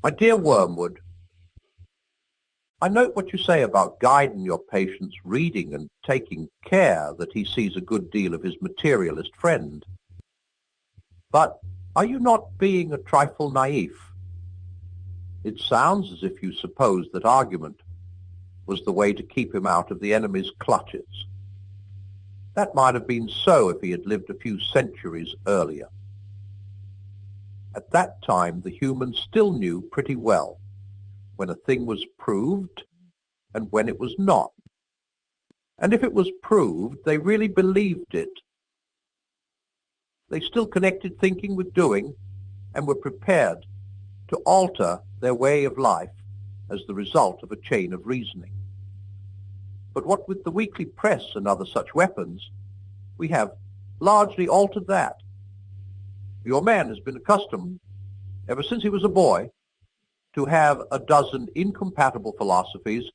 My dear Wormwood, I note what you say about guiding your patient's reading and taking care that he sees a good deal of his materialist friend. But are you not being a trifle naif? It sounds as if you suppose that argument was the way to keep him out of the enemy's clutches. That might have been so if he had lived a few centuries earlier. At that time, the humans still knew pretty well when a thing was proved and when it was not. And if it was proved, they really believed it. They still connected thinking with doing and were prepared to alter their way of life as the result of a chain of reasoning. But what with the weekly press and other such weapons, we have largely altered that. Your man has been accustomed, ever since he was a boy, to have a dozen incompatible philosophies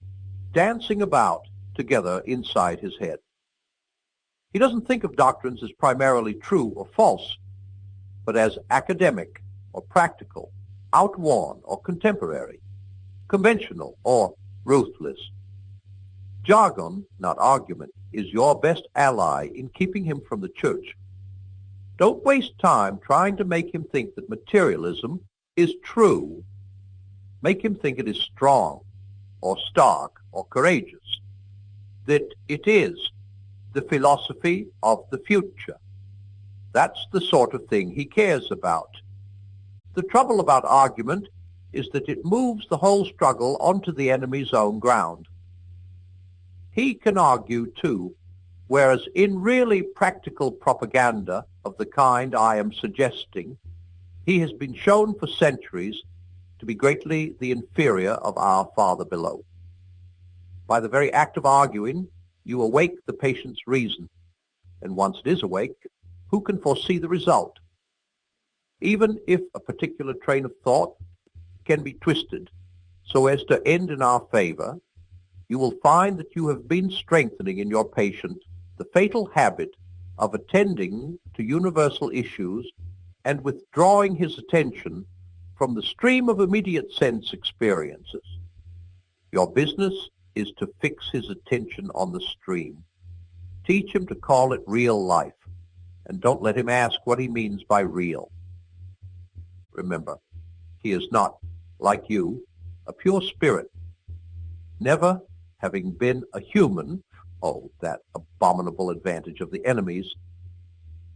dancing about together inside his head. He doesn't think of doctrines as primarily true or false, but as academic or practical, outworn or contemporary, conventional or ruthless. Jargon, not argument, is your best ally in keeping him from the church. Don't waste time trying to make him think that materialism is true. Make him think it is strong, or stark, or courageous, that it is the philosophy of the future. That's the sort of thing he cares about. The trouble about argument is that it moves the whole struggle onto the enemy's own ground. He can argue too, whereas in really practical propaganda of the kind I am suggesting, he has been shown for centuries to be greatly the inferior of our Father below. By the very act of arguing, you awake the patient's reason, and once it is awake, who can foresee the result? Even if a particular train of thought can be twisted so as to end in our favor, you will find that you have been strengthening in your patient the fatal habit of attending to universal issues and withdrawing his attention from the stream of immediate sense experiences. Your business is to fix his attention on the stream. Teach him to call it real life, and don't let him ask what he means by real. Remember, he is not, like you, a pure spirit. Never having been a human, oh, that abominable advantage of the enemies,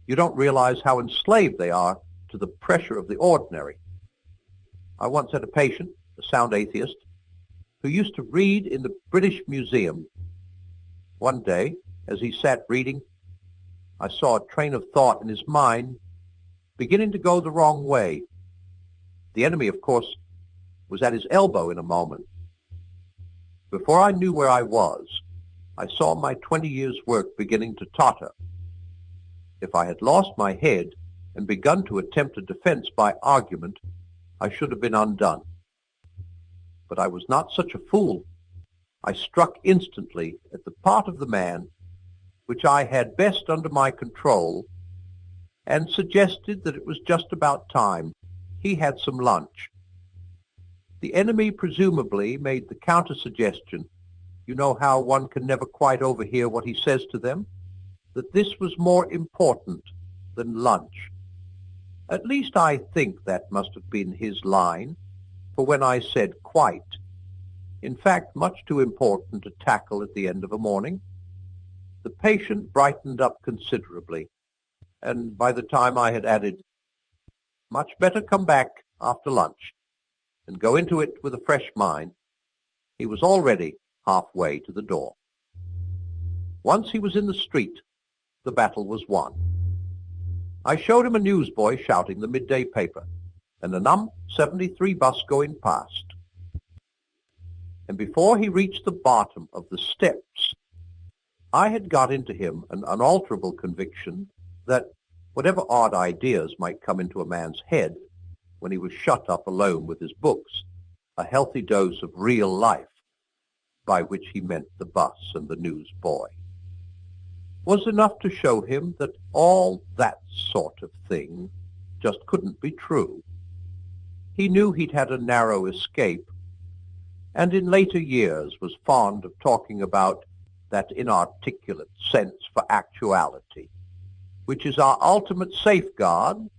you don't realize how enslaved they are to the pressure of the ordinary. I once had a patient, a sound atheist, who used to read in the British Museum. One day, as he sat reading, I saw a train of thought in his mind beginning to go the wrong way. The enemy, of course, was at his elbow in a moment. Before I knew where I was, I saw my 20 years' work beginning to totter. If I had lost my head and begun to attempt a defense by argument, I should have been undone. But I was not such a fool. I struck instantly at the part of the man which I had best under my control, and suggested that it was just about time he had some lunch. The enemy presumably made the counter-suggestion, you know how one can never quite overhear what he says to them, that this was more important than lunch. At least I think that must have been his line, for when I said quite, in fact much too important to tackle at the end of a morning, the patient brightened up considerably, and by the time I had added, much better come back after lunch and go into it with a fresh mind, he was already halfway to the door. Once he was in the street, the battle was won. I showed him a newsboy shouting the midday paper, and a num. 73 bus going past. And before he reached the bottom of the steps, I had got into him an unalterable conviction that whatever odd ideas might come into a man's head when he was shut up alone with his books, a healthy dose of real life, by which he meant the bus and the newsboy, was enough to show him that all that sort of thing just couldn't be true. He knew he'd had a narrow escape, and in later years was fond of talking about that inarticulate sense for actuality, which is our ultimate safeguard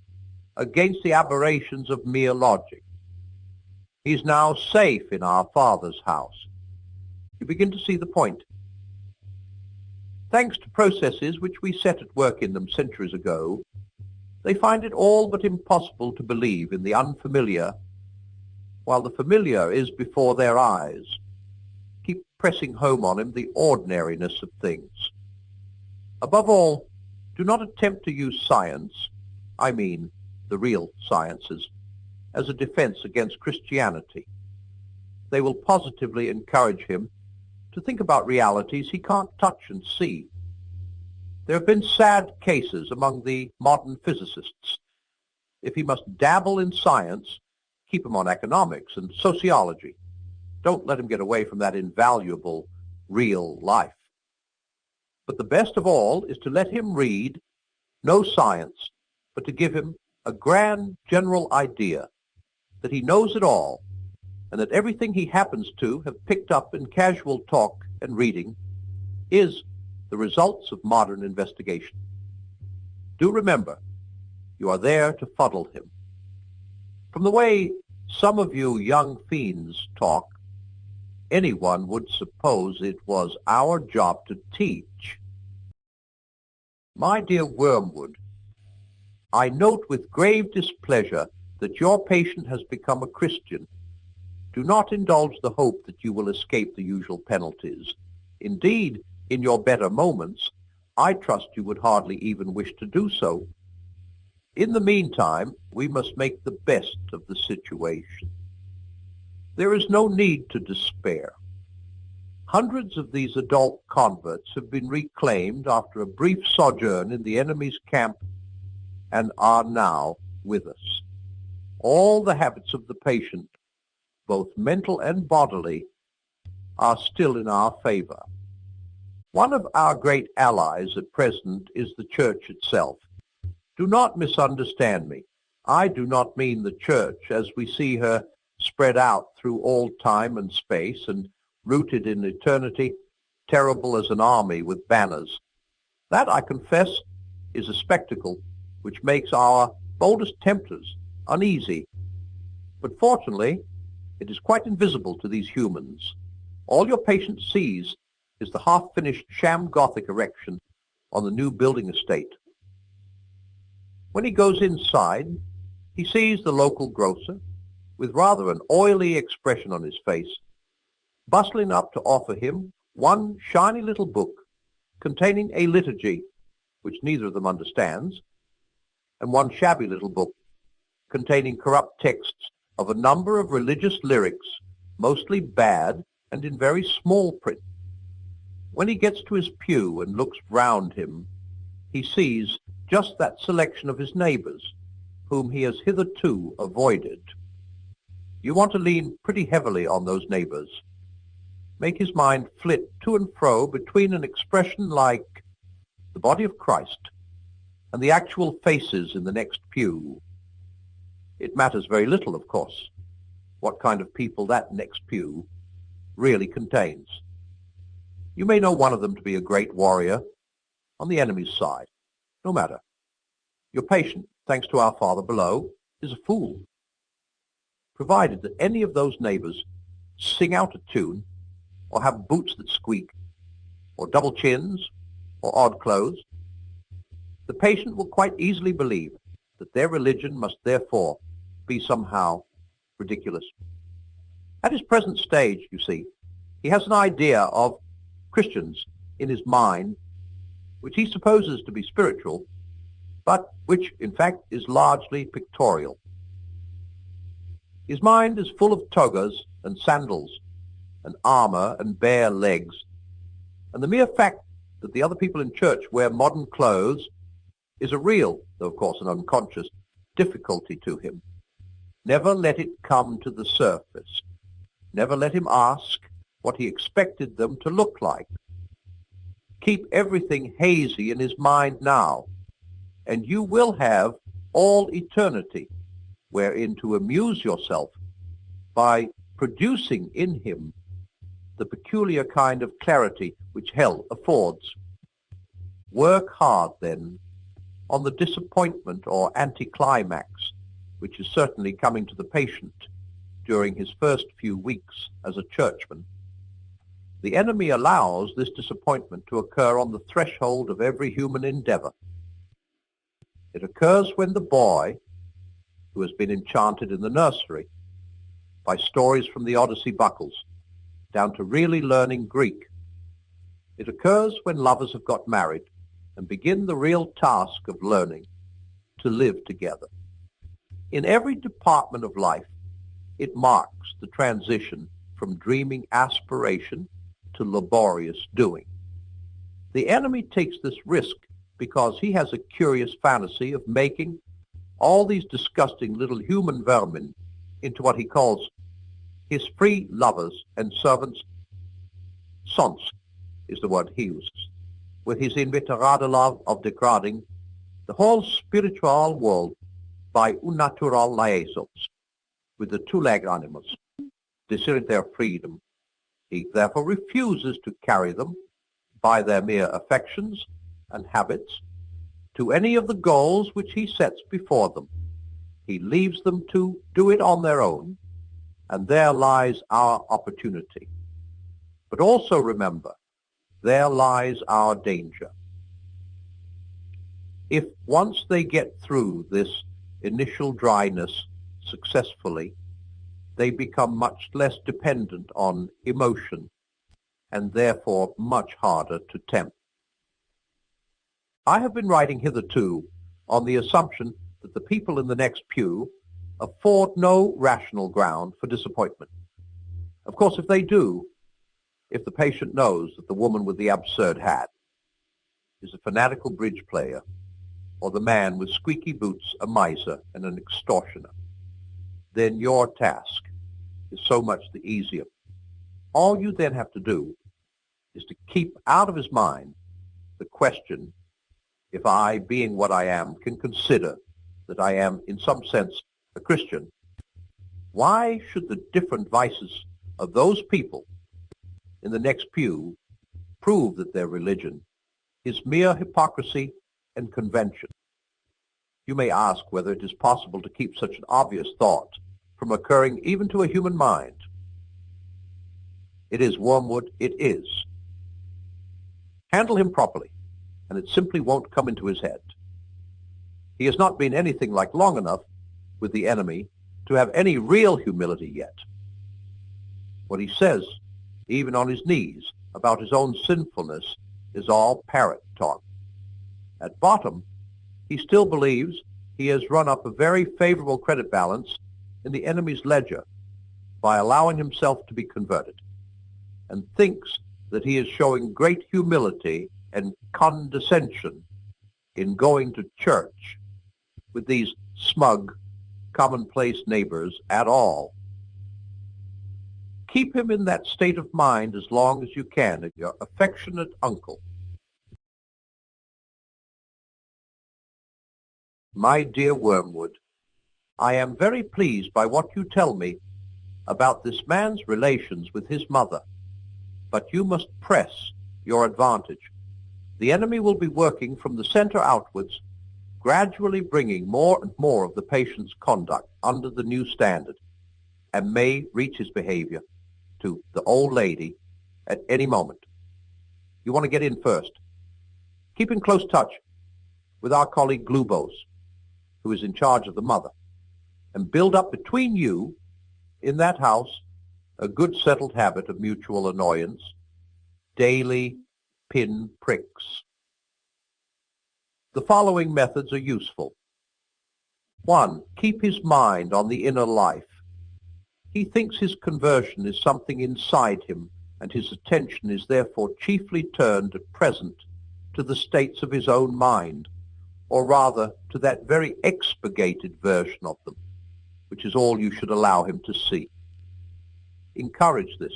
against the aberrations of mere logic. He's now safe in our Father's house. You begin to see the point. Thanks to processes which we set at work in them centuries ago, they find it all but impossible to believe in the unfamiliar, while the familiar is before their eyes. Keep pressing home on him the ordinariness of things. Above all, do not attempt to use science, I mean the real sciences, as a defense against Christianity. They will positively encourage him to think about realities he can't touch and see. There have been sad cases among the modern physicists. If he must dabble in science, keep him on economics and sociology. Don't let him get away from that invaluable real life. But the best of all is to let him read no science, but to give him a grand general idea that he knows it all, and that everything he happens to have picked up in casual talk and reading is the results of modern investigation. Do remember, you are there to fuddle him. From the way some of you young fiends talk, anyone would suppose it was our job to teach. My dear Wormwood, I note with grave displeasure that your patient has become a Christian. Do not indulge the hope that you will escape the usual penalties. Indeed, in your better moments, I trust you would hardly even wish to do so. In the meantime, we must make the best of the situation. There is no need to despair. Hundreds of these adult converts have been reclaimed after a brief sojourn in the enemy's camp and are now with us. All the habits of the patient, both mental and bodily, are still in our favor. One of our great allies at present is the Church itself. Do not misunderstand me. I do not mean the Church as we see her spread out through all time and space and rooted in eternity, terrible as an army with banners. That, I confess, is a spectacle which makes our boldest tempters uneasy. But fortunately, it is quite invisible to these humans. All your patient sees is the half-finished sham Gothic erection on the new building estate. When he goes inside, he sees the local grocer, with rather an oily expression on his face, bustling up to offer him one shiny little book containing a liturgy, which neither of them understands, and one shabby little book containing corrupt texts of a number of religious lyrics, mostly bad and in very small print. When he gets to his pew and looks round him, he sees just that selection of his neighbors, whom he has hitherto avoided. You want to lean pretty heavily on those neighbors. Make his mind flit to and fro between an expression like the body of Christ and the actual faces in the next pew. It matters very little, of course, what kind of people that next pew really contains. You may know one of them to be a great warrior on the enemy's side. No matter. Your patient, thanks to our Father below, is a fool. Provided that any of those neighbors sing out a tune, or have boots that squeak, or double chins, or odd clothes, the patient will quite easily believe that their religion must therefore be somehow ridiculous. At his present stage, you see, he has an idea of Christians in his mind, which he supposes to be spiritual, but which in fact is largely pictorial. His mind is full of togas and sandals and armor and bare legs, and the mere fact that the other people in church wear modern clothes is a real, though of course an unconscious, difficulty to him. Never let it come to the surface. Never let him ask what he expected them to look like. Keep everything hazy in his mind now, and you will have all eternity wherein to amuse yourself by producing in him the peculiar kind of clarity which hell affords. Work hard, then, on the disappointment or anticlimax, which is certainly coming to the patient during his first few weeks as a churchman. The enemy allows this disappointment to occur on the threshold of every human endeavor. It occurs when the boy, who has been enchanted in the nursery by stories from the Odyssey buckles, down to really learning Greek. It occurs when lovers have got married and begin the real task of learning to live together. In every department of life, it marks the transition from dreaming aspiration to laborious doing. The enemy takes this risk because he has a curious fantasy of making all these disgusting little human vermin into what he calls his free lovers and servants. Sons is the word he uses, with his inveterate love of degrading the whole spiritual world by unnatural liaisons with the two-legged animals, desiring their freedom. He therefore refuses to carry them by their mere affections and habits to any of the goals which he sets before them. He leaves them to do it on their own, and there lies our opportunity. But also remember, there lies our danger. If once they get through this initial dryness successfully, they become much less dependent on emotion and therefore much harder to tempt. I have been writing hitherto on the assumption that the people in the next pew afford no rational ground for disappointment. Of course, if they do, if the patient knows that the woman with the absurd hat is a fanatical bridge player, or the man with squeaky boots a miser and an extortioner, then your task is so much the easier. All you then have to do is to keep out of his mind the question, if I, being what I am, can consider that I am in some sense a Christian, why should the different vices of those people in the next pew prove that their religion is mere hypocrisy and convention? You may ask whether it is possible to keep such an obvious thought from occurring even to a human mind. It is, Wormwood, it is. Handle him properly, and it simply won't come into his head. He has not been anything like long enough with the enemy to have any real humility yet. What he says, even on his knees, about his own sinfulness is all parrot talk. At bottom, he still believes he has run up a very favorable credit balance in the enemy's ledger by allowing himself to be converted, and thinks that he is showing great humility and condescension in going to church with these smug, commonplace neighbors at all. Keep him in that state of mind as long as you can, your affectionate uncle. My dear Wormwood, I am very pleased by what you tell me about this man's relations with his mother, but you must press your advantage. The enemy will be working from the center outwards, gradually bringing more and more of the patient's conduct under the new standard, and may reach his behavior to the old lady at any moment. You want to get in first. Keep in close touch with our colleague Glubos, who is in charge of the mother, and build up between you in that house a good settled habit of mutual annoyance, daily pin pricks. The following methods are useful. 1. Keep his mind on the inner life. He thinks his conversion is something inside him, and his attention is therefore chiefly turned at present to the states of his own mind, or rather to that very expurgated version of them, which is all you should allow him to see. Encourage this.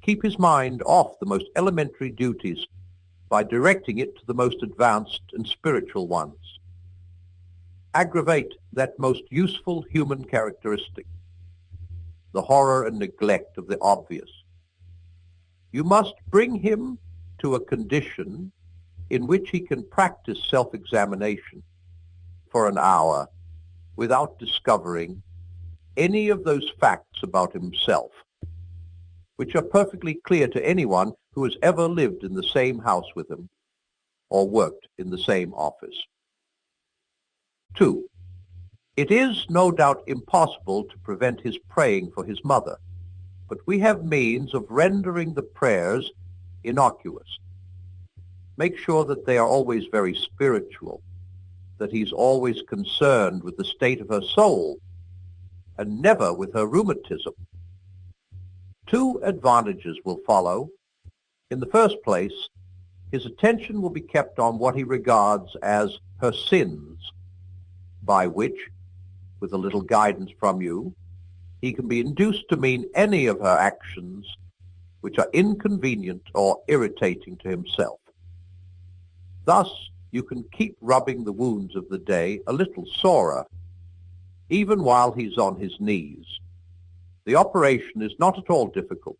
Keep his mind off the most elementary duties by directing it to the most advanced and spiritual ones. aggravate that most useful human characteristic, the horror and neglect of the obvious. You must bring him to a condition in which he can practice self-examination for an hour without discovering any of those facts about himself, which are perfectly clear to anyone who has ever lived in the same house with him or worked in the same office. 2. It is no doubt impossible to prevent his praying for his mother, but we have means of rendering the prayers innocuous. Make sure that they are always very spiritual, that he's always concerned with the state of her soul and never with her rheumatism. 2 advantages will follow. In the first place, his attention will be kept on what he regards as her sins, by which, with a little guidance from you, he can be induced to mean any of her actions which are inconvenient or irritating to himself. Thus, you can keep rubbing the wounds of the day a little sorer, even while he's on his knees. The operation is not at all difficult,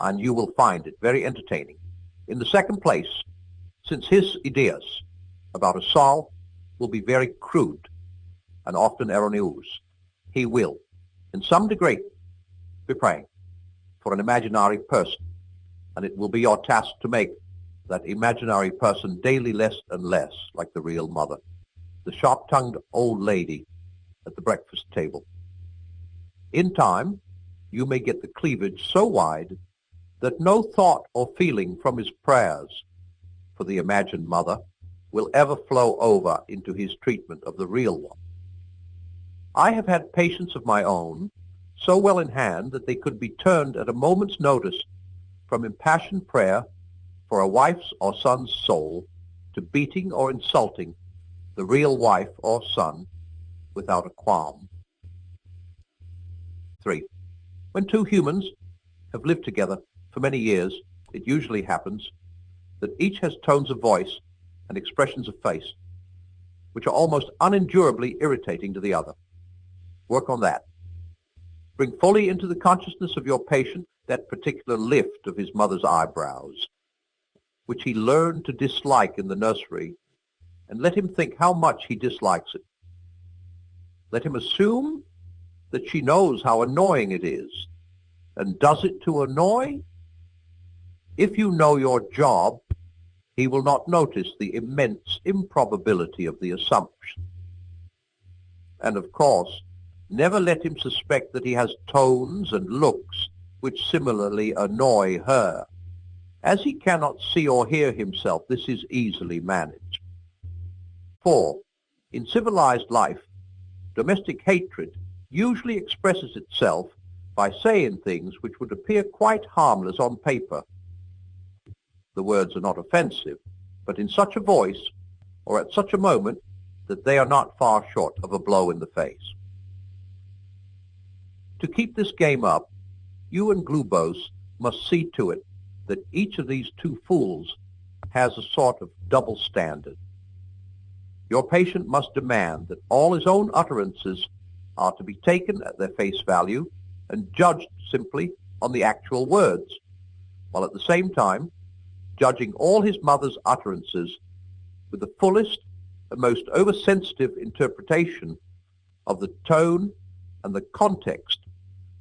and you will find it very entertaining. In the second place, since his ideas about a soul will be very crude and often erroneous, he will, in some degree, be praying for an imaginary person, and it will be your task to make that imaginary person daily less and less like the real mother, the sharp-tongued old lady at the breakfast table. In time, you may get the cleavage so wide that no thought or feeling from his prayers for the imagined mother will ever flow over into his treatment of the real one. I have had patients of my own so well in hand that they could be turned at a moment's notice from impassioned prayer for a wife's or son's soul to beating or insulting the real wife or son without a qualm. 3. When 2 humans have lived together for many years, it usually happens that each has tones of voice and expressions of face which are almost unendurably irritating to the other. Work on that. Bring fully into the consciousness of your patient that particular lift of his mother's eyebrows, which he learned to dislike in the nursery, and let him think how much he dislikes it. Let him assume that she knows how annoying it is, and does it to annoy. If you know your job, he will not notice the immense improbability of the assumption. And of course, never let him suspect that he has tones and looks which similarly annoy her. As he cannot see or hear himself, this is easily managed. 4. In civilized life, domestic hatred usually expresses itself by saying things which would appear quite harmless on paper. The words are not offensive, but in such a voice or at such a moment that they are not far short of a blow in the face. To keep this game up, you and Glubose must see to it that each of these 2 fools has a sort of double standard. Your patient must demand that all his own utterances are to be taken at their face value and judged simply on the actual words, while at the same time judging all his mother's utterances with the fullest and most oversensitive interpretation of the tone and the context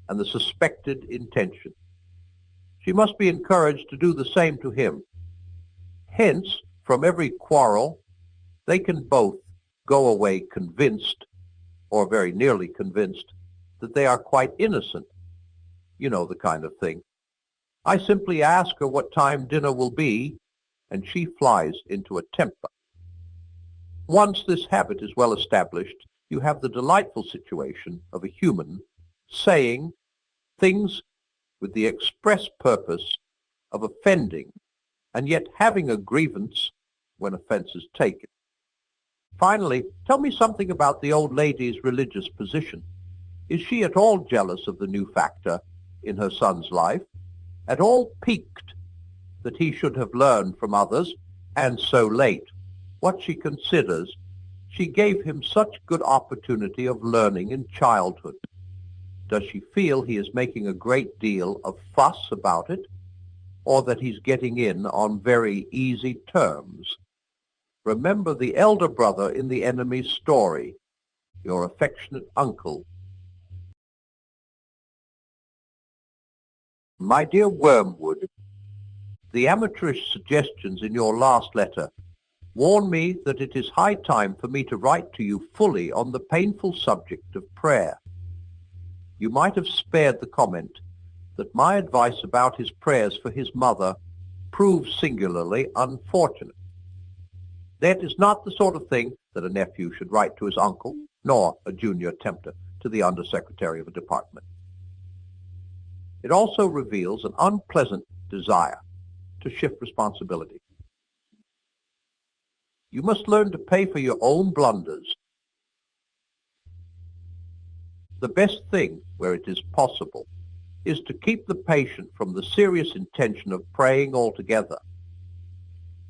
and the suspected intention. She must be encouraged to do the same to him. Hence, from every quarrel, they can both go away convinced, or very nearly convinced, that they are quite innocent. You know the kind of thing. I simply ask her what time dinner will be, and she flies into a temper. Once this habit is well established, you have the delightful situation of a human saying things with the express purpose of offending, and yet having a grievance when offense is taken. Finally, tell me something about the old lady's religious position. Is she at all jealous of the new factor in her son's life? At all piqued that he should have learned from others, and so late, what she considers She gave him such good opportunity of learning in childhood. Does she feel he is making a great deal of fuss about it, or that he's getting in on very easy terms? Remember the elder brother in the enemy's story, your affectionate uncle. My dear Wormwood, the amateurish suggestions in your last letter warn me that it is high time for me to write to you fully on the painful subject of prayer. You might have spared the comment that my advice about his prayers for his mother proved singularly unfortunate. That is not the sort of thing that a nephew should write to his uncle, nor a junior tempter to the undersecretary of a department. It also reveals an unpleasant desire to shift responsibility. You must learn to pay for your own blunders. The best thing, where it is possible, is to keep the patient from the serious intention of praying altogether.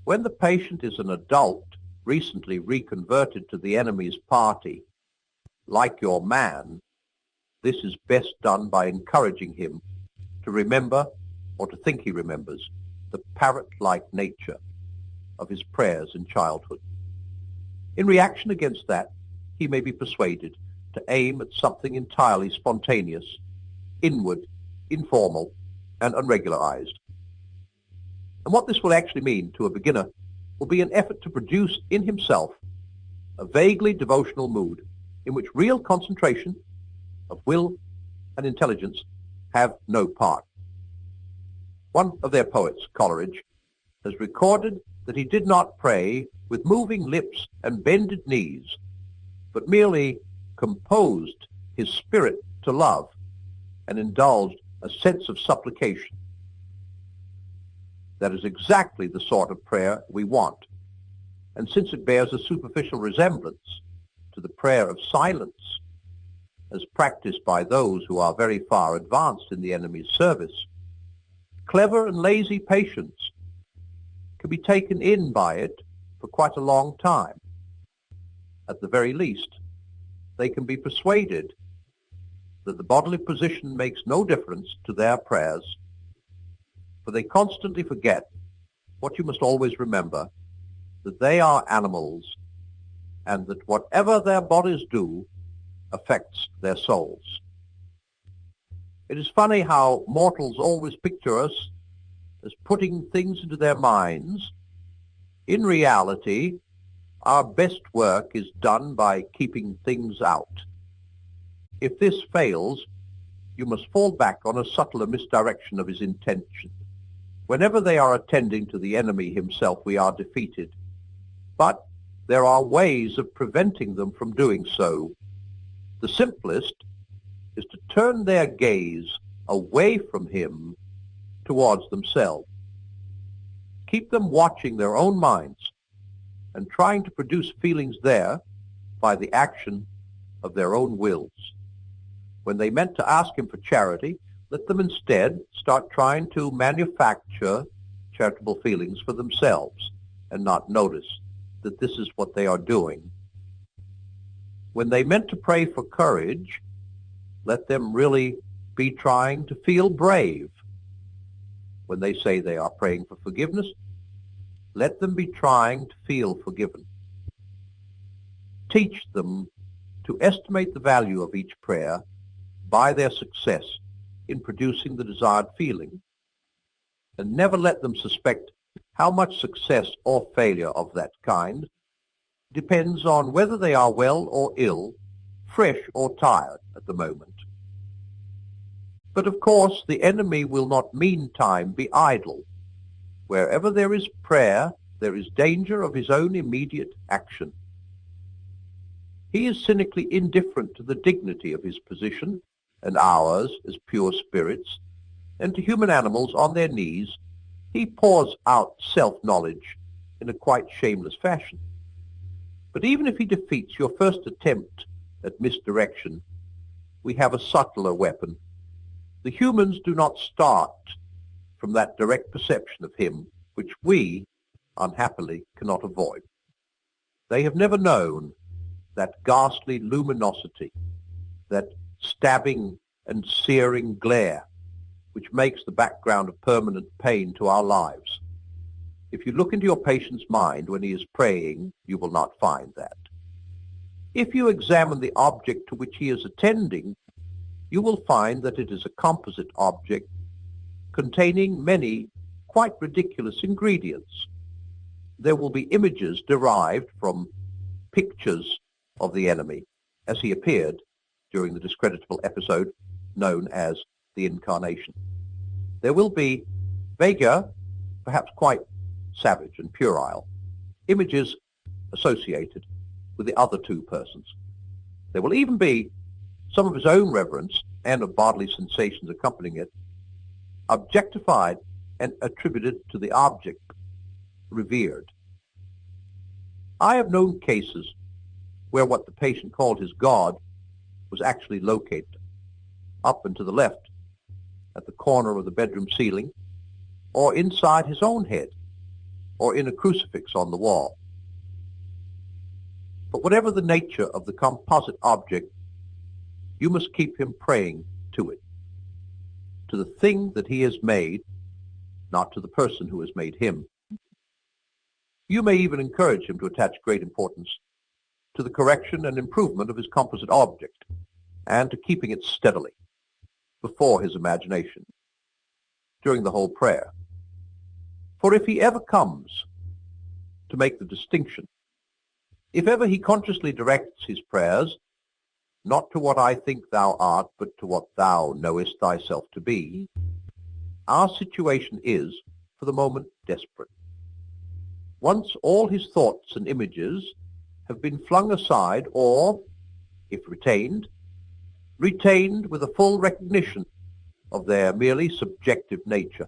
When the patient is an adult, recently reconverted to the enemy's party, like your man, this is best done by encouraging him to remember, or to think he remembers, the parrot-like nature of his prayers in childhood. In reaction against that, he may be persuaded to aim at something entirely spontaneous, inward, informal, and unregularized. And what this will actually mean to a beginner will be an effort to produce in himself a vaguely devotional mood in which real concentration of will and intelligence have no part. One of their poets, Coleridge, has recorded that he did not pray with moving lips and bended knees, but merely composed his spirit to love and indulged a sense of supplication. That is exactly the sort of prayer we want, and since it bears a superficial resemblance to the prayer of silence, as practiced by those who are very far advanced in the enemy's service, clever and lazy patients can be taken in by it for quite a long time. At the very least, they can be persuaded that the bodily position makes no difference to their prayers, for they constantly forget what you must always remember, that they are animals, and that whatever their bodies do affects their souls. It is funny how mortals always picture us as putting things into their minds. In reality, our best work is done by keeping things out. If this fails, you must fall back on a subtler misdirection of his intention. Whenever they are attending to the enemy himself, we are defeated. But there are ways of preventing them from doing so. The simplest is to turn their gaze away from him towards themselves. Keep them watching their own minds and trying to produce feelings there by the action of their own wills. When they meant to ask him for charity, let them instead start trying to manufacture charitable feelings for themselves and not notice that this is what they are doing. When they meant to pray for courage, let them really be trying to feel brave. When they say they are praying for forgiveness, let them be trying to feel forgiven. Teach them to estimate the value of each prayer by their success in producing the desired feeling, and never let them suspect how much success or failure of that kind depends on whether they are well or ill, fresh or tired at the moment. But of course the enemy will not meantime be idle. Wherever there is prayer, there is danger of his own immediate action. He is cynically indifferent to the dignity of his position and ours as pure spirits, and to human animals on their knees he pours out self-knowledge in a quite shameless fashion. But even if he defeats your first attempt at misdirection, we have a subtler weapon. The humans do not start from that direct perception of him which we, unhappily, cannot avoid. They have never known that ghastly luminosity, that stabbing and searing glare, which makes the background of permanent pain to our lives. If you look into your patient's mind when he is praying, you will not find that. If you examine the object to which he is attending, you will find that it is a composite object containing many quite ridiculous ingredients. There will be images derived from pictures of the enemy as he appeared during the discreditable episode known as the Incarnation. There will be vaguer, perhaps quite savage and puerile, images associated with the other two persons. There will even be some of his own reverence and of bodily sensations accompanying it, objectified and attributed to the object revered. I have known cases where what the patient called his God was actually located up and to the left at the corner of the bedroom ceiling, or inside his own head, or in a crucifix on the wall. But whatever the nature of the composite object, you must keep him praying to it, to the thing that he has made, not to the person who has made him. You may even encourage him to attach great importance to the correction and improvement of his composite object, and to keeping it steadily before his imagination during the whole prayer. For if he ever comes to make the distinction, if ever he consciously directs his prayers, not to what I think thou art, but to what thou knowest thyself to be, our situation is, for the moment, desperate. Once all his thoughts and images have been flung aside, or, if retained with a full recognition of their merely subjective nature,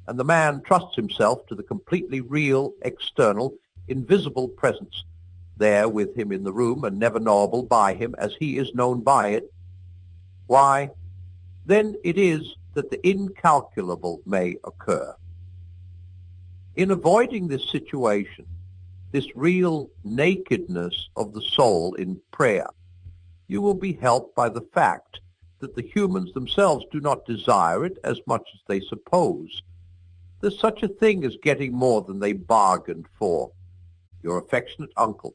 and the man trusts himself to the completely real, external, invisible presence there with him in the room and never knowable by him as he is known by it, why, then it is that the incalculable may occur. In avoiding this situation, this real nakedness of the soul in prayer, you will be helped by the fact that the humans themselves do not desire it as much as they suppose. There's such a thing as getting more than they bargained for. Your affectionate uncle.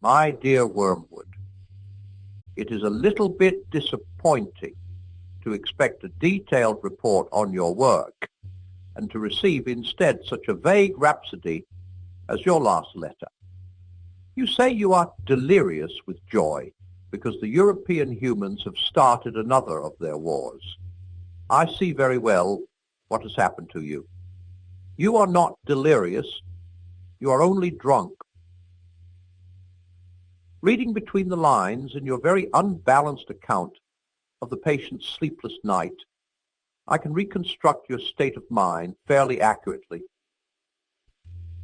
My dear Wormwood, it is a little bit disappointing to expect a detailed report on your work and to receive instead such a vague rhapsody as your last letter. You say you are delirious with joy because the European humans have started another of their wars. I see very well what has happened to you. You are not delirious, you are only drunk. Reading between the lines in your very unbalanced account of the patient's sleepless night, I can reconstruct your state of mind fairly accurately.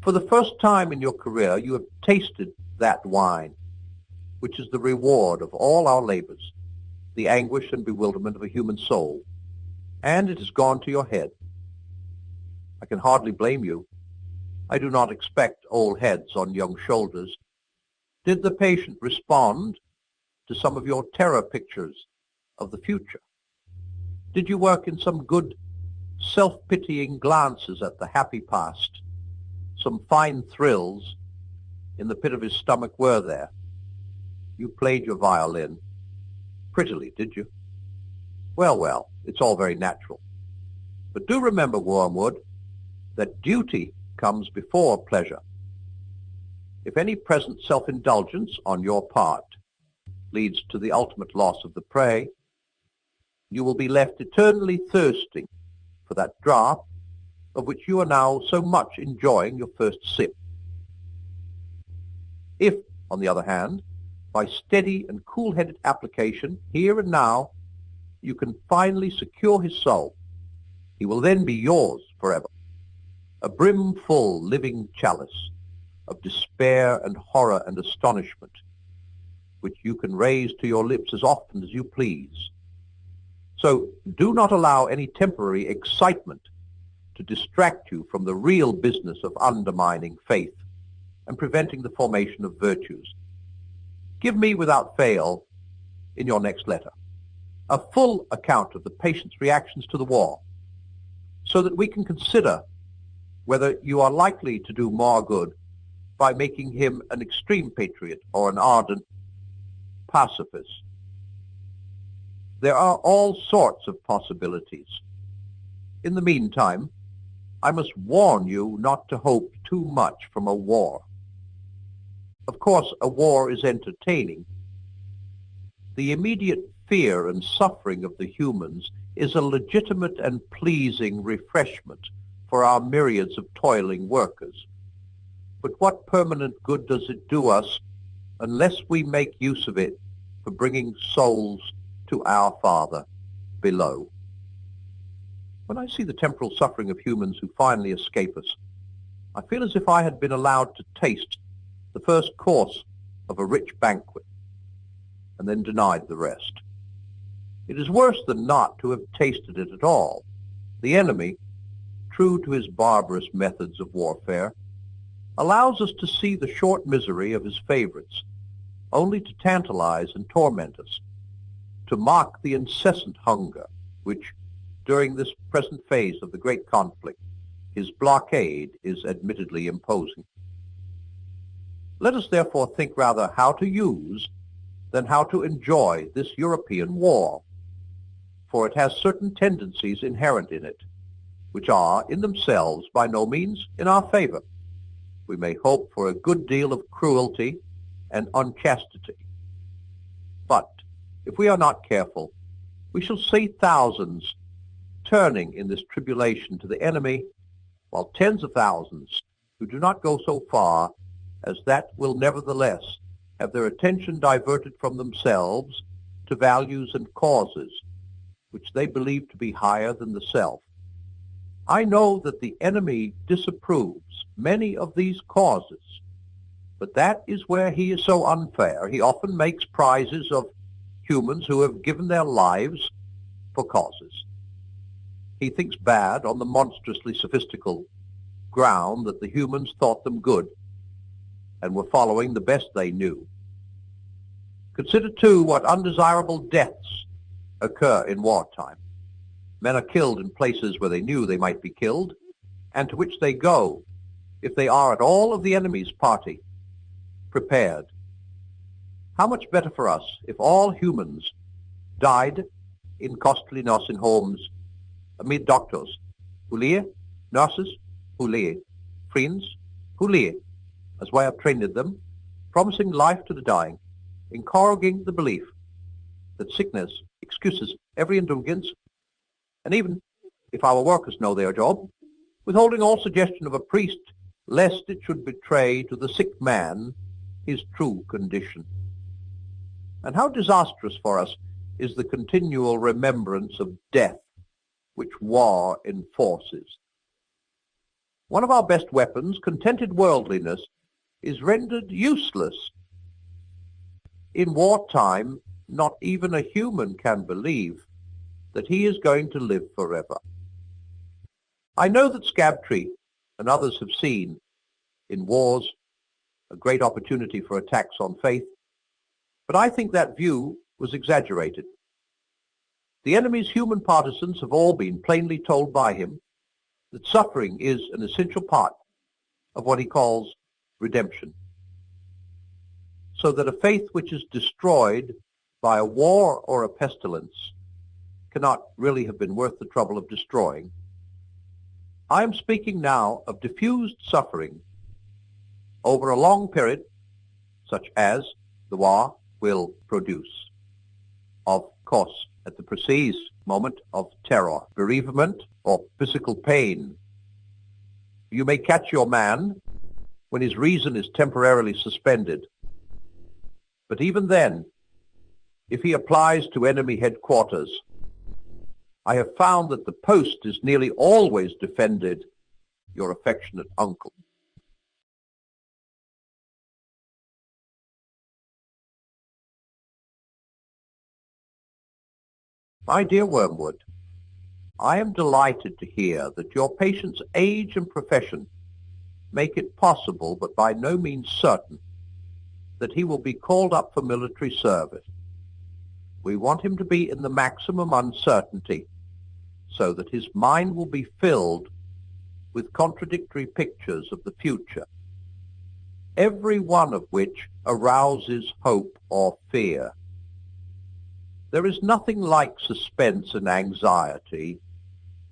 For the first time in your career, you have tasted that wine, which is the reward of all our labors, the anguish and bewilderment of a human soul, and it has gone to your head. I can hardly blame you. I do not expect old heads on young shoulders. Did the patient respond to some of your terror pictures of the future? Did you work in some good, self-pitying glances at the happy past? Some fine thrills in the pit of his stomach were there? You played your violin prettily, did you? Well, it's all very natural. But do remember, Wormwood, that duty comes before pleasure. If any present self-indulgence on your part leads to the ultimate loss of the prey, you will be left eternally thirsting for that draught of which you are now so much enjoying your first sip. If, on the other hand, by steady and cool-headed application, here and now, you can finally secure his soul, he will then be yours forever, a brimful living chalice of despair and horror and astonishment, which you can raise to your lips as often as you please, So do not allow any temporary excitement to distract you from the real business of undermining faith and preventing the formation of virtues. Give me without fail, in your next letter, a full account of the patient's reactions to the war, so that we can consider whether you are likely to do more good by making him an extreme patriot or an ardent pacifist. There are all sorts of possibilities. In the meantime, I must warn you not to hope too much from a war. Of course, a war is entertaining. The immediate fear and suffering of the humans is a legitimate and pleasing refreshment for our myriads of toiling workers. But what permanent good does it do us unless we make use of it for bringing souls to our Father below? When I see the temporal suffering of humans who finally escape us, I feel as if I had been allowed to taste the first course of a rich banquet and then denied the rest. It is worse than not to have tasted it at all. The enemy, true to his barbarous methods of warfare, allows us to see the short misery of his favorites, only to tantalize and torment us, to mock the incessant hunger which, during this present phase of the great conflict, his blockade is admittedly imposing. Let us therefore think rather how to use than how to enjoy this European war, for it has certain tendencies inherent in it, which are in themselves by no means in our favor. We may hope for a good deal of cruelty and unchastity. But if we are not careful, we shall see thousands turning in this tribulation to the enemy, while tens of thousands who do not go so far as that will nevertheless have their attention diverted from themselves to values and causes which they believe to be higher than the self. I know that the enemy disapproves many of these causes, but that is where he is so unfair. He often makes prizes of humans who have given their lives for causes. He thinks bad on the monstrously sophistical ground that the humans thought them good and were following the best they knew. Consider, too, what undesirable deaths occur in wartime. Men are killed in places where they knew they might be killed, and to which they go, if they are at all of the enemy's party, prepared. How much better for us if all humans died in costly nursing homes amid doctors, who nurses, who friends, who as we have trained them, promising life to the dying, encouraging the belief that sickness excuses every indulgence, and even, if our workers know their job, withholding all suggestion of a priest, lest it should betray to the sick man his true condition. And how disastrous for us is the continual remembrance of death which war enforces. One of our best weapons, contented worldliness, is rendered useless. In wartime, not even a human can believe that he is going to live forever. I know that Screwtape and others have seen in wars a great opportunity for attacks on faith, but I think that view was exaggerated. The enemy's human partisans have all been plainly told by him that suffering is an essential part of what he calls redemption, so that a faith which is destroyed by a war or a pestilence cannot really have been worth the trouble of destroying. I am speaking now of diffused suffering over a long period, such as the war will produce. Of course, at the precise moment of terror, bereavement, or physical pain, you may catch your man when his reason is temporarily suspended. But even then, if he applies to enemy headquarters, I have found that the post is nearly always defended, your affectionate uncle. My dear Wormwood, I am delighted to hear that your patient's age and profession make it possible, but by no means certain, that he will be called up for military service. We want him to be in the maximum uncertainty, so that his mind will be filled with contradictory pictures of the future, every one of which arouses hope or fear. There is nothing like suspense and anxiety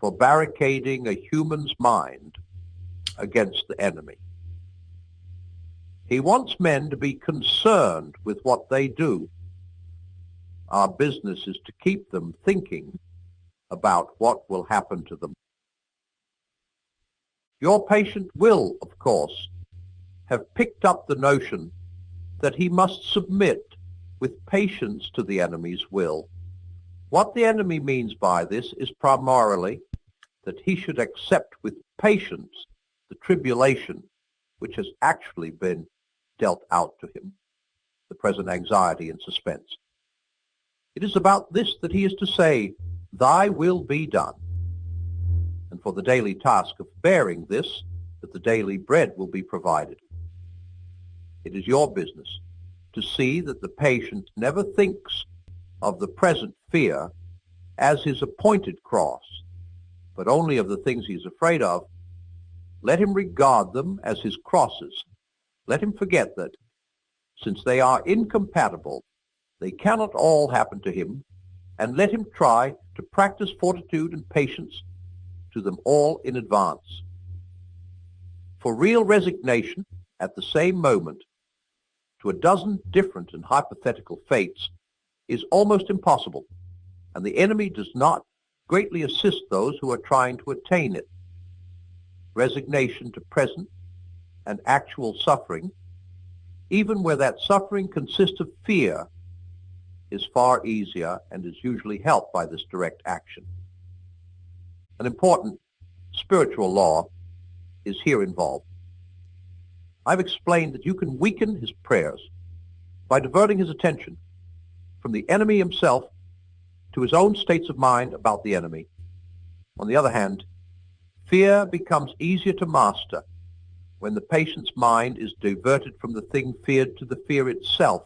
for barricading a human's mind against the enemy. He wants men to be concerned with what they do. Our business is to keep them thinking about what will happen to them. Your patient will, of course, have picked up the notion that he must submit with patience to the enemy's will. What the enemy means by this is primarily that he should accept with patience the tribulation which has actually been dealt out to him, the present anxiety and suspense. It is about this that he is to say, "Thy will be done," and for the daily task of bearing this, that the daily bread will be provided. It is your business to see that the patient never thinks of the present fear as his appointed cross, but only of the things he is afraid of. Let him regard them as his crosses. Let him forget that, since they are incompatible, they cannot all happen to him, and let him try to practice fortitude and patience to them all in advance. For real resignation at the same moment to a dozen different and hypothetical fates is almost impossible, and the enemy does not greatly assist those who are trying to attain it. Resignation to present and actual suffering, even where that suffering consists of fear, is far easier and is usually helped by this direct action. An important spiritual law is here involved. I've explained that you can weaken his prayers by diverting his attention from the enemy himself to his own states of mind about the enemy. On the other hand, fear becomes easier to master when the patient's mind is diverted from the thing feared to the fear itself,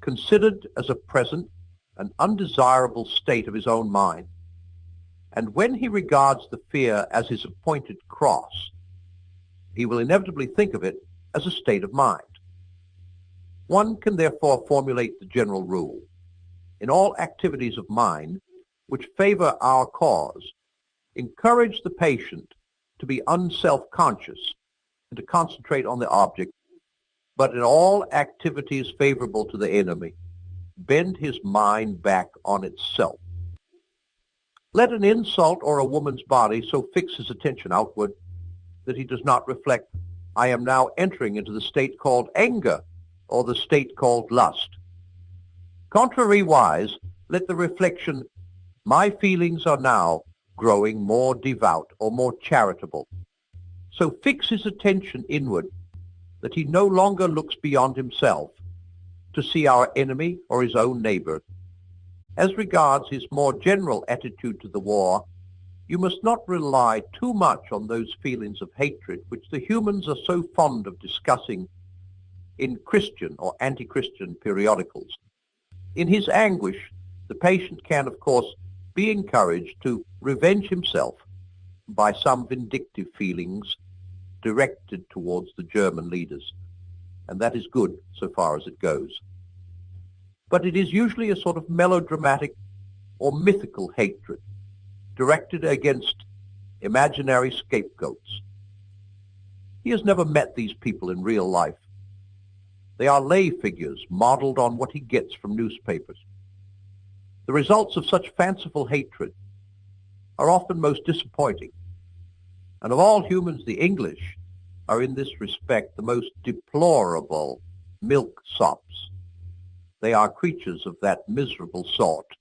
considered as a present and undesirable state of his own mind. And when he regards the fear as his appointed cross, he will inevitably think of it as a state of mind. One can therefore formulate the general rule: in all activities of mind which favor our cause, encourage the patient to be unself-conscious and to concentrate on the object, but in all activities favorable to the enemy, bend his mind back on itself. Let an insult or a woman's body so fix his attention outward that he does not reflect, "I am now entering into the state called anger," or the state called lust. Contrariwise, let the reflection, "My feelings are now growing more devout or more charitable," so fix his attention inward that he no longer looks beyond himself to see our enemy or his own neighbor. As regards his more general attitude to the war, you must not rely too much on those feelings of hatred which the humans are so fond of discussing in Christian or anti-Christian periodicals. In his anguish, the patient can, of course, be encouraged to revenge himself by some vindictive feelings directed towards the German leaders, and that is good so far as it goes. But it is usually a sort of melodramatic or mythical hatred directed against imaginary scapegoats. He has never met these people in real life. They are lay figures modeled on what he gets from newspapers. The results of such fanciful hatred are often most disappointing, and of all humans the English are in this respect the most deplorable milksops. They are creatures of that miserable sort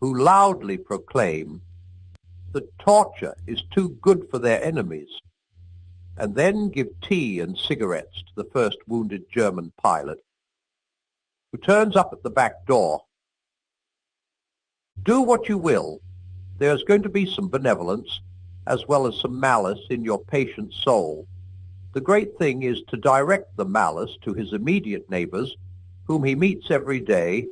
who loudly proclaim that torture is too good for their enemies, and then give tea and cigarettes to the first wounded German pilot, who turns up at the back door Do what you will, there's going to be some benevolence as well as some malice in your patient's soul. The great thing is to direct the malice to his immediate neighbors, whom he meets every day,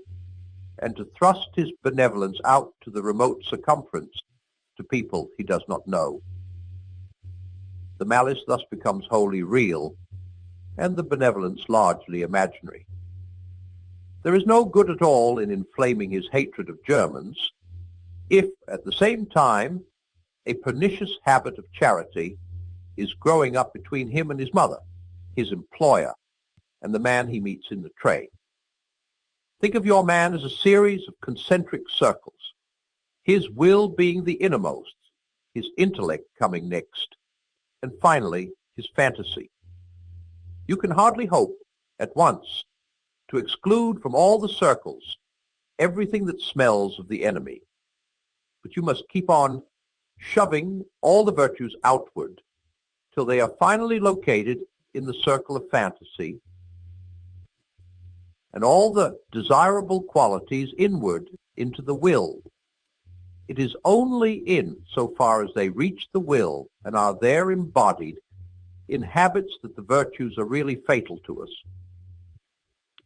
and to thrust his benevolence out to the remote circumference, to people he does not know. The malice thus becomes wholly real, and the benevolence largely imaginary. There is no good at all in inflaming his hatred of Germans, if at the same time a pernicious habit of charity is growing up between him and his mother, his employer, and the man he meets in the train. Think of your man as a series of concentric circles, his will being the innermost, his intellect coming next, and finally his fantasy. You can hardly hope at once to exclude from all the circles everything that smells of the enemy, but you must keep on shoving all the virtues outward till they are finally located in the circle of fantasy, and all the desirable qualities inward into the will. It is only in so far as they reach the will and are there embodied in habits that the virtues are really fatal to us.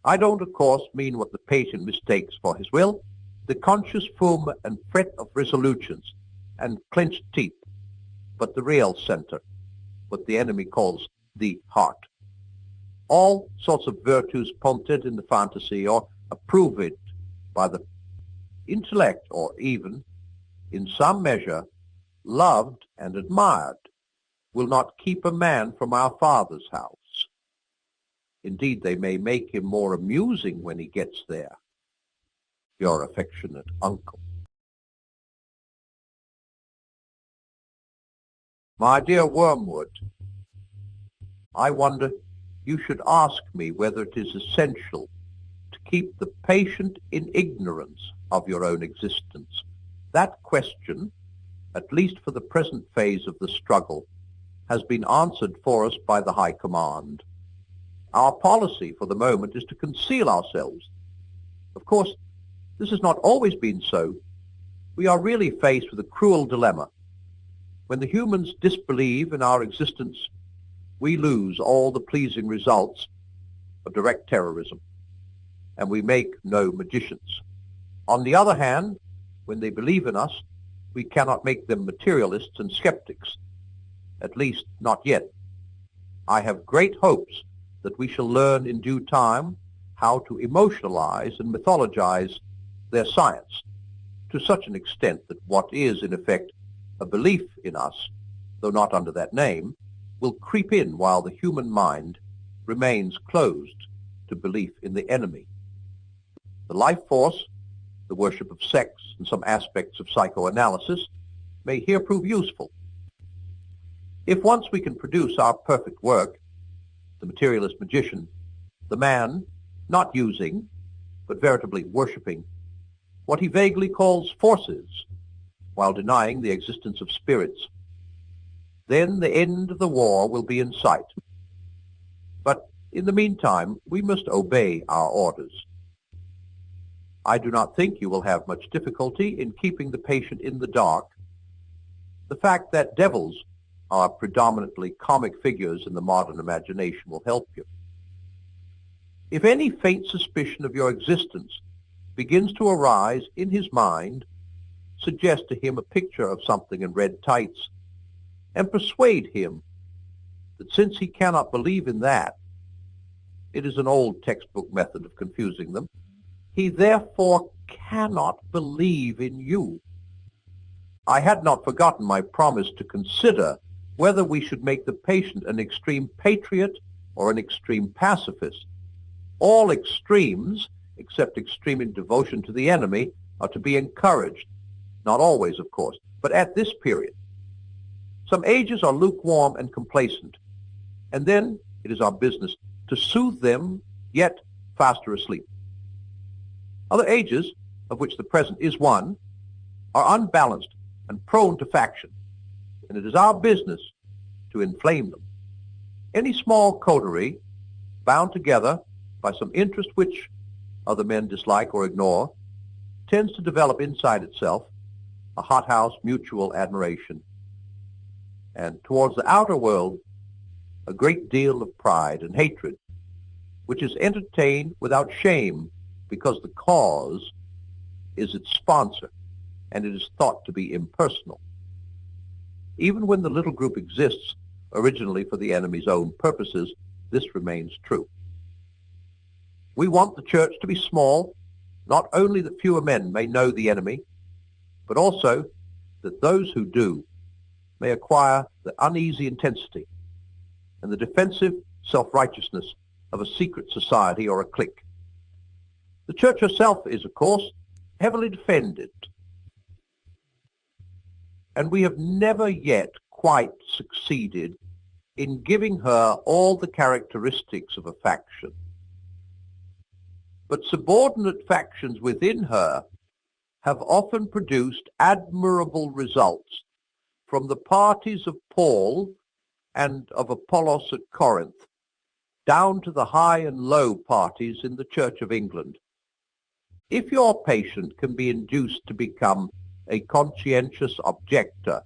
I don't, of course, mean what the patient mistakes for his will, the conscious fume and fret of resolutions and clenched teeth, but the real center, what the enemy calls the heart. All sorts of virtues prompted in the fantasy or approved by the intellect, or even, in some measure, loved and admired, will not keep a man from our Father's house. Indeed, they may make him more amusing when he gets there. Your affectionate uncle. My dear Wormwood, I wonder you should ask me whether it is essential to keep the patient in ignorance of your own existence. That question, at least for the present phase of the struggle, has been answered for us by the High Command. Our policy for the moment is to conceal ourselves. Of course, this has not always been so. We are really faced with a cruel dilemma. When the humans disbelieve in our existence, we lose all the pleasing results of direct terrorism, and we make no magicians. On the other hand, when they believe in us, we cannot make them materialists and skeptics, at least not yet. I have great hopes that we shall learn in due time how to emotionalize and mythologize their science to such an extent that what is, in effect, a belief in us, though not under that name, will creep in while the human mind remains closed to belief in the enemy. The life force, the worship of sex, and some aspects of psychoanalysis may here prove useful. If once we can produce our perfect work, the materialist magician, the man not using, but veritably worshipping, what he vaguely calls forces, while denying the existence of spirits, then the end of the war will be in sight. But in the meantime, we must obey our orders. I do not think you will have much difficulty in keeping the patient in the dark. The fact that devils are predominantly comic figures in the modern imagination will help you. If any faint suspicion of your existence begins to arise in his mind, suggest to him a picture of something in red tights, and persuade him that since he cannot believe in that, it is an old textbook method of confusing them, he therefore cannot believe in you. I had not forgotten my promise to consider whether we should make the patient an extreme patriot or an extreme pacifist. All extremes, except extreme in devotion to the enemy, are to be encouraged. Not always, of course, but at this period. Some ages are lukewarm and complacent, and then it is our business to soothe them, yet faster asleep. Other ages, of which the present is one, are unbalanced and prone to faction, and it is our business to inflame them. Any small coterie, bound together by some interest which other men dislike or ignore, tends to develop inside itself a hothouse mutual admiration, and towards the outer world a great deal of pride and hatred, which is entertained without shame because the cause is its sponsor and it is thought to be impersonal. Even when the little group exists originally for the enemy's own purposes, this remains true. We want the church to be small, not only that fewer men may know the enemy, but also that those who do may acquire the uneasy intensity and the defensive self-righteousness of a secret society or a clique. The church herself is, of course, heavily defended, and we have never yet quite succeeded in giving her all the characteristics of a faction. But subordinate factions within her have often produced admirable results, from the parties of Paul and of Apollos at Corinth, down to the high and low parties in the Church of England. If your patient can be induced to become a conscientious objector,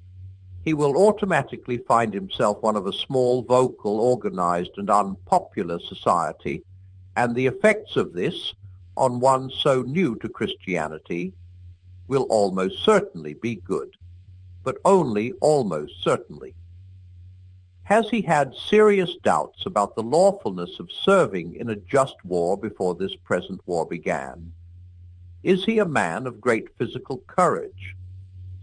he will automatically find himself one of a small, vocal, organized, and unpopular society, and the effects of this on one so new to Christianity will almost certainly be good, but only almost certainly. Has he had serious doubts about the lawfulness of serving in a just war before this present war began? Is he a man of great physical courage,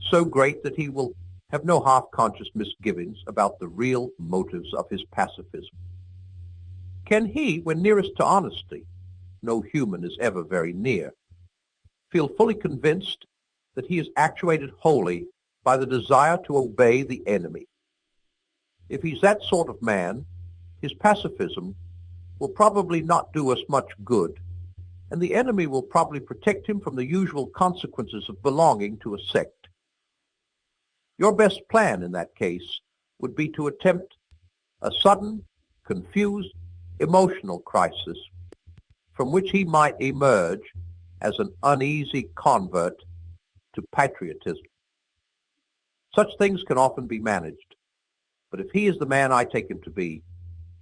so great that he will have no half-conscious misgivings about the real motives of his pacifism? Can he, when nearest to honesty, no human is ever very near, feel fully convinced that he is actuated wholly by the desire to obey the enemy? If he's that sort of man, his pacifism will probably not do us much good, and the enemy will probably protect him from the usual consequences of belonging to a sect. Your best plan in that case would be to attempt a sudden, confused, emotional crisis from which he might emerge as an uneasy convert to patriotism. Such things can often be managed, but if he is the man I take him to be,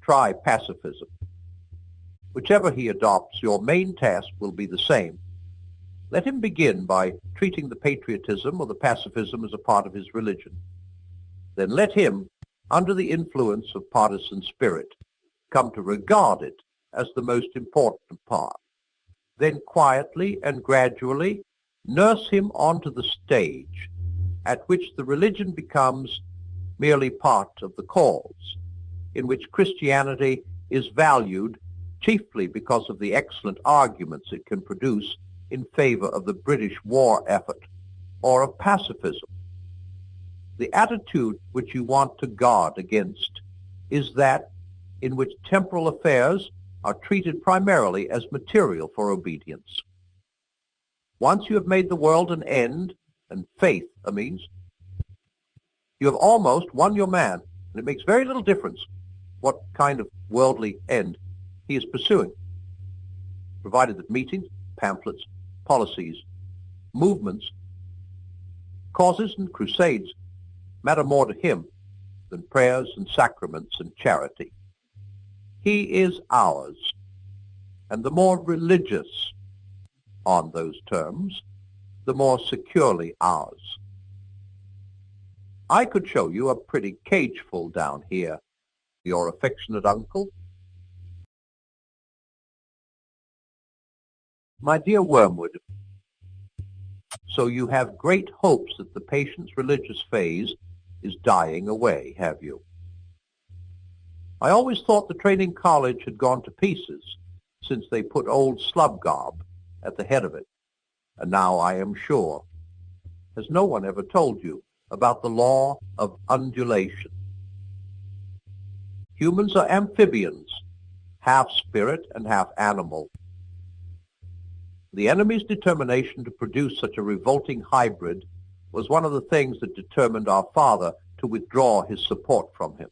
try pacifism. Whichever he adopts, your main task will be the same. Let him begin by treating the patriotism or the pacifism as a part of his religion. Then let him, under the influence of partisan spirit, come to regard it as the most important part. Then quietly and gradually nurse him onto the stage at which the religion becomes merely part of the cause, in which Christianity is valued chiefly because of the excellent arguments it can produce in favor of the British war effort or of pacifism. The attitude which you want to guard against is that in which temporal affairs are treated primarily as material for obedience. Once you have made the world an end and faith a means, you have almost won your man, and it makes very little difference what kind of worldly end he is pursuing, provided that meetings, pamphlets, policies, movements, causes, and crusades matter more to him than prayers and sacraments and charity. He is ours, and the more religious on those terms, the more securely ours. I could show you a pretty cageful down here. Your affectionate uncle, my dear Wormwood. So you have great hopes that the patient's religious phase is dying away, have you? I always thought the training college had gone to pieces since they put old Slubgob at the head of it, and now I am sure. Has no one ever told you about the law of undulation? Humans are amphibians, half spirit and half animal. The enemy's determination to produce such a revolting hybrid was one of the things that determined our father to withdraw his support from him.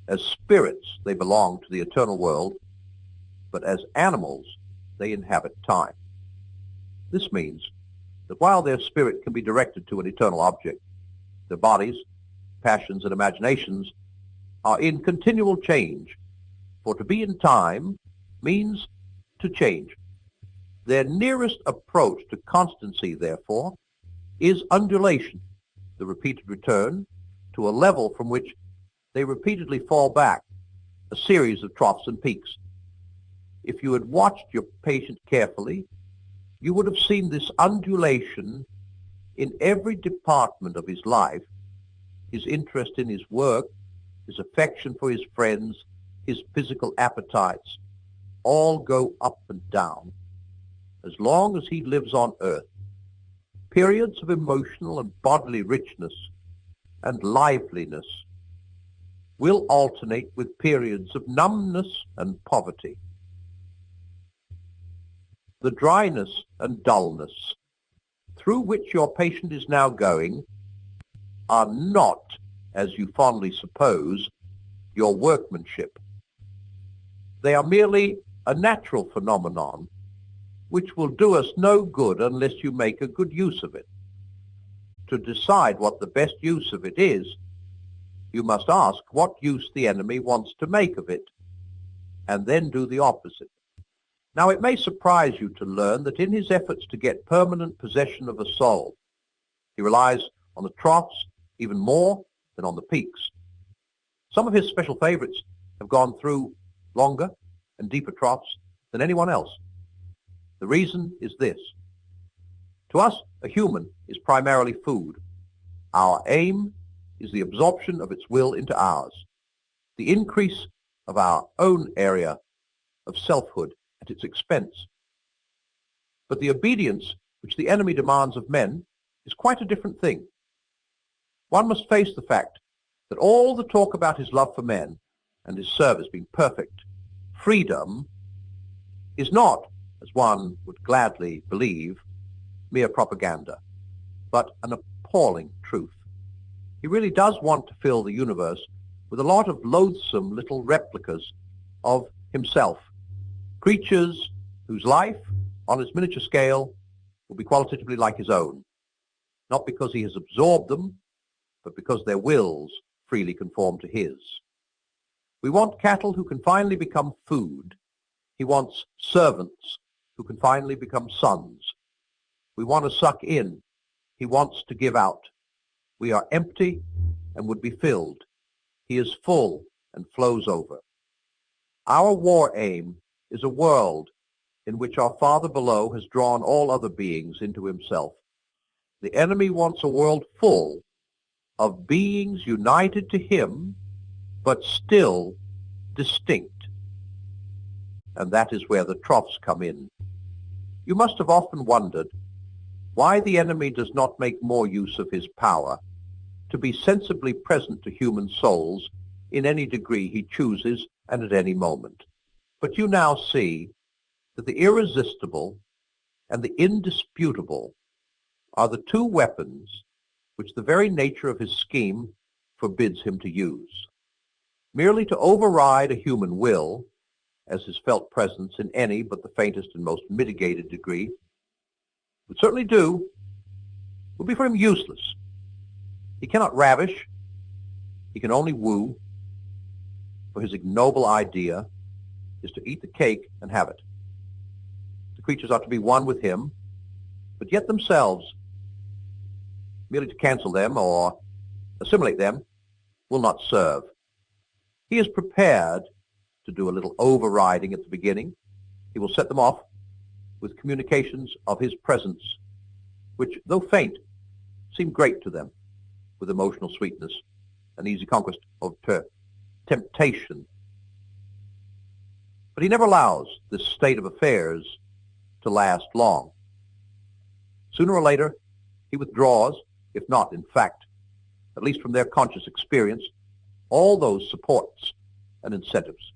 As spirits, they belong to the eternal world, but as animals, they inhabit time. This means that while their spirit can be directed to an eternal object, their bodies, passions, and imaginations are in continual change, for to be in time means to change. Their nearest approach to constancy, therefore, is undulation, the repeated return to a level from which they repeatedly fall back, a series of troughs and peaks. If you had watched your patient carefully, you would have seen this undulation in every department of his life: his interest in his work, his affection for his friends, his physical appetites, all go up and down as long as he lives on earth. Periods of emotional and bodily richness and liveliness will alternate with periods of numbness and poverty. The dryness and dullness through which your patient is now going are not, as you fondly suppose, your workmanship. They are merely a natural phenomenon which will do us no good unless you make a good use of it. To decide what the best use of it is, you must ask what use the enemy wants to make of it, and then do the opposite. Now, it may surprise you to learn that in his efforts to get permanent possession of a soul, he relies on the troughs even more than on the peaks. Some of his special favorites have gone through longer and deeper troughs than anyone else. The reason is this. To us, a human is primarily food. Our aim is the absorption of its will into ours, the increase of our own area of selfhood at its expense. But the obedience which the enemy demands of men is quite a different thing. One must face the fact that all the talk about his love for men and his service being perfect, freedom, is not, as one would gladly believe, mere propaganda, but an appalling truth. He really does want to fill the universe with a lot of loathsome little replicas of himself, creatures whose life, on its miniature scale, will be qualitatively like his own, not because he has absorbed them, but because their wills freely conform to his. We want cattle who can finally become food. He wants servants who can finally become sons. We want to suck in. He wants to give out. We are empty and would be filled. He is full and flows over. Our war aim is a world in which our Father below has drawn all other beings into himself. The enemy wants a world full of beings united to him, but still distinct. And that is where the troughs come in. You must have often wondered why the enemy does not make more use of his power to be sensibly present to human souls in any degree he chooses and at any moment. But you now see that the irresistible and the indisputable are the two weapons which the very nature of his scheme forbids him to use. Merely to override a human will, as his felt presence in any but the faintest and most mitigated degree would certainly do, will be for him useless. He cannot ravish, he can only woo, for his ignoble idea is to eat the cake and have it. The creatures are to be one with him, but yet themselves, merely to cancel them or assimilate them, will not serve. He is prepared to do a little overriding at the beginning. He will set them off with communications of his presence, which, though faint, seem great to them, with emotional sweetness, an easy conquest of temptation. But he never allows this state of affairs to last long. Sooner or later, he withdraws, if not, in fact, at least from their conscious experience, all those supports and incentives.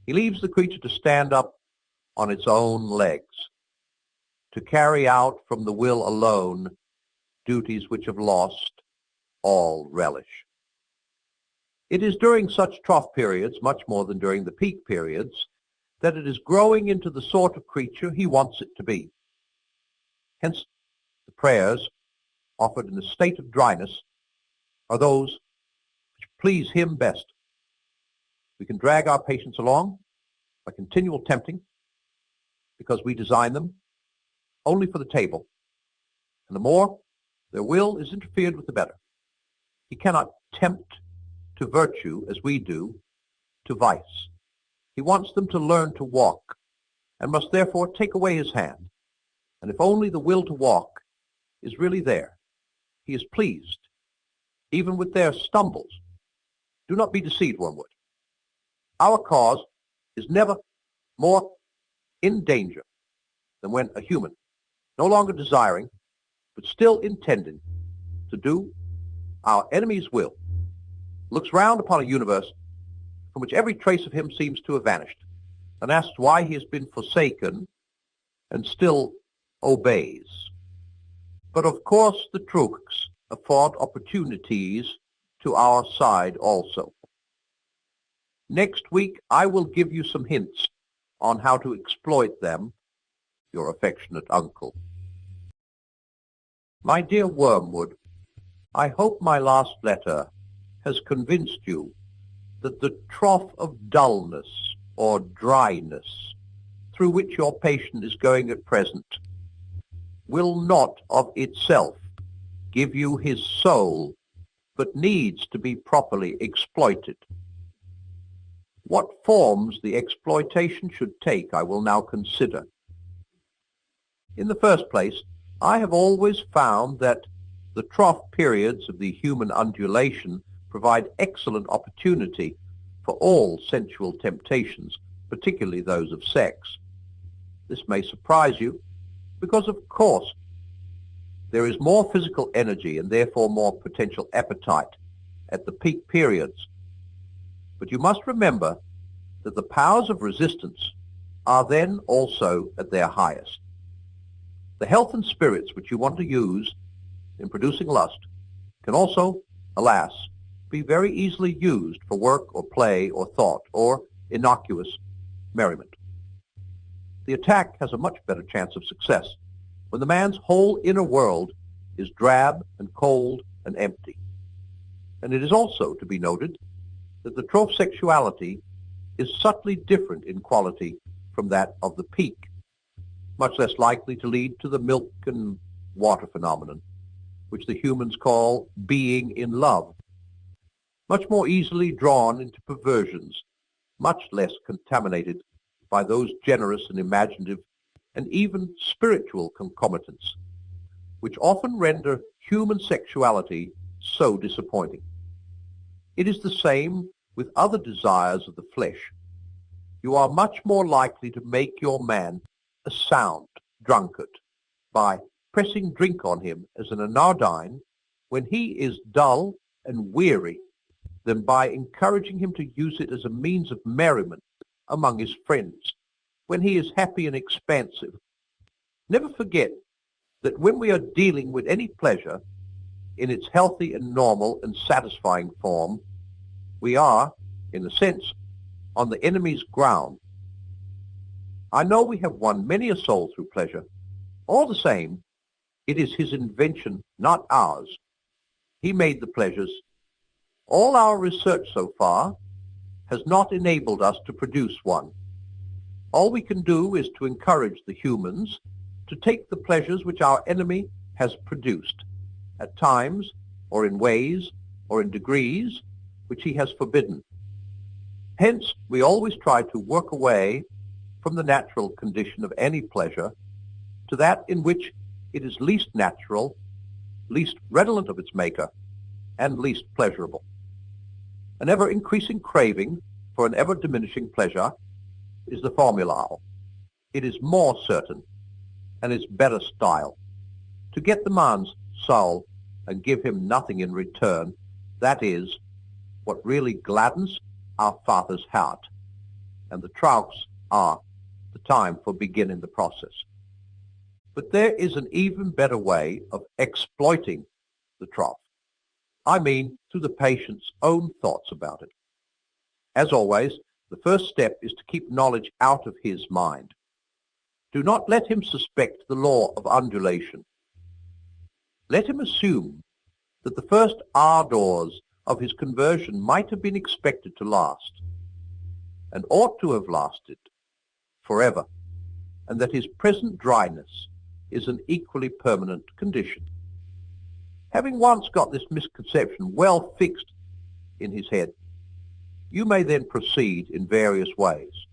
He leaves the creature to stand up on its own legs, to carry out from the will alone duties which have lost all relish. It is during such trough periods, much more than during the peak periods, that it is growing into the sort of creature he wants it to be. Hence, the prayers offered in a state of dryness are those which please him best. We can drag our patients along by continual tempting because we design them only for the table. And the more their will is interfered with, the better. He cannot tempt to virtue as we do to vice. He wants them to learn to walk and must therefore take away his hand. And if only the will to walk is really there, he is pleased, even with their stumbles. Do not be deceived, wormwood. Our cause is never more in danger than when a human, no longer desiring, but still intending to do our enemy's will, looks round upon a universe from which every trace of him seems to have vanished, and asks why he has been forsaken and still obeys. But of course the trucs afford opportunities to our side also. Next week I will give you some hints on how to exploit them, your affectionate uncle. My dear Wormwood, I hope my last letter has convinced you that the trough of dullness or dryness through which your patient is going at present will not of itself give you his soul, but needs to be properly exploited. What forms the exploitation should take I will now consider. In the first place, I have always found that the trough periods of the human undulation provide excellent opportunity for all sensual temptations, particularly those of sex. This may surprise you, because of course there is more physical energy and therefore more potential appetite at the peak periods. But you must remember that the powers of resistance are then also at their highest. The health and spirits which you want to use in producing lust can also, alas, be very easily used for work or play or thought or innocuous merriment. The attack has a much better chance of success when the man's whole inner world is drab and cold and empty. And it is also to be noted that the trough sexuality is subtly different in quality from that of the peak, much less likely to lead to the milk and water phenomenon, which the humans call being in love, much more easily drawn into perversions, much less contaminated by those generous and imaginative and even spiritual concomitants, which often render human sexuality so disappointing. It is the same with other desires of the flesh. You are much more likely to make your man a sound drunkard by pressing drink on him as an anodyne when he is dull and weary than by encouraging him to use it as a means of merriment among his friends when he is happy and expansive. Never forget that when we are dealing with any pleasure in its healthy and normal and satisfying form, we are, in a sense, on the enemy's ground. I know we have won many a soul through pleasure. All the same, it is his invention, not ours. He made the pleasures. All our research so far has not enabled us to produce one. All we can do is to encourage the humans to take the pleasures which our enemy has produced, at times, or in ways, or in degrees, which he has forbidden. Hence, we always try to work away from the natural condition of any pleasure to that in which it is least natural, least redolent of its maker, and least pleasurable. An ever-increasing craving for an ever-diminishing pleasure is the formula. It is more certain, and is better style. To get the man's soul and give him nothing in return, that is what really gladdens our Father's heart, and the troughs are the time for beginning the process. But there is an even better way of exploiting the trough. I mean, through the patient's own thoughts about it. As always, the first step is to keep knowledge out of his mind, Do not let him suspect the law of undulation. Let him assume that the first ardors of his conversion might have been expected to last, and ought to have lasted forever, and that his present dryness is an equally permanent condition. Having once got this misconception well fixed in his head, you may then proceed in various ways.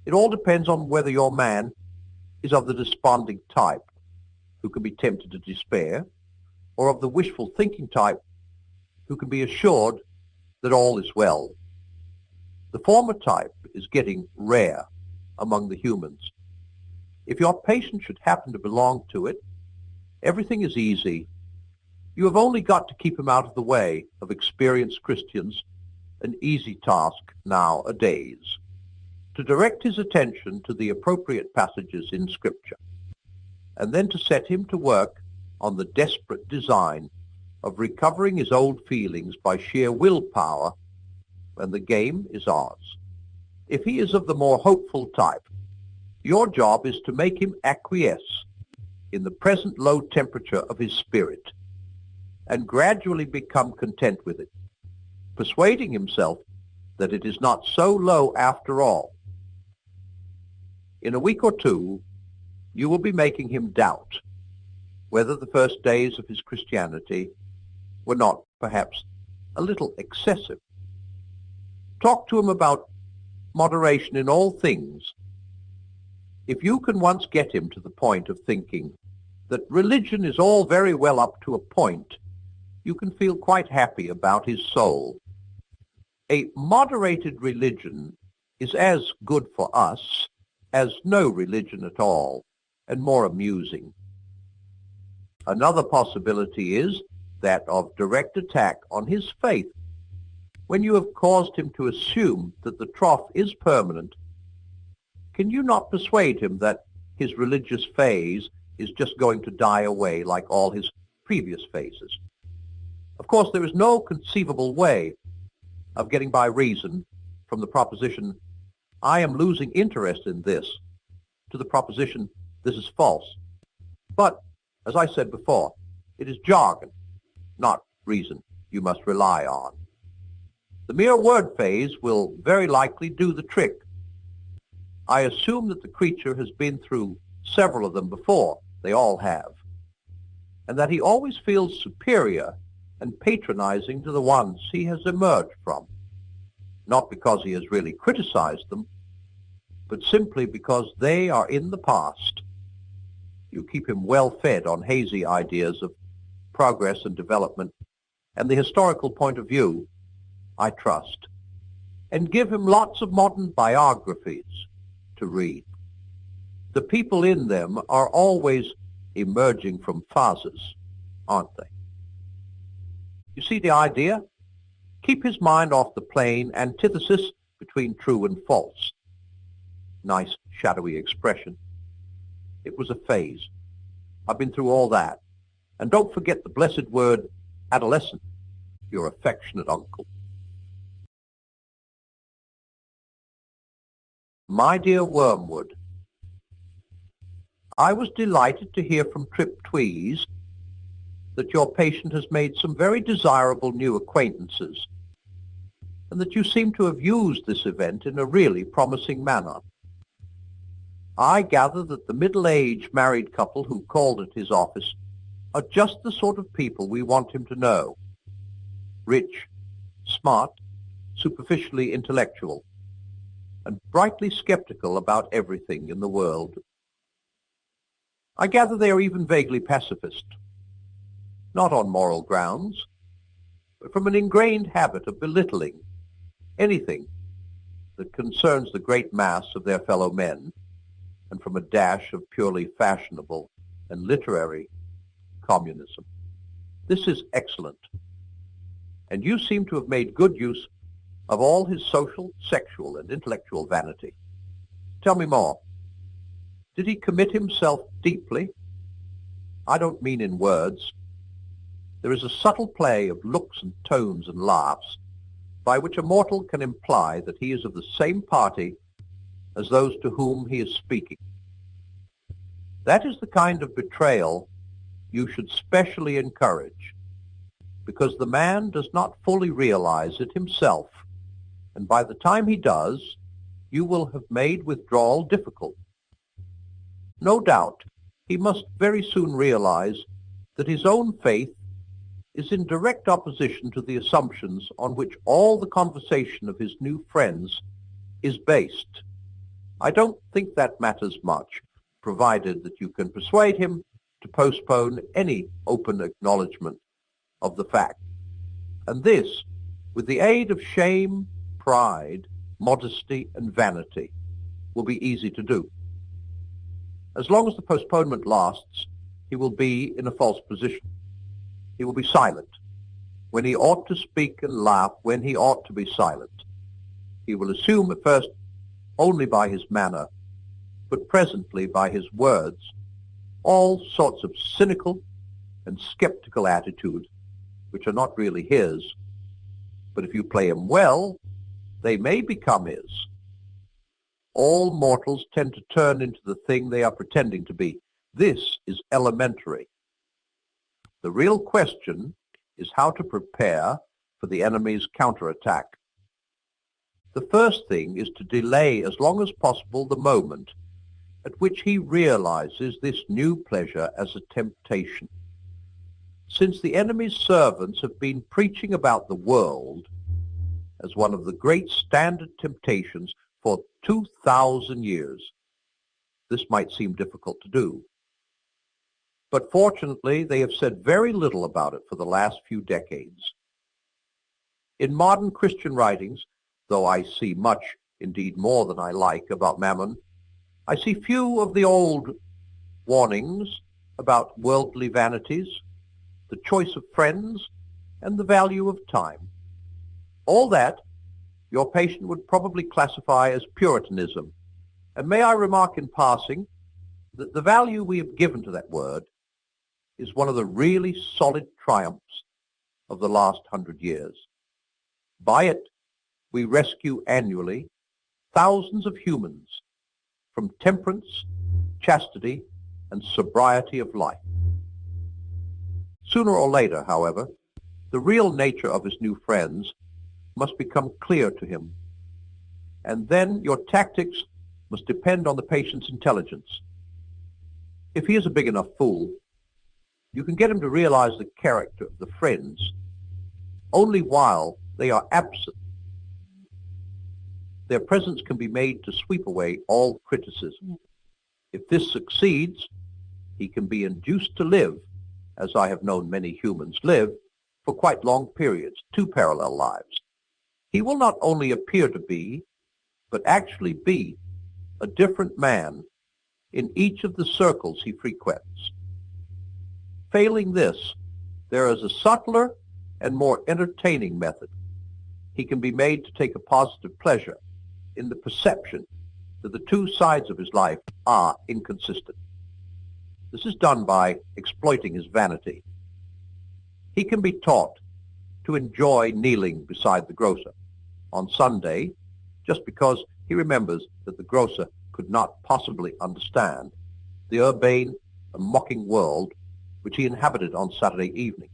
It all depends on whether your man is of the desponding type, who can be tempted to despair, or of the wishful thinking type, who can be assured that all is well. The former type is getting rare among the humans. If your patient should happen to belong to it, everything is easy. You have only got to keep him out of the way of experienced Christians, an easy task nowadays, to direct his attention to the appropriate passages in Scripture, and then to set him to work on the desperate design of recovering his old feelings by sheer willpower, and the game is ours. If he is of the more hopeful type, your job is to make him acquiesce in the present low temperature of his spirit, and gradually become content with it, persuading himself that it is not so low after all. In a week or two, you will be making him doubt whether the first days of his Christianity were not, perhaps, a little excessive. Talk to him about moderation in all things. If you can once get him to the point of thinking that religion is all very well up to a point, you can feel quite happy about his soul. A moderated religion is as good for us as no religion at all, and more amusing. Another possibility is that of direct attack on his faith. When you have caused him to assume that the trough is permanent, can you not persuade him that his religious phase is just going to die away like all his previous phases? Of course, there is no conceivable way of getting by reason from the proposition, I am losing interest in this, to the proposition, this is false. But, as I said before, it is jargon, not reason, you must rely on. The mere word phase will very likely do the trick. I assume that the creature has been through several of them before, they all have, and that he always feels superior and patronizing to the ones he has emerged from, not because he has really criticized them, but simply because they are in the past. You keep him well fed on hazy ideas of progress and development and the historical point of view, I trust, and give him lots of modern biographies to read. The people in them are always emerging from phases, aren't they? You see the idea? Keep his mind off the plain antithesis between true and false. Nice, shadowy expression. It was a phase. I've been through all that. And don't forget the blessed word adolescent, your affectionate uncle. My dear Wormwood, I was delighted to hear from Trip Tweez that your patient has made some very desirable new acquaintances, and that you seem to have used this event in a really promising manner. I gather that the middle-aged married couple who called at his office are just the sort of people we want him to know. Rich, smart, superficially intellectual, and brightly skeptical about everything in the world. I gather they are even vaguely pacifist, not on moral grounds, but from an ingrained habit of belittling anything that concerns the great mass of their fellow men, and from a dash of purely fashionable and literary communism. This is excellent, and you seem to have made good use of all his social, sexual, and intellectual vanity. Tell me more. Did he commit himself deeply? I don't mean in words. There is a subtle play of looks and tones and laughs by which a mortal can imply that he is of the same party as those to whom he is speaking. That is the kind of betrayal you should specially encourage, because the man does not fully realize it himself, and by the time he does, you will have made withdrawal difficult. No doubt, he must very soon realize that his own faith is in direct opposition to the assumptions on which all the conversation of his new friends is based. I don't think that matters much, provided that you can persuade him to postpone any open acknowledgement of the fact. And this, with the aid of shame, pride, modesty, and vanity, will be easy to do. As long as the postponement lasts, he will be in a false position. He will be silent when he ought to speak, and laugh when he ought to be silent. He will assume at first only by his manner, but presently by his words, all sorts of cynical and skeptical attitudes which are not really his, but if you play him well, they may become his. All mortals tend to turn into the thing they are pretending to be. This is elementary. The real question is how to prepare for the enemy's counterattack. The first thing is to delay as long as possible the moment at which he realizes this new pleasure as a temptation. Since the enemy's servants have been preaching about the world as one of the great standard temptations for 2,000 years, this might seem difficult to do. But fortunately, they have said very little about it for the last few decades. In modern Christian writings, though I see much, indeed more than I like, about mammon, I see few of the old warnings about worldly vanities, the choice of friends, and the value of time. All that your patient would probably classify as Puritanism. And may I remark in passing that the value we have given to that word is one of the really solid triumphs of the last 100 years. By it, we rescue annually thousands of humans from temperance, chastity, and sobriety of life. Sooner or later, however, the real nature of his new friends must become clear to him, and then your tactics must depend on the patient's intelligence. If he is a big enough fool, you can get him to realize the character of the friends only while they are absent. Their presence can be made to sweep away all criticism. If this succeeds, he can be induced to live, as I have known many humans live, for quite long periods, 2 parallel lives. He will not only appear to be, but actually be, a different man in each of the circles he frequents. Failing this, there is a subtler and more entertaining method. He can be made to take a positive pleasure in the perception that the two sides of his life are inconsistent. This is done by exploiting his vanity. He can be taught to enjoy kneeling beside the grocer on Sunday just because he remembers that the grocer could not possibly understand the urbane and mocking world which he inhabited on Saturday evening,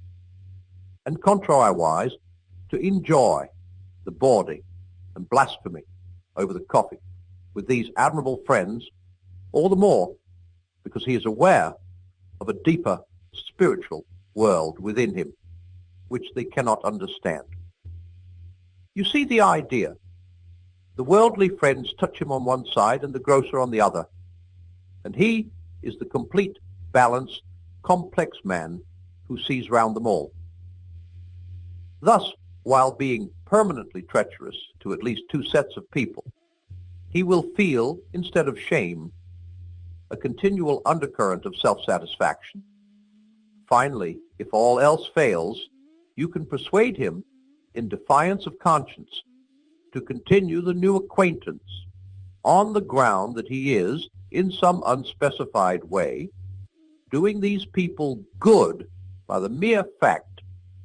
and contrariwise to enjoy the bawdy and blasphemy over the coffee with these admirable friends, all the more because he is aware of a deeper spiritual world within him which they cannot understand. You see the idea. The worldly friends touch him on one side and the grocer on the other, and he is the complete, balanced, complex man who sees round them all. Thus, while being permanently treacherous to at least 2 sets of people, he will feel, instead of shame, a continual undercurrent of self-satisfaction. Finally, if all else fails, you can persuade him, in defiance of conscience, to continue the new acquaintance on the ground that he is, in some unspecified way, doing these people good by the mere fact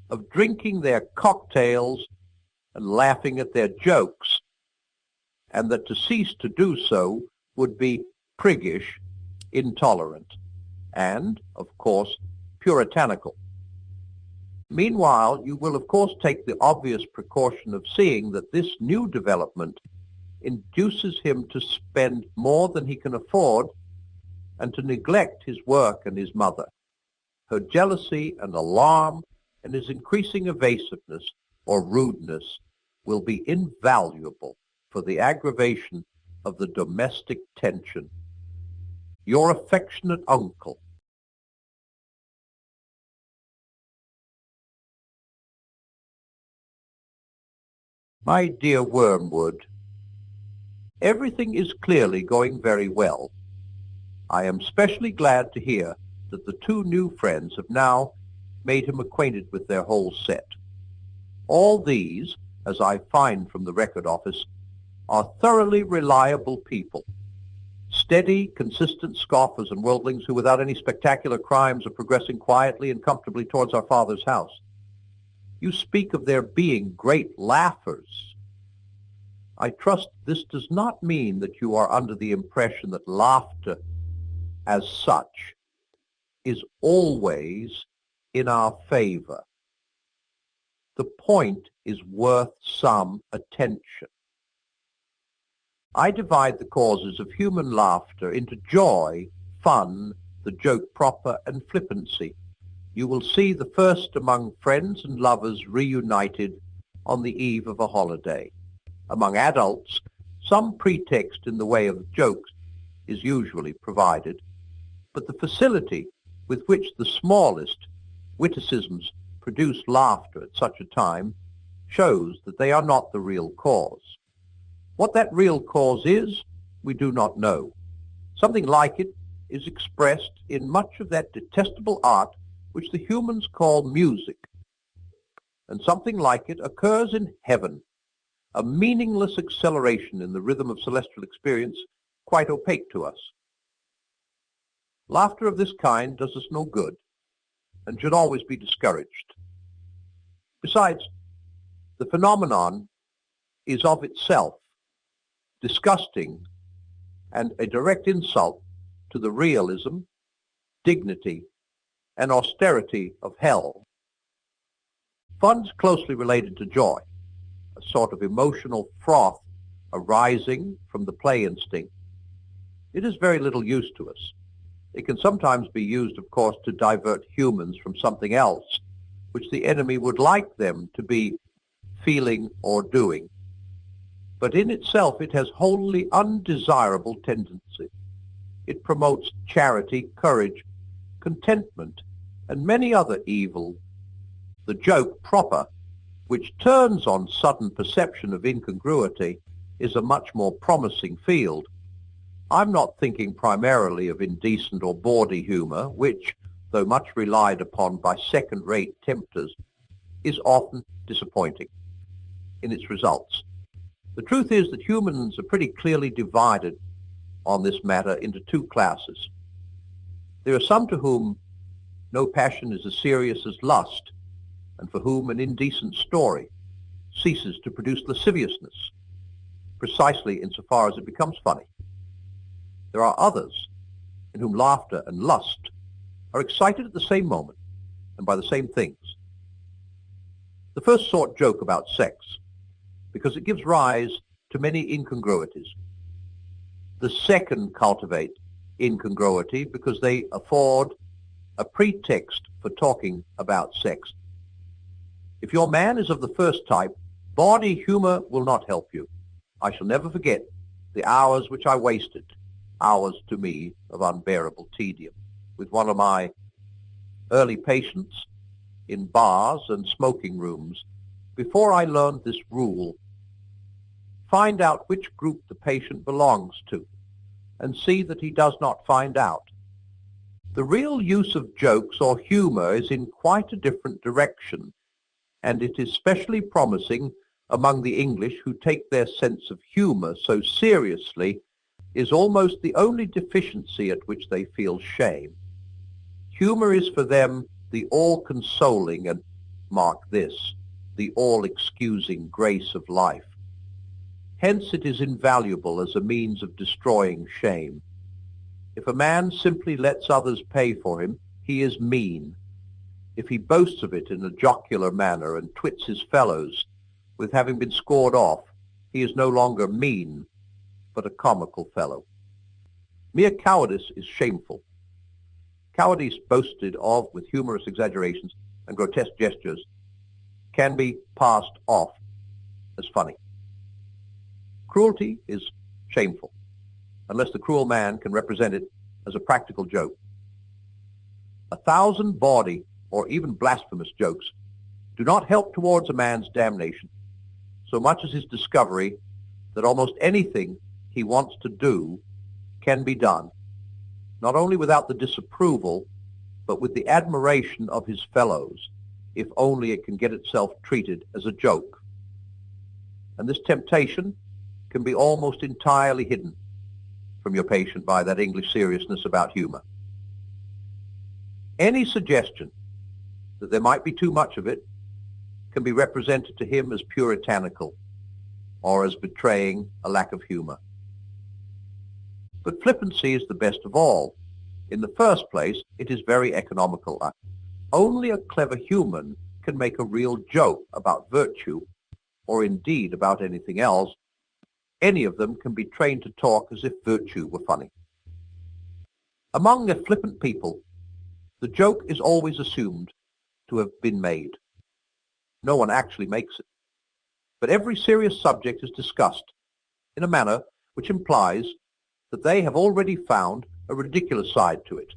of drinking their cocktails and laughing at their jokes, and that to cease to do so would be priggish, intolerant, and, of course, puritanical. Meanwhile, you will of course take the obvious precaution of seeing that this new development induces him to spend more than he can afford and to neglect his work and his mother. Her jealousy and alarm and his increasing evasiveness or rudeness will be invaluable for the aggravation of the domestic tension. Your affectionate uncle. My dear Wormwood, everything is clearly going very well. I am specially glad to hear that the two new friends have now made him acquainted with their whole set. All these, as I find from the record office, are thoroughly reliable people, steady, consistent scoffers and worldlings who without any spectacular crimes are progressing quietly and comfortably towards our Father's house. You speak of their being great laughers. I trust this does not mean that you are under the impression that laughter as such is always in our favor. The point is worth some attention. I divide the causes of human laughter into joy, fun, the joke proper, and flippancy. You will see the first among friends and lovers reunited on the eve of a holiday. Among adults, some pretext in the way of jokes is usually provided, but the facility with which the smallest witticisms produce laughter at such a time shows that they are not the real cause. What that real cause is, we do not know. Something like it is expressed in much of that detestable art which the humans call music, and something like it occurs in heaven, a meaningless acceleration in the rhythm of celestial experience quite opaque to us. Laughter of this kind does us no good and should always be discouraged. Besides, the phenomenon is of itself disgusting and a direct insult to the realism, dignity, and austerity of hell. Fun's closely related to joy, a sort of emotional froth arising from the play instinct. It is very little use to us. It can sometimes be used, of course, to divert humans from something else, which the enemy would like them to be feeling or doing. But in itself it has wholly undesirable tendency. It promotes charity, courage, contentment, and many other evils. The joke proper, which turns on sudden perception of incongruity, is a much more promising field. I'm not thinking primarily of indecent or bawdy humor, which, though much relied upon by second-rate tempters, is often disappointing in its results. The truth is that humans are pretty clearly divided on this matter into two classes. There are some to whom no passion is as serious as lust, and for whom an indecent story ceases to produce lasciviousness, precisely insofar as it becomes funny. There are others in whom laughter and lust are excited at the same moment and by the same things. The first sort joke about sex because it gives rise to many incongruities. The second cultivate incongruity because they afford a pretext for talking about sex. If your man is of the first type, bawdy humor will not help you. I shall never forget the hours which I wasted, hours to me of unbearable tedium, with one of my early patients in bars and smoking rooms before I learned this rule. Find out which group the patient belongs to and see that he does not find out. The real use of jokes or humor is in quite a different direction, and it is especially promising among the English who take their sense of humor so seriously is almost the only deficiency at which they feel shame. Humor is for them the all-consoling and, mark this, the all-excusing grace of life. Hence it is invaluable as a means of destroying shame. If a man simply lets others pay for him, he is mean. If he boasts of it in a jocular manner and twits his fellows with having been scored off, he is no longer mean, but a comical fellow. Mere cowardice is shameful. Cowardice boasted of with humorous exaggerations and grotesque gestures can be passed off as funny. Cruelty is shameful, unless the cruel man can represent it as a practical joke. 1,000 bawdy or even blasphemous jokes do not help towards a man's damnation so much as his discovery that almost anything he wants to do can be done, not only without the disapproval, but with the admiration of his fellows, if only it can get itself treated as a joke. And this temptation can be almost entirely hidden from your patient by that English seriousness about humor. Any suggestion that there might be too much of it can be represented to him as puritanical or as betraying a lack of humor. But flippancy is the best of all. In the first place, it is very economical. Only a clever human can make a real joke about virtue, or indeed about anything else. Any of them can be trained to talk as if virtue were funny. Among the flippant people, the joke is always assumed to have been made. No one actually makes it. But every serious subject is discussed in a manner which implies that they have already found a ridiculous side to it.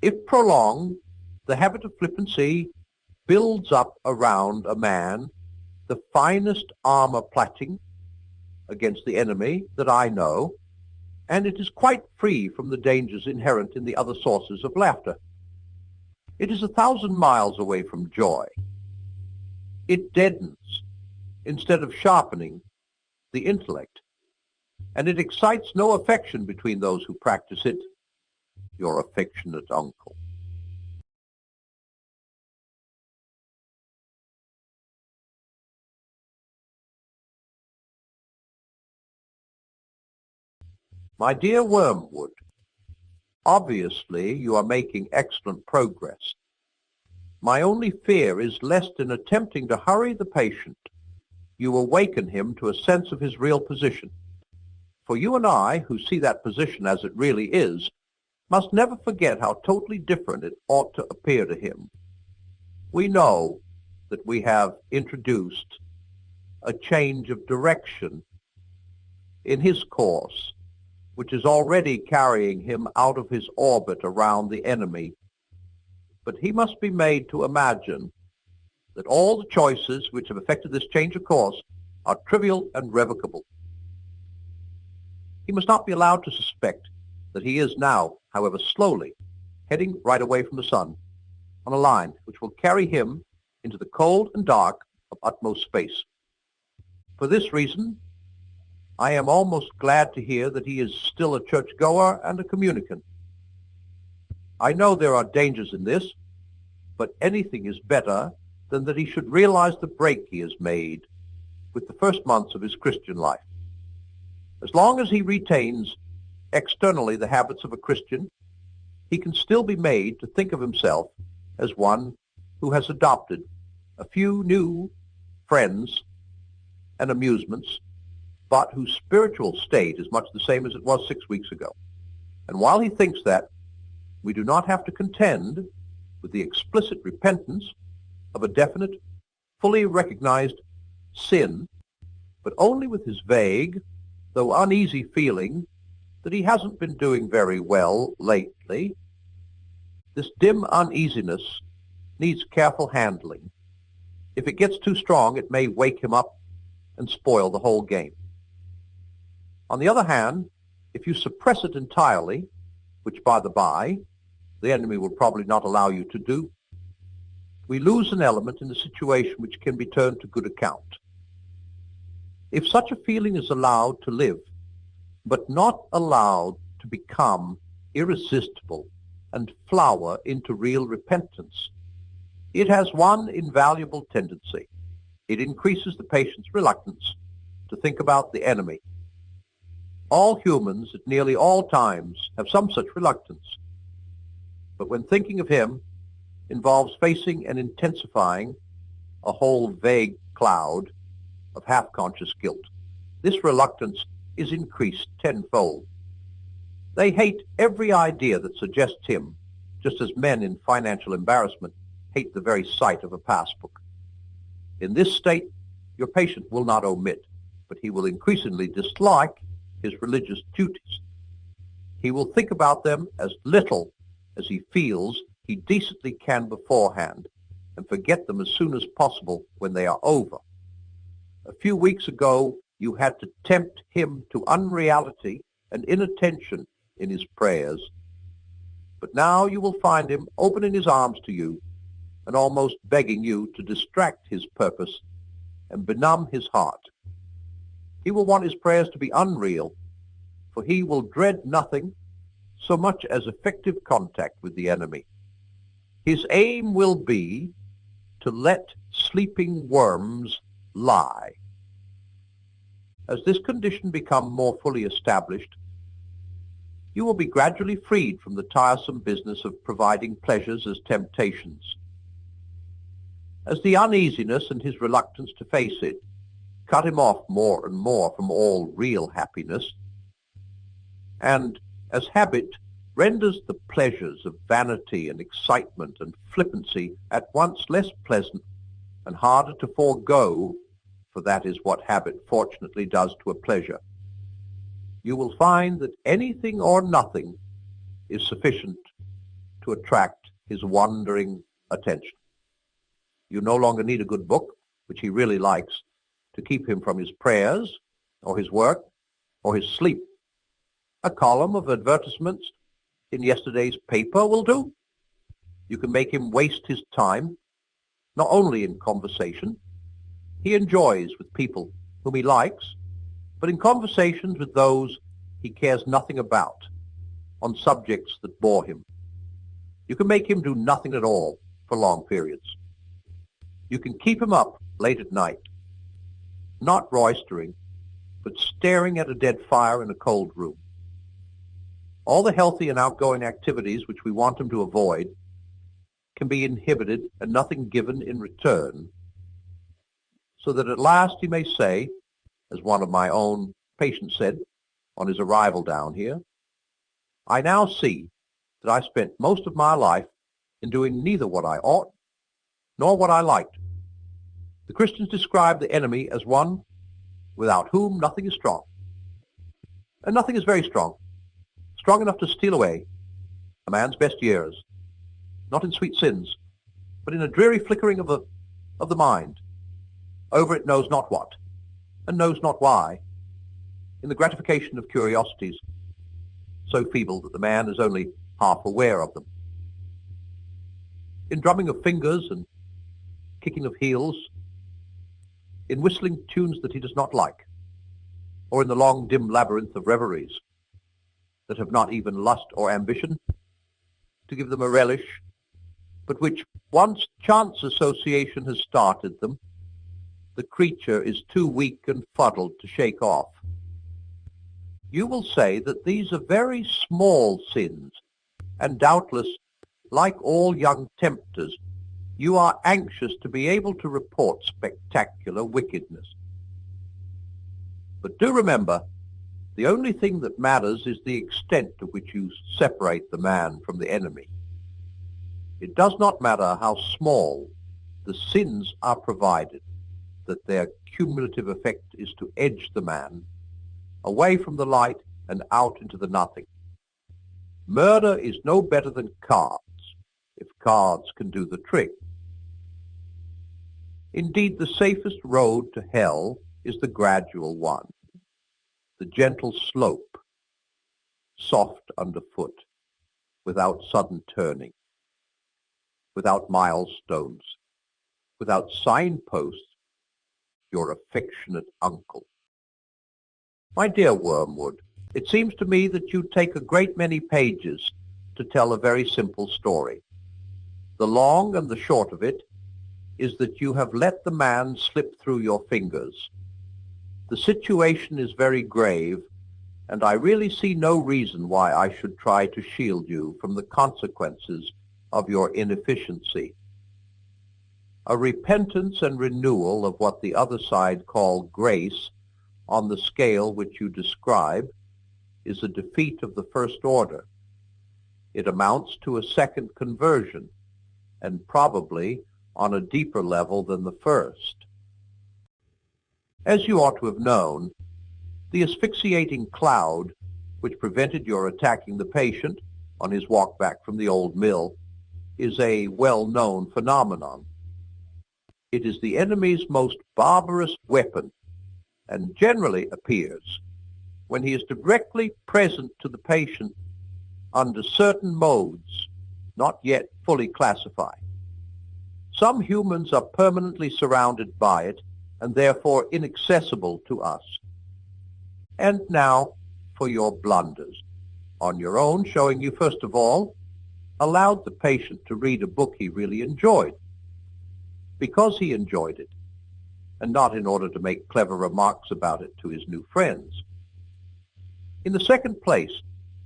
If prolonged, the habit of flippancy builds up around a man the finest armor plating against the enemy that I know, and it is quite free from the dangers inherent in the other sources of laughter. It is 1,000 miles away from joy. It deadens instead of sharpening the intellect, and it excites no affection between those who practice it. Your affectionate uncle. My dear Wormwood, obviously you are making excellent progress. My only fear is lest in attempting to hurry the patient, you awaken him to a sense of his real position. For you and I, who see that position as it really is, must never forget how totally different it ought to appear to him. We know that we have introduced a change of direction in his course, which is already carrying him out of his orbit around the enemy. But he must be made to imagine that all the choices which have affected this change of course are trivial and revocable. He must not be allowed to suspect that he is now, however slowly, heading right away from the sun on a line which will carry him into the cold and dark of utmost space. For this reason, I am almost glad to hear that he is still a churchgoer and a communicant. I know there are dangers in this, but anything is better than that he should realize the break he has made with the first months of his Christian life. As long as he retains externally the habits of a Christian, he can still be made to think of himself as one who has adopted a few new friends and amusements, but whose spiritual state is much the same as it was 6 weeks ago. And while he thinks that, we do not have to contend with the explicit repentance of a definite, fully recognized sin, but only with his vague, though uneasy feeling that he hasn't been doing very well lately. This dim uneasiness needs careful handling. If it gets too strong, it may wake him up and spoil the whole game. On the other hand, if you suppress it entirely, which by the by, the enemy will probably not allow you to do, we lose an element in the situation which can be turned to good account. If such a feeling is allowed to live, but not allowed to become irresistible and flower into real repentance, it has one invaluable tendency. It increases the patient's reluctance to think about the enemy. All humans at nearly all times have some such reluctance. But when thinking of him involves facing and intensifying a whole vague cloud of half-conscious guilt, this reluctance is increased tenfold. They hate every idea that suggests him, just as men in financial embarrassment hate the very sight of a passbook. In this state, your patient will not omit, but he will increasingly dislike his religious duties. He will think about them as little as he feels he decently can beforehand, and forget them as soon as possible when they are over. A few weeks ago, you had to tempt him to unreality and inattention in his prayers. But now you will find him opening his arms to you and almost begging you to distract his purpose and benumb his heart. He will want his prayers to be unreal, for he will dread nothing so much as effective contact with the enemy. His aim will be to let sleeping worms lie. As this condition becomes more fully established, you will be gradually freed from the tiresome business of providing pleasures as temptations. As the uneasiness and his reluctance to face it cut him off more and more from all real happiness, and as habit renders the pleasures of vanity and excitement and flippancy at once less pleasant and harder to forego, for that is what habit fortunately does to a pleasure, you will find that anything or nothing is sufficient to attract his wandering attention. You no longer need a good book, which he really likes, to keep him from his prayers, or his work, or his sleep. A column of advertisements in yesterday's paper will do. You can make him waste his time, not only in conversation he enjoys with people whom he likes, but in conversations with those he cares nothing about, on subjects that bore him. You can make him do nothing at all for long periods. You can keep him up late at night, not roistering, but staring at a dead fire in a cold room. All the healthy and outgoing activities which we want him to avoid can be inhibited and nothing given in return, so that at last he may say, as one of my own patients said on his arrival down here, "I now see that I spent most of my life in doing neither what I ought nor what I liked." The Christians describe the enemy as one without whom nothing is strong. And nothing is very strong enough to steal away a man's best years, not in sweet sins, but in a dreary flickering of the mind, over it knows not what, and knows not why, in the gratification of curiosities so feeble that the man is only half aware of them, in drumming of fingers and kicking of heels, in whistling tunes that he does not like, or in the long dim labyrinth of reveries that have not even lust or ambition to give them a relish, but which, once chance association has started them, the creature is too weak and fuddled to shake off. You will say that these are very small sins, and doubtless, like all young tempters, you are anxious to be able to report spectacular wickedness. But do remember, the only thing that matters is the extent to which you separate the man from the enemy. It does not matter how small the sins are, provided that their cumulative effect is to edge the man away from the light and out into the nothing. Murder is no better than cards, if cards can do the trick. Indeed, the safest road to hell is the gradual one, the gentle slope, soft underfoot, without sudden turning, without milestones, without signposts, your affectionate uncle. My dear Wormwood, it seems to me that you take a great many pages to tell a very simple story. The long and the short of it is that you have let the man slip through your fingers. The situation is very grave, and I really see no reason why I should try to shield you from the consequences of your inefficiency. A repentance and renewal of what the other side call grace on the scale which you describe is a defeat of the first order. It amounts to a second conversion, and probably on a deeper level than the first. As you ought to have known, the asphyxiating cloud which prevented your attacking the patient on his walk back from the old mill is a well-known phenomenon. It is the enemy's most barbarous weapon, and generally appears when he is directly present to the patient under certain modes not yet fully classified. Some humans are permanently surrounded by it and therefore inaccessible to us. And now for your blunders. On your own, showing you first of all allowed the patient to read a book he really enjoyed, because he enjoyed it, and not in order to make clever remarks about it to his new friends. In the second place,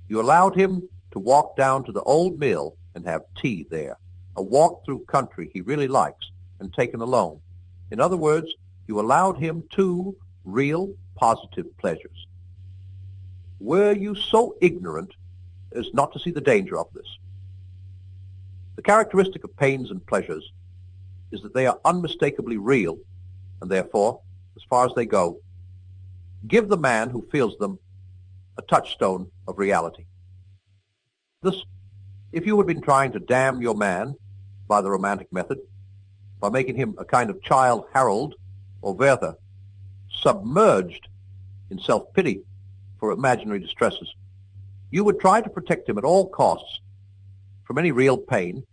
you allowed him to walk down to the old mill and have tea there, a walk through country he really likes and taken alone. In other words, you allowed him two real positive pleasures. Were you so ignorant as not to see the danger of this? The characteristic of pains and pleasures is that they are unmistakably real, and therefore, as far as they go, give the man who feels them a touchstone of reality. Thus, if you had been trying to damn your man by the romantic method, by making him a kind of child Harold or Werther, submerged in self-pity for imaginary distresses, you would try to protect him at all costs from any real pain,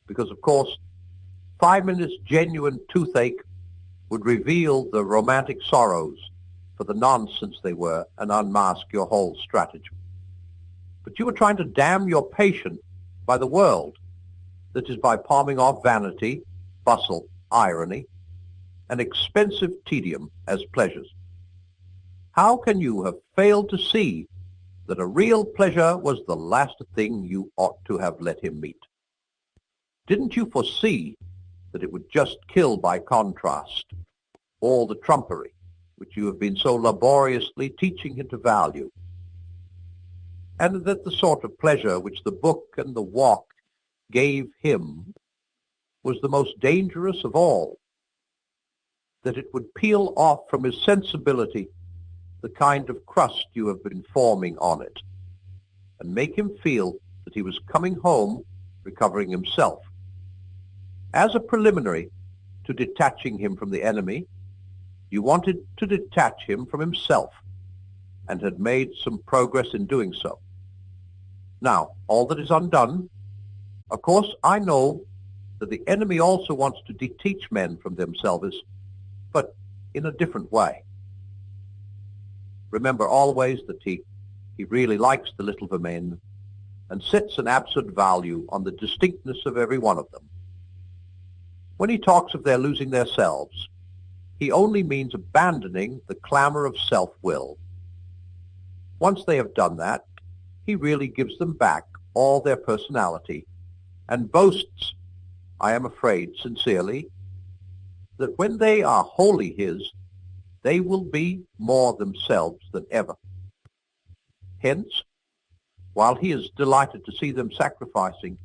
because, of course, 5 minutes genuine toothache would reveal the romantic sorrows for the nonsense they were and unmask your whole stratagem. But you were trying to damn your patient by the world, that is, by palming off vanity, bustle, irony, and expensive tedium as pleasures. How can you have failed to see that a real pleasure was the last thing you ought to have let him meet? Didn't you foresee that it would just kill by contrast all the trumpery which you have been so laboriously teaching him to value, and that the sort of pleasure which the book and the walk gave him was the most dangerous of all, that it would peel off from his sensibility the kind of crust you have been forming on it, and make him feel that he was coming home recovering himself? As a preliminary to detaching him from the enemy, you wanted to detach him from himself, and had made some progress in doing so. Now, all that is undone, of course, I know that the enemy also wants to deteach men from themselves, but in a different way. Remember always that he really likes the little vermin, and sets an absolute value on the distinctness of every one of them. When he talks of their losing their selves, he only means abandoning the clamor of self-will. Once they have done that, he really gives them back all their personality, and boasts, I am afraid sincerely, that when they are wholly his, they will be more themselves than ever. Hence, while he is delighted to see them sacrificing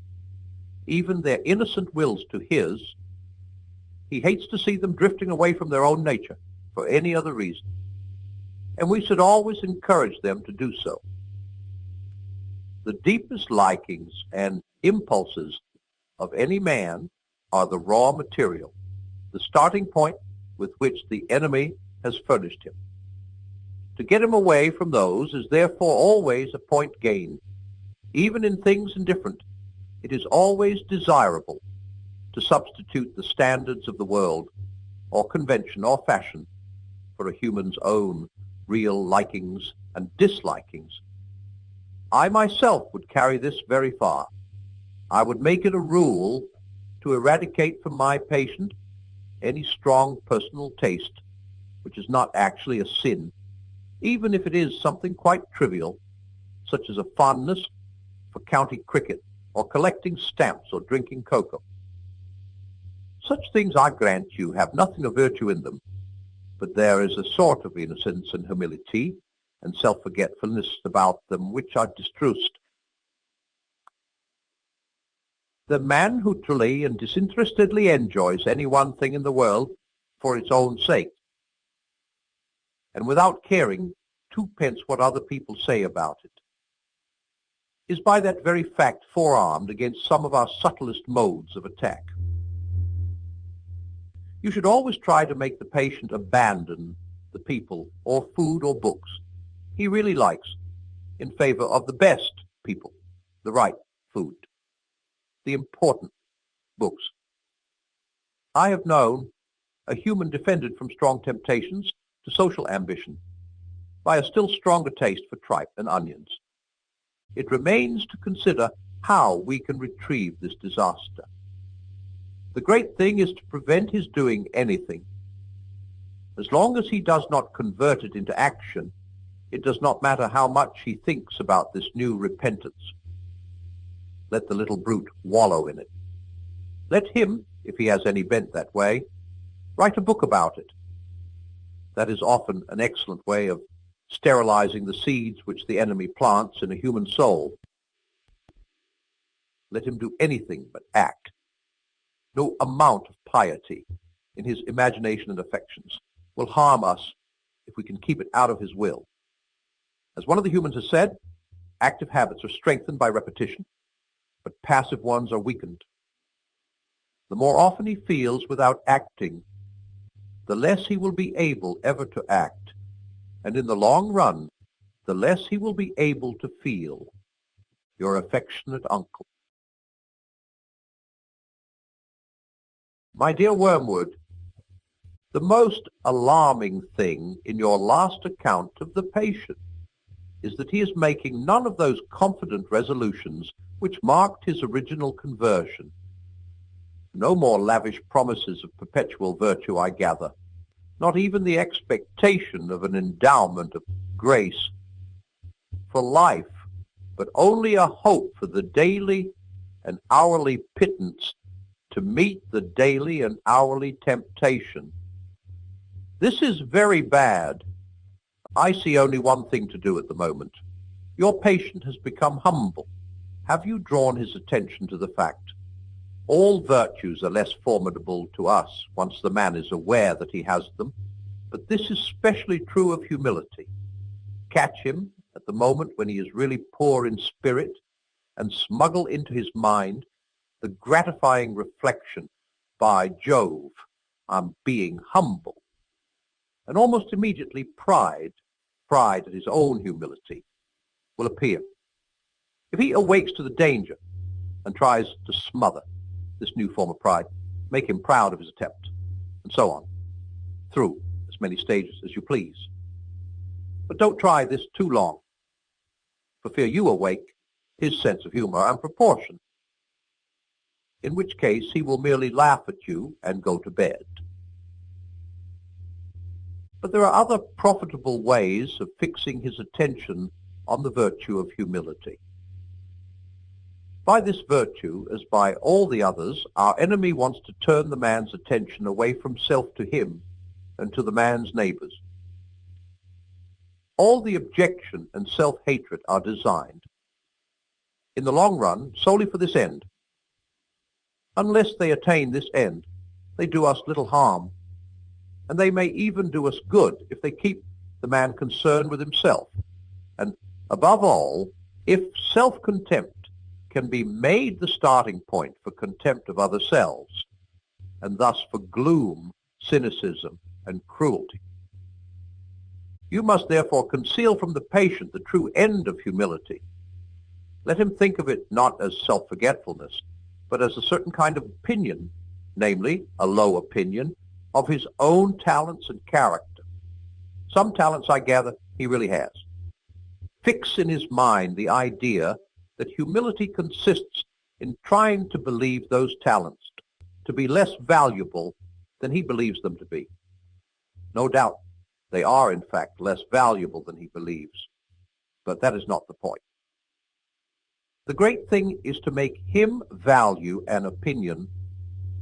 even their innocent wills to his, he hates to see them drifting away from their own nature for any other reason, and we should always encourage them to do so. The deepest likings and impulses of any man are the raw material, the starting point with which the enemy has furnished him. To get him away from those is therefore always a point gained. Even in things indifferent, it is always desirable to substitute the standards of the world, or convention, or fashion, for a human's own real likings and dislikings. I myself would carry this very far. I would make it a rule to eradicate from my patient any strong personal taste which is not actually a sin, even if it is something quite trivial, such as a fondness for county cricket, or collecting stamps, or drinking cocoa. Such things, I grant you, have nothing of virtue in them, but there is a sort of innocence and humility and self-forgetfulness about them which I distrust. The man who truly and disinterestedly enjoys any one thing in the world for its own sake, and without caring twopence what other people say about it, is by that very fact forearmed against some of our subtlest modes of attack. You should always try to make the patient abandon the people or food or books he really likes in favor of the best people, the right food, the important books. I have known a human defended from strong temptations to social ambition by a still stronger taste for tripe and onions. It remains to consider how we can retrieve this disaster. The great thing is to prevent his doing anything. As long as he does not convert it into action, it does not matter how much he thinks about this new repentance. Let the little brute wallow in it. Let him, if he has any bent that way, write a book about it. That is often an excellent way of sterilizing the seeds which the enemy plants in a human soul. Let him do anything but act. No amount of piety in his imagination and affections will harm us if we can keep it out of his will. As one of the humans has said, active habits are strengthened by repetition, but passive ones are weakened. The more often he feels without acting, the less he will be able ever to act. And in the long run, the less he will be able to feel. Your affectionate uncle. My dear Wormwood, the most alarming thing in your last account of the patient is that he is making none of those confident resolutions which marked his original conversion. No more lavish promises of perpetual virtue, I gather. Not even the expectation of an endowment of grace for life, but only a hope for the daily and hourly pittance to meet the daily and hourly temptation. This is very bad. I see only one thing to do at the moment. Your patient has become humble. Have you drawn his attention to the fact? All virtues are less formidable to us once the man is aware that he has them, but this is especially true of humility. Catch him at the moment when he is really poor in spirit and smuggle into his mind the gratifying reflection, by Jove, I'm being humble. And almost immediately pride at his own humility, will appear. If he awakes to the danger and tries to smother this new form of pride, make him proud of his attempt, and so on, through as many stages as you please. But don't try this too long, for fear you awake his sense of humor and proportion, in which case he will merely laugh at you and go to bed. But there are other profitable ways of fixing his attention on the virtue of humility. By this virtue, as by all the others, our enemy wants to turn the man's attention away from self to him and to the man's neighbors. All the objection and self-hatred are designed, in the long run, solely for this end. Unless they attain this end, they do us little harm, and they may even do us good if they keep the man concerned with himself. And above all, if self-contempt can be made the starting point for contempt of other selves, and thus for gloom, cynicism, and cruelty. You must therefore conceal from the patient the true end of humility. Let him think of it not as self-forgetfulness, but as a certain kind of opinion, namely, a low opinion, of his own talents and character. Some talents, I gather, he really has. Fix in his mind the idea that humility consists in trying to believe those talents to be less valuable than he believes them to be. No doubt They are, in fact, less valuable than he believes. But that is not the point. The great thing is to make him value an opinion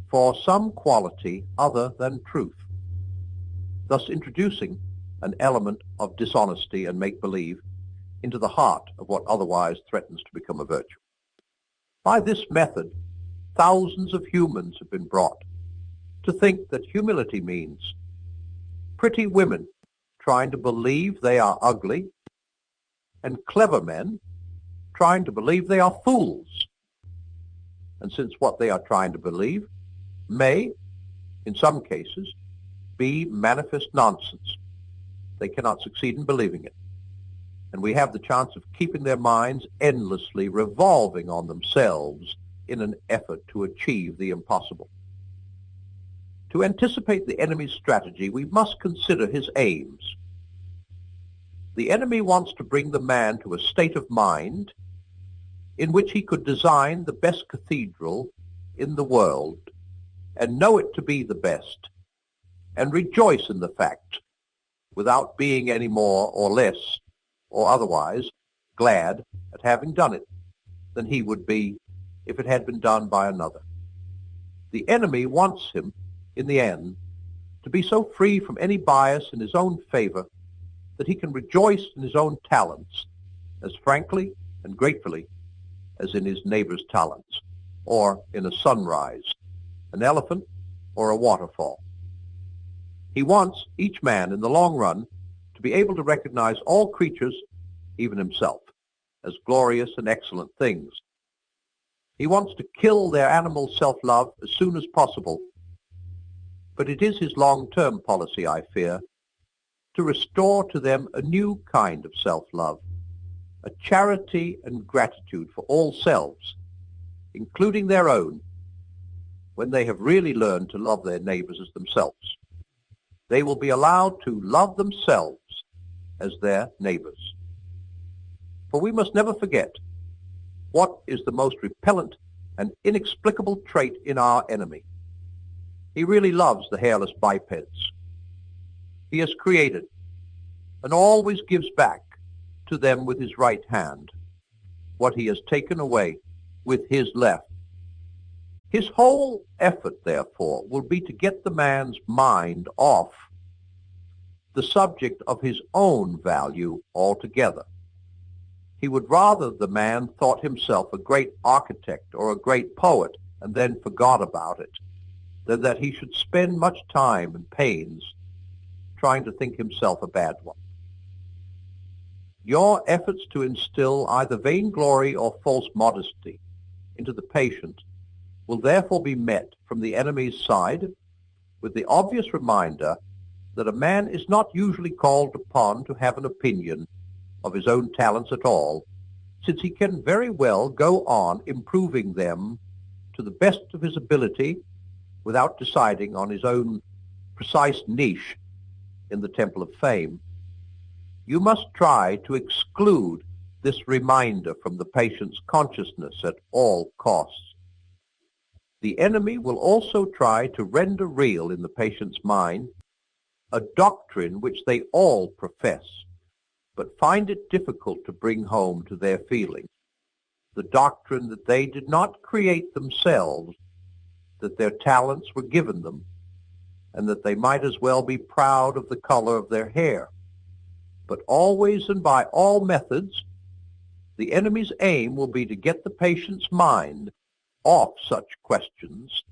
for some quality other than truth, thus introducing an element of dishonesty and make-believe into the heart of what otherwise threatens to become a virtue. By this method, thousands of humans have been brought to think that humility means pretty women trying to believe they are ugly and clever men trying to believe they are fools. And since what they are trying to believe may, in some cases, be manifest nonsense, they cannot succeed in believing it. And we have the chance of keeping their minds endlessly revolving on themselves in an effort to achieve the impossible. To anticipate the enemy's strategy, we must consider his aims. The enemy wants to bring the man to a state of mind in which he could design the best cathedral in the world and know it to be the best and rejoice in the fact without being any more or less or otherwise glad at having done it than he would be if it had been done by another. The enemy wants him, in the end, to be so free from any bias in his own favor that he can rejoice in his own talents as frankly and gratefully as in his neighbor's talents, or in a sunrise, an elephant, or a waterfall. He wants each man, in the long run, to be able to recognize all creatures, even himself, as glorious and excellent things. He wants to kill their animal self-love as soon as possible. But it is his long-term policy, I fear, to restore to them a new kind of self-love, a charity and gratitude for all selves, including their own, when they have really learned to love their neighbors as themselves. They will be allowed to love themselves as their neighbors. For we must never forget what is the most repellent and inexplicable trait in our enemy. He really loves the hairless bipeds. He has created and always gives back to them with his right hand what he has taken away with his left. His whole effort, therefore, will be to get the man's mind off the subject of his own value altogether. He would rather the man thought himself a great architect or a great poet and then forgot about it, than that he should spend much time and pains trying to think himself a bad one. Your efforts to instill either vainglory or false modesty into the patient will therefore be met from the enemy's side with the obvious reminder that a man is not usually called upon to have an opinion of his own talents at all, since he can very well go on improving them to the best of his ability without deciding on his own precise niche in the temple of fame. You must try to exclude this reminder from the patient's consciousness at all costs. The enemy will also try to render real in the patient's mind a doctrine which they all profess, but find it difficult to bring home to their feeling, the doctrine that they did not create themselves, that their talents were given them, and that they might as well be proud of the color of their hair. But always and by all methods, the enemy's aim will be to get the patient's mind off such questions,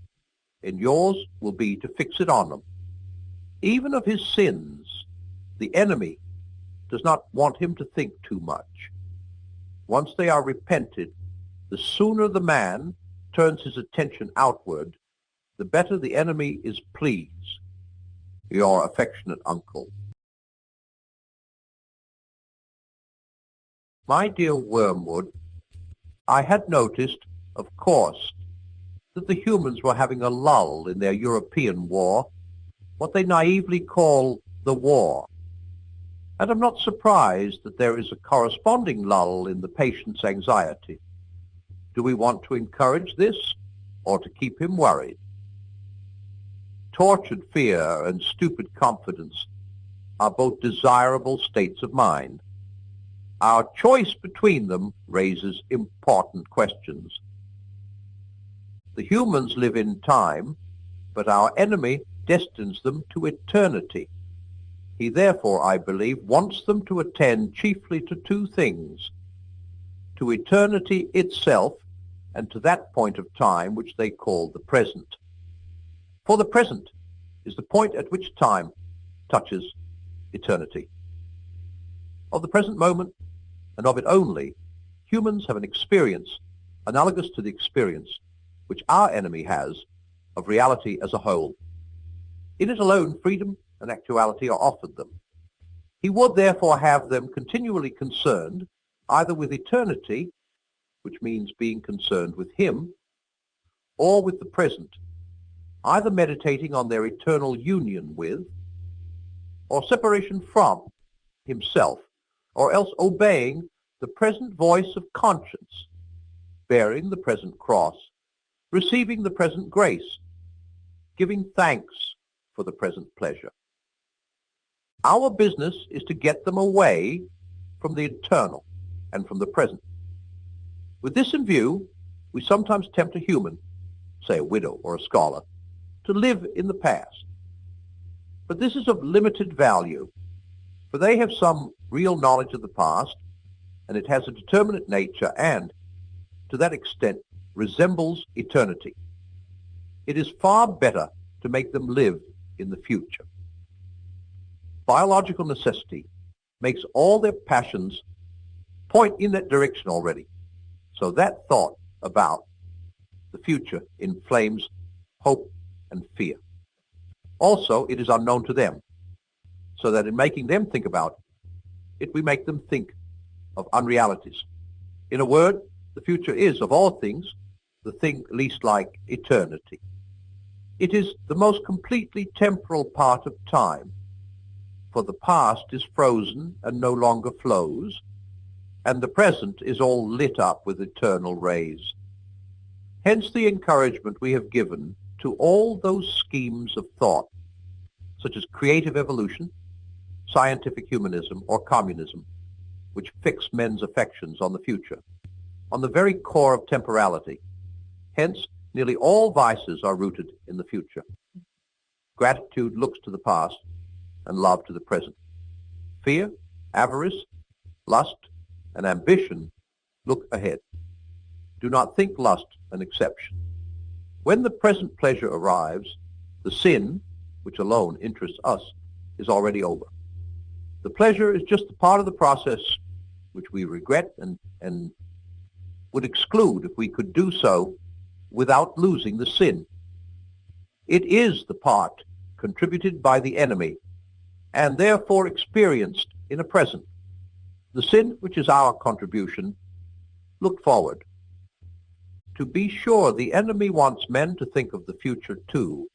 and yours will be to fix it on them. Even of his sins, the enemy does not want him to think too much. Once they are repented, the sooner the man turns his attention outward, the better the enemy is pleased. Your affectionate uncle. My dear Wormwood, I had noticed, of course, that the humans were having a lull in their European war, what they naively call the war. And I'm not surprised that there is a corresponding lull in the patient's anxiety. Do we want to encourage this, or to keep him worried? Tortured fear and stupid confidence are both desirable states of mind. Our choice between them raises important questions. The humans live in time, but our enemy destines them to eternity. He therefore, I believe, wants them to attend chiefly to two things: to eternity itself and to that point of time which they call the present. For the present is the point at which time touches eternity. Of the present moment, and of it only, humans have an experience analogous to the experience which our enemy has of reality as a whole. In it alone, freedom and actuality are offered them. He would therefore have them continually concerned either with eternity, which means being concerned with him, or with the present, either meditating on their eternal union with, or separation from, himself, or else obeying the present voice of conscience, bearing the present cross, receiving the present grace, giving thanks for the present pleasure. Our business is to get them away from the eternal and from the present. With this in view, we sometimes tempt a human, say a widow or a scholar, to live in the past. But this is of limited value, for they have some real knowledge of the past, and it has a determinate nature and, to that extent, resembles eternity. It is far better to make them live in the future. Biological necessity makes all their passions point in that direction already, so that thought about the future inflames hope and fear. Also, it is unknown to them, so that in making them think about it, we make them think of unrealities. In a word, the future is, of all things, the thing least like eternity. It is the most completely temporal part of time, for the past is frozen and no longer flows, and the present is all lit up with eternal rays. Hence the encouragement we have given to all those schemes of thought, such as creative evolution, scientific humanism, or communism, which fix men's affections on the future, on the very core of temporality. Hence, nearly all vices are rooted in the future. Gratitude looks to the past, and love to the present. Fear, avarice, lust, and ambition look ahead. Do not think lust an exception. When the present pleasure arrives, the sin, which alone interests us, is already over. The pleasure is just a part of the process which we regret and would exclude if we could do so without losing the sin. It is the part contributed by the enemy and therefore experienced in a present. The sin, which is our contribution, look forward. To be sure, the enemy wants men to think of the future too,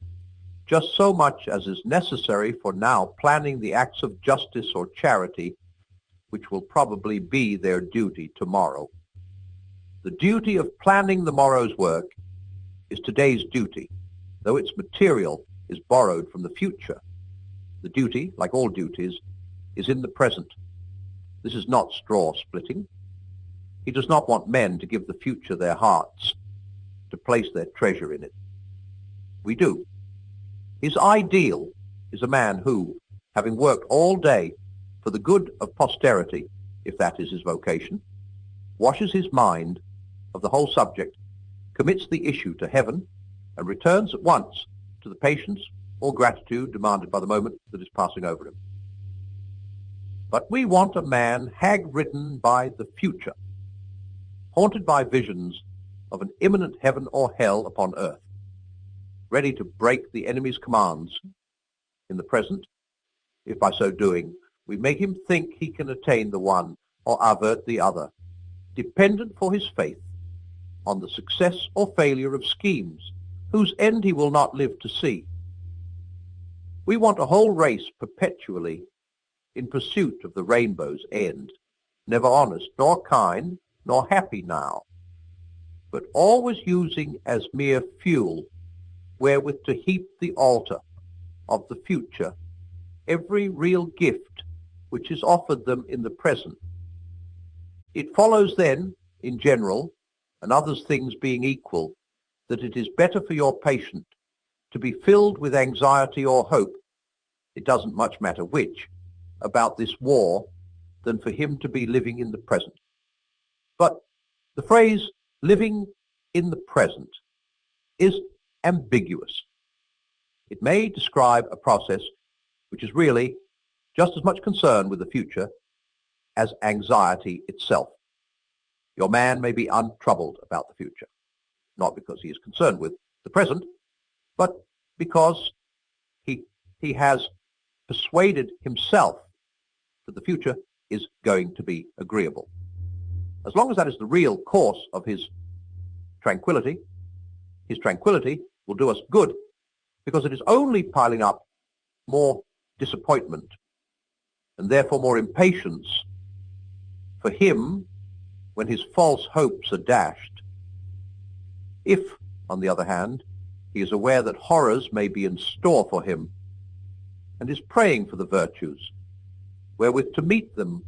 just so much as is necessary for now planning the acts of justice or charity, which will probably be their duty tomorrow. The duty of planning the morrow's work is today's duty, though its material is borrowed from the future. The duty, like all duties, is in the present. This is not straw splitting. He does not want men to give the future their hearts, to place their treasure in it. We do. His ideal is a man who, having worked all day for the good of posterity, if that is his vocation, washes his mind of the whole subject, commits the issue to heaven, and returns at once to the patience or gratitude demanded by the moment that is passing over him. But we want a man hag-ridden by the future, haunted by visions of an imminent heaven or hell upon earth, ready to break the enemy's commands in the present, if by so doing we make him think he can attain the one or avert the other, dependent for his faith on the success or failure of schemes whose end he will not live to see. We want a whole race perpetually in pursuit of the rainbow's end, never honest, nor kind, nor happy now, but always using as mere fuel wherewith to heap the altar of the future every real gift which is offered them in the present. It follows then, in general, and other things being equal, that it is better for your patient to be filled with anxiety or hope, it doesn't much matter which, about this war, than for him to be living in the present. But the phrase living in the present is ambiguous. It may describe a process which is really just as much concerned with the future as anxiety itself. Your man may be untroubled about the future, not because he is concerned with the present, but because he has persuaded himself that the future is going to be agreeable. As long as that is the real course of his tranquility will do us good, because it is only piling up more disappointment and therefore more impatience for him when his false hopes are dashed. If, on the other hand, he is aware that horrors may be in store for him and is praying for the virtues wherewith to meet them,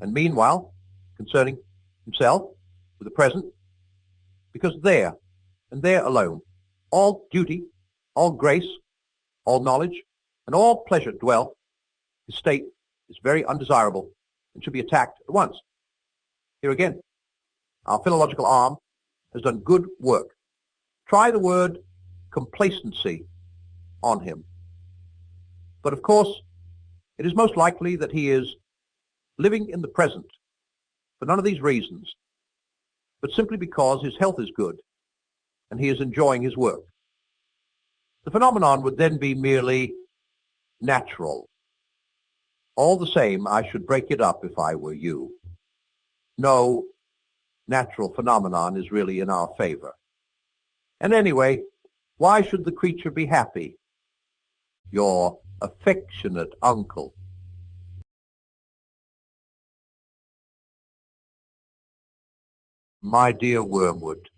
and meanwhile concerning himself with the present, because there, and there alone, all duty, all grace, all knowledge, and all pleasure dwell, his state is very undesirable and should be attacked at once. Here again, our philological arm has done good work. Try the word complacency on him. But of course, it is most likely that he is living in the present for none of these reasons, but simply because his health is good and he is enjoying his work. The phenomenon would then be merely natural. All the same, I should break it up if I were you. No natural phenomenon is really in our favor. And anyway, why should the creature be happy? Your affectionate uncle. My dear Wormwood,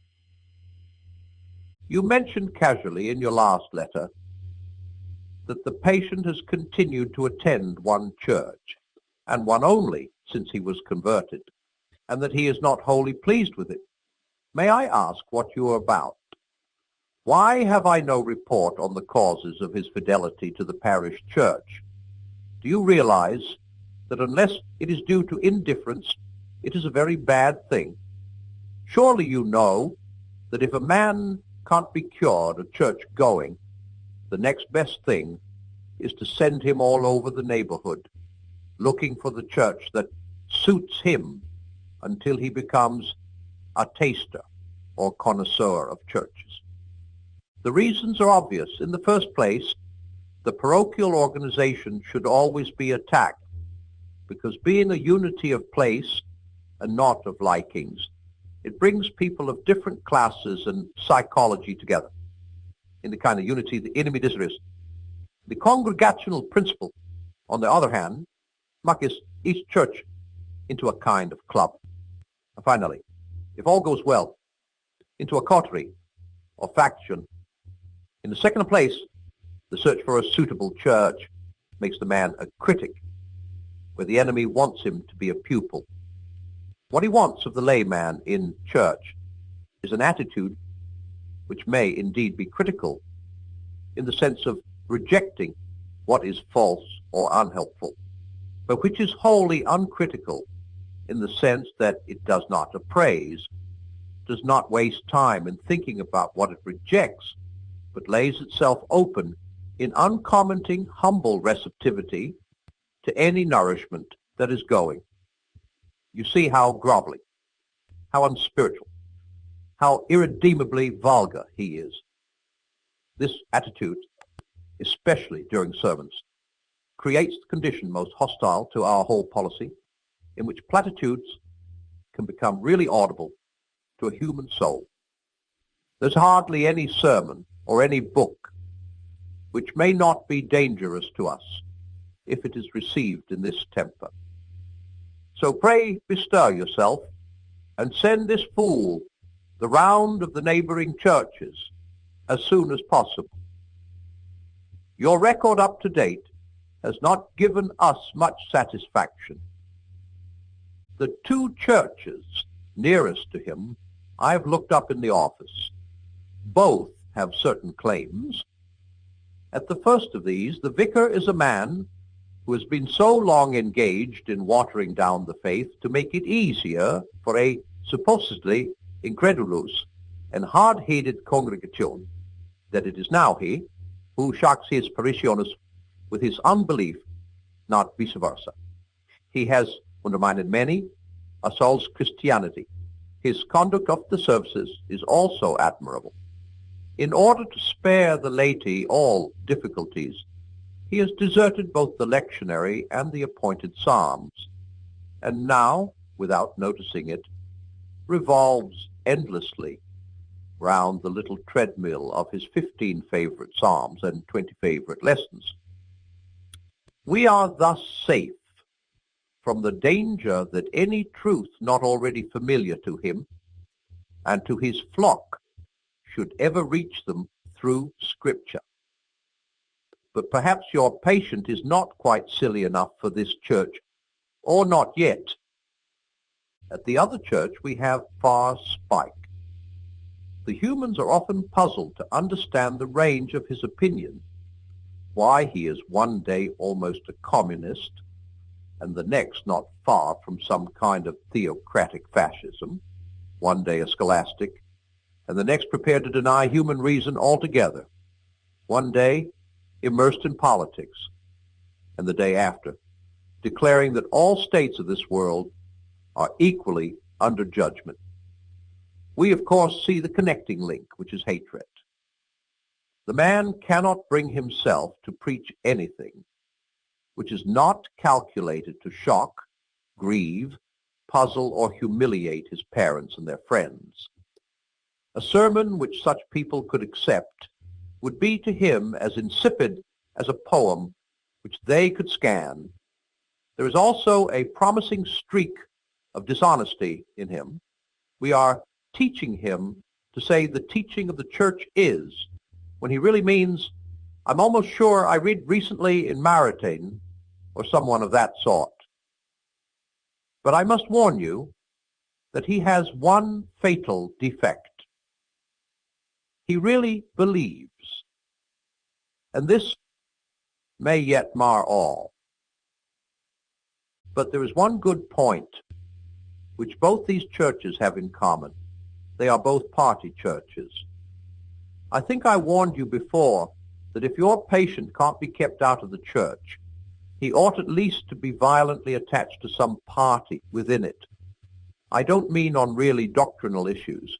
you mentioned casually in your last letter that the patient has continued to attend one church, and one only, since he was converted, and that he is not wholly pleased with it. May I ask what you are about? Why have I no report on the causes of his fidelity to the parish church? Do you realize that unless it is due to indifference, it is a very bad thing? Surely you know that if a man can't be cured of church-going, the next best thing is to send him all over the neighborhood, looking for the church that suits him until he becomes a taster or connoisseur of churches. The reasons are obvious. In the first place, the parochial organization should always be attacked, because being a unity of place and not of likings, it brings people of different classes and psychology together in the kind of unity the enemy desires. The congregational principle, on the other hand, makes each church into a kind of club. And finally, if all goes well, into a coterie or faction. In the second place, the search for a suitable church makes the man a critic, where the enemy wants him to be a pupil. What he wants of the layman in church is an attitude which may indeed be critical, in the sense of rejecting what is false or unhelpful, but which is wholly uncritical in the sense that it does not appraise, does not waste time in thinking about what it rejects, but lays itself open in uncommenting, humble receptivity to any nourishment that is going. You see how grovelly, how unspiritual, how irredeemably vulgar he is. This attitude, especially during sermons, creates the condition most hostile to our whole policy, in which platitudes can become really audible to a human soul. There's hardly any sermon or any book which may not be dangerous to us if it is received in this temper. So pray bestir yourself and send this fool the round of the neighboring churches as soon as possible. Your record up to date has not given us much satisfaction. The two churches nearest to him I've looked up in the office. Both have certain claims. At the first of these, the vicar is a man who has been so long engaged in watering down the faith to make it easier for a supposedly incredulous and hard-headed congregation that it is now he who shocks his parishioners with his unbelief, not vice versa. He has undermined many, assaults Christianity. His conduct of the services is also admirable. In order to spare the laity all difficulties, he has deserted both the lectionary and the appointed psalms, and now, without noticing it, revolves endlessly round the little treadmill of his 15 favorite psalms and 20 favorite lessons. We are thus safe from the danger that any truth not already familiar to him and to his flock should ever reach them through Scripture. But perhaps your patient is not quite silly enough for this church, or not yet. At the other church we have Far Spike. The humans are often puzzled to understand the range of his opinion, why he is one day almost a communist, and the next not far from some kind of theocratic fascism, one day a scholastic, and the next prepared to deny human reason altogether, one day immersed in politics, and the day after declaring that all states of this world are equally under judgment. We, of course, see the connecting link, which is hatred. The man cannot bring himself to preach anything which is not calculated to shock, grieve, puzzle, or humiliate his parents and their friends. A sermon which such people could accept would be to him as insipid as a poem which they could scan. There is also a promising streak of dishonesty in him. We are teaching him to say the teaching of the church is, when he really means, I'm almost sure I read recently in Maritain, or someone of that sort. But I must warn you that he has one fatal defect. He really believes, and this may yet mar all. But there is one good point which both these churches have in common. They are both party churches. I think I warned you before that if your patient can't be kept out of the church, he ought at least to be violently attached to some party within it. I don't mean on really doctrinal issues.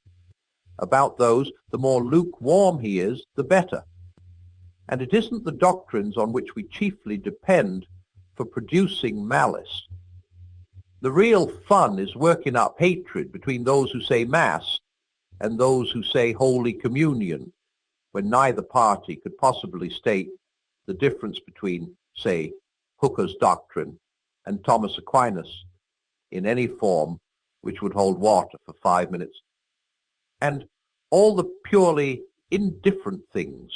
About those, the more lukewarm he is, the better. And it isn't the doctrines on which we chiefly depend for producing malice. The real fun is working up hatred between those who say Mass and those who say Holy Communion, when neither party could possibly state the difference between, say, Hooker's doctrine and Thomas Aquinas in any form which would hold water for 5 minutes. And all the purely indifferent things,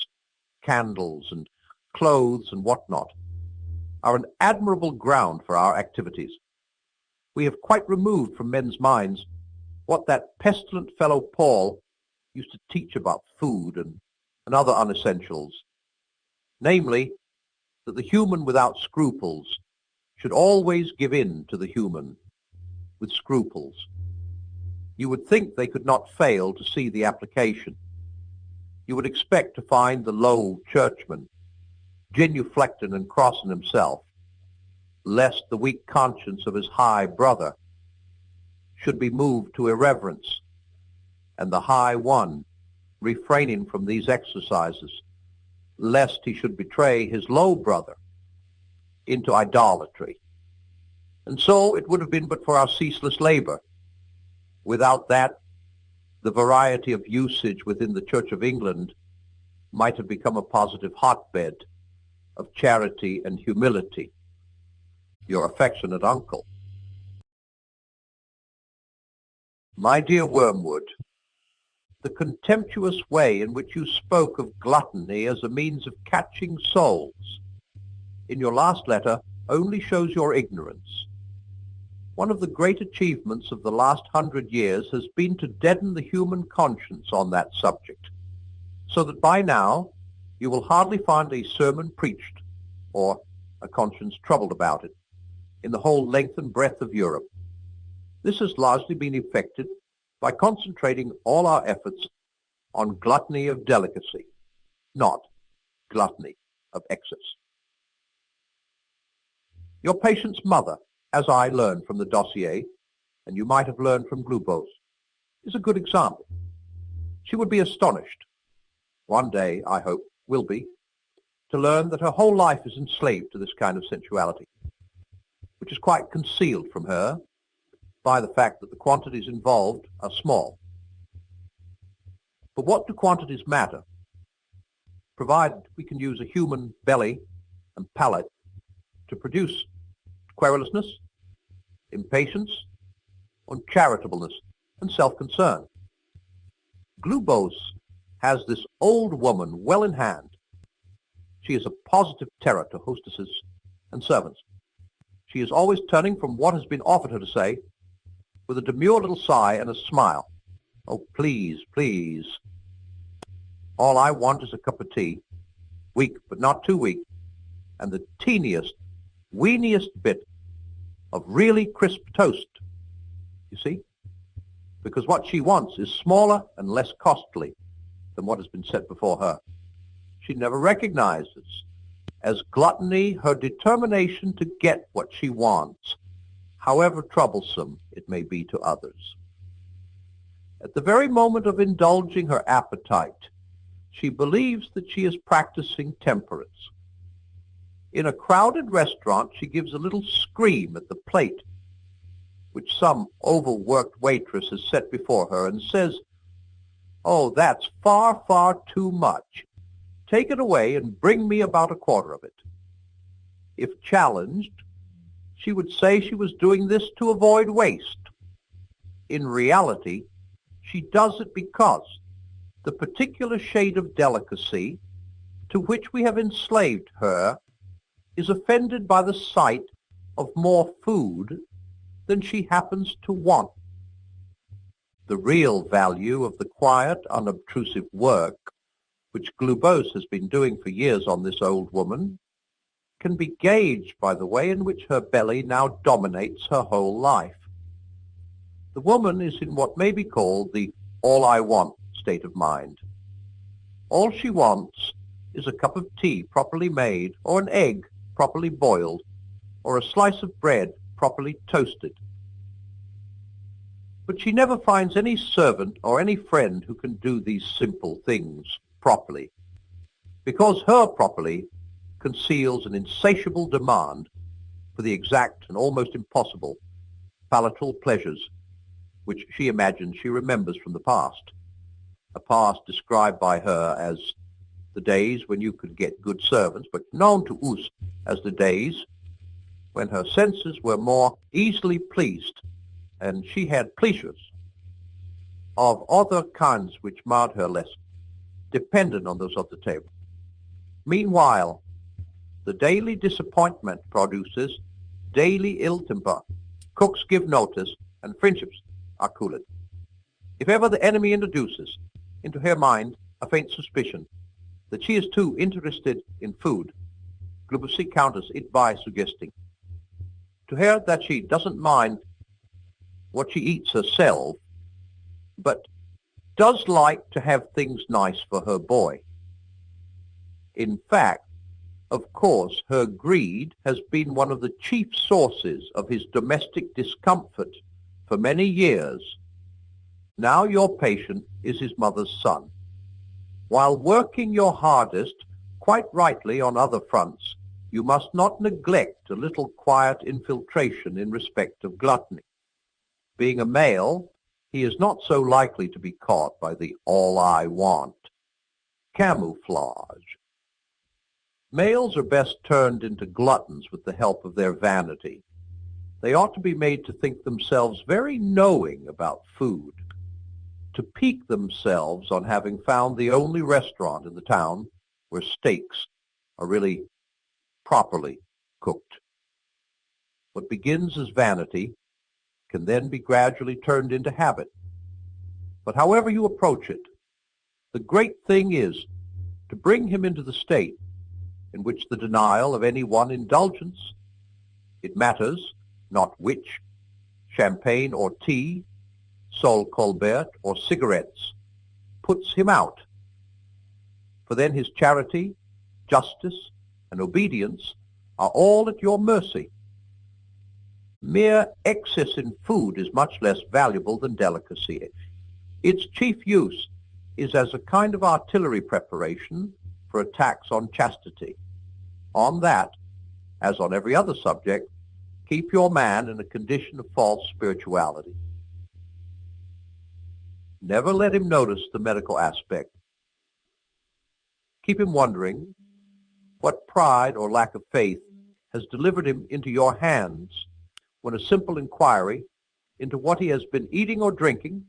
candles and clothes and whatnot, are an admirable ground for our activities. We have quite removed from men's minds what that pestilent fellow Paul used to teach about food and other unessentials, namely, that the human without scruples should always give in to the human with scruples. You would think they could not fail to see the application. You would expect to find the low churchman genuflecting and crossing himself, lest the weak conscience of his high brother should be moved to irreverence, and the high one refraining from these exercises, lest he should betray his low brother into idolatry. And so it would have been but for our ceaseless labor. Without that, the variety of usage within the Church of England might have become a positive hotbed of charity and humility. Your affectionate uncle. My dear Wormwood, the contemptuous way in which you spoke of gluttony as a means of catching souls in your last letter only shows your ignorance. One of the great achievements of the last 100 years has been to deaden the human conscience on that subject, so that by now you will hardly find a sermon preached, or a conscience troubled about it, in the whole length and breadth of Europe. This has largely been effected by concentrating all our efforts on gluttony of delicacy, not gluttony of excess. Your patient's mother, as I learned from the dossier, and you might have learned from Glubose, is a good example. She would be astonished, one day, I hope, will be, to learn that her whole life is enslaved to this kind of sensuality, which is quite concealed from her by the fact that the quantities involved are small. But what do quantities matter, provided we can use a human belly and palate to produce querulousness, impatience, uncharitableness, and self-concern? Glubose has this old woman well in hand. She is a positive terror to hostesses and servants. She is always turning from what has been offered her to say, with a demure little sigh and a smile. Oh, please, please. All I want is a cup of tea, weak but not too weak, and the teeniest, weeniest bit of really crisp toast, you see? Because what she wants is smaller and less costly than what has been set before her. She never recognizes as gluttony her determination to get what she wants, however troublesome it may be to others. At the very moment of indulging her appetite, she believes that she is practicing temperance. In a crowded restaurant, she gives a little scream at the plate which some overworked waitress has set before her and says, "Oh, that's far, far too much. Take it away and bring me about a quarter of it." If challenged, she would say she was doing this to avoid waste. In reality, she does it because the particular shade of delicacy to which we have enslaved her is offended by the sight of more food than she happens to want. The real value of the quiet, unobtrusive work which Glubose has been doing for years on this old woman can be gauged by the way in which her belly now dominates her whole life. The woman is in what may be called the all-I-want state of mind. All she wants is a cup of tea properly made, or an egg properly boiled, or a slice of bread properly toasted. But she never finds any servant or any friend who can do these simple things properly, because her properly conceals an insatiable demand for the exact and almost impossible palatal pleasures which she imagines she remembers from the past, a past described by her as the days when you could get good servants, but known to us as the days when her senses were more easily pleased, and she had pleasures of other kinds which made her less dependent on those of the table. Meanwhile, the daily disappointment produces daily ill temper. Cooks give notice, and friendships are cooled. If ever the enemy introduces into her mind a faint suspicion that she is too interested in food, Glubose counters it by suggesting to her that she doesn't mind what she eats herself, but does like to have things nice for her boy. In fact, of course, her greed has been one of the chief sources of his domestic discomfort for many years. Now your patient is his mother's son. While working your hardest, quite rightly on other fronts, you must not neglect a little quiet infiltration in respect of gluttony. Being a male, he is not so likely to be caught by the all-I-want camouflage. Males are best turned into gluttons with the help of their vanity. They ought to be made to think themselves very knowing about food, to pique themselves on having found the only restaurant in the town where steaks are really properly cooked. What begins as vanity can then be gradually turned into habit. But however you approach it, the great thing is to bring him into the state in which the denial of any one indulgence, it matters not which, champagne or tea, Sol Colbert or cigarettes, puts him out. For then his charity, justice, and obedience are all at your mercy. Mere excess in food is much less valuable than delicacy. Its chief use is as a kind of artillery preparation for attacks on chastity. On that, as on every other subject, keep your man in a condition of false spirituality. Never let him notice the medical aspect. Keep him wondering what pride or lack of faith has delivered him into your hands when a simple inquiry into what he has been eating or drinking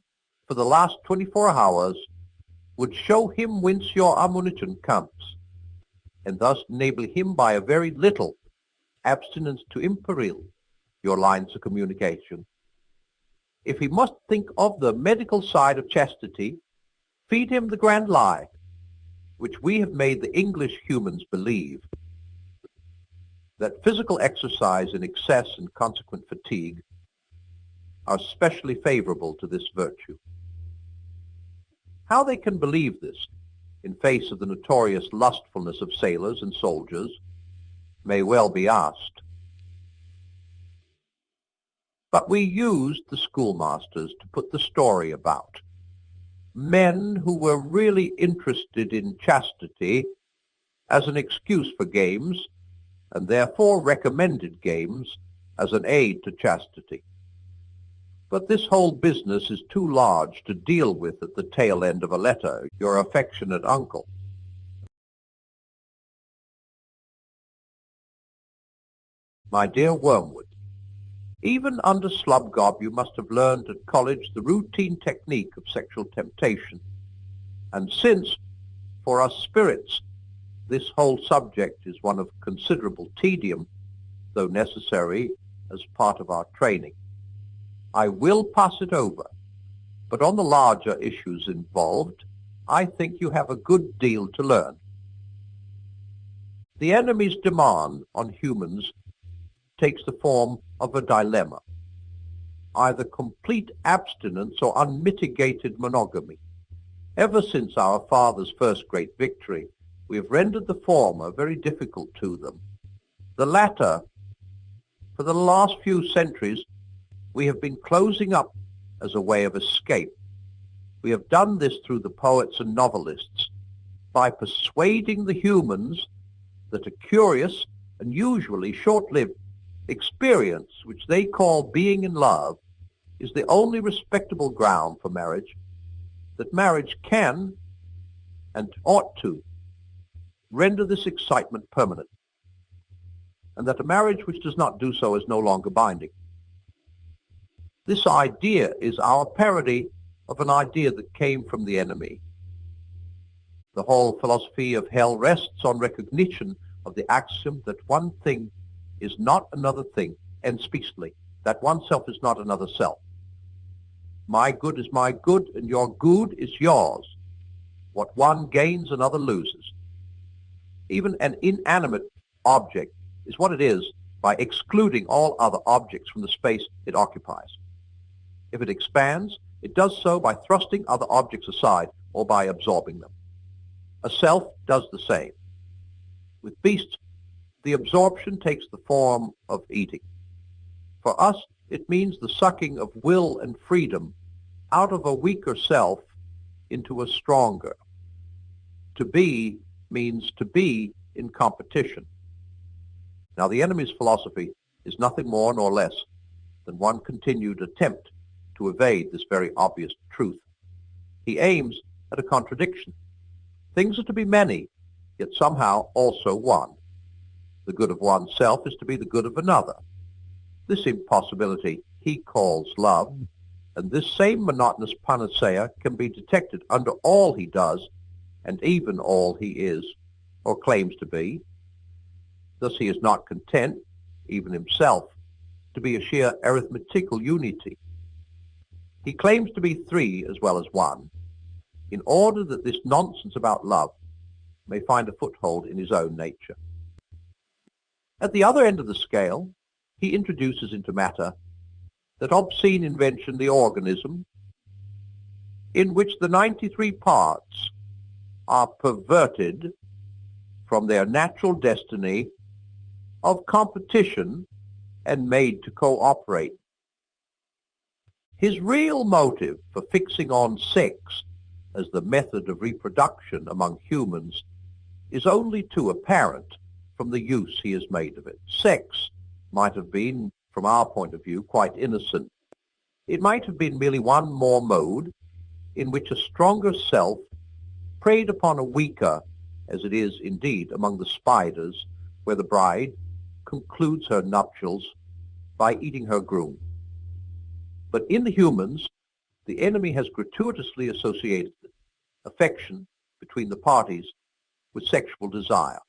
for the last 24 hours would show him whence your ammunition comes, and thus enable him by a very little abstinence to imperil your lines of communication. If he must think of the medical side of chastity, feed him the grand lie, which we have made the English humans believe, that physical exercise in excess and consequent fatigue are specially favorable to this virtue. How they can believe this, in face of the notorious lustfulness of sailors and soldiers, may well be asked. But we used the schoolmasters to put the story about. Men who were really interested in chastity as an excuse for games, and therefore recommended games as an aid to chastity. But this whole business is too large to deal with at the tail end of a letter, your affectionate uncle. My dear Wormwood, even under Slubgob you must have learned at college the routine technique of sexual temptation. And since, for us spirits, this whole subject is one of considerable tedium, though necessary as part of our training, I will pass it over. But on the larger issues involved, I think you have a good deal to learn. The enemy's demand on humans takes the form of a dilemma, either complete abstinence or unmitigated monogamy. Ever since our father's first great victory, we have rendered the former very difficult to them. The latter, for the last few centuries, we have been closing up as a way of escape. We have done this through the poets and novelists, by persuading the humans that a curious and usually short-lived experience, which they call being in love, is the only respectable ground for marriage, that marriage can and ought to render this excitement permanent, and that a marriage which does not do so is no longer binding. This idea is our parody of an idea that came from the enemy. The whole philosophy of hell rests on recognition of the axiom that one thing is not another thing, and speecily, that oneself is not another self. My good is my good, and your good is yours. What one gains, another loses. Even an inanimate object is what it is by excluding all other objects from the space it occupies. If it expands, it does so by thrusting other objects aside or by absorbing them. A self does the same. With beasts, the absorption takes the form of eating. For us, it means the sucking of will and freedom out of a weaker self into a stronger. To be means to be in competition. Now, the enemy's philosophy is nothing more nor less than one continued attempt to evade this very obvious truth. He aims at a contradiction. Things are to be many, yet somehow also one. The good of oneself is to be the good of another. This impossibility he calls love, and this same monotonous panacea can be detected under all he does, and even all he is, or claims to be. Thus he is not content, even himself, to be a sheer arithmetical unity. He claims to be three as well as one, in order that this nonsense about love may find a foothold in his own nature. At the other end of the scale, he introduces into matter that obscene invention, the organism, in which the 93 parts are perverted from their natural destiny of competition and made to cooperate. His real motive for fixing on sex as the method of reproduction among humans is only too apparent from the use he has made of it. Sex might have been, from our point of view, quite innocent. It might have been merely one more mode in which a stronger self preyed upon a weaker, as it is indeed among the spiders, where the bride concludes her nuptials by eating her groom. But in the humans, the enemy has gratuitously associated affection between the parties with sexual desire.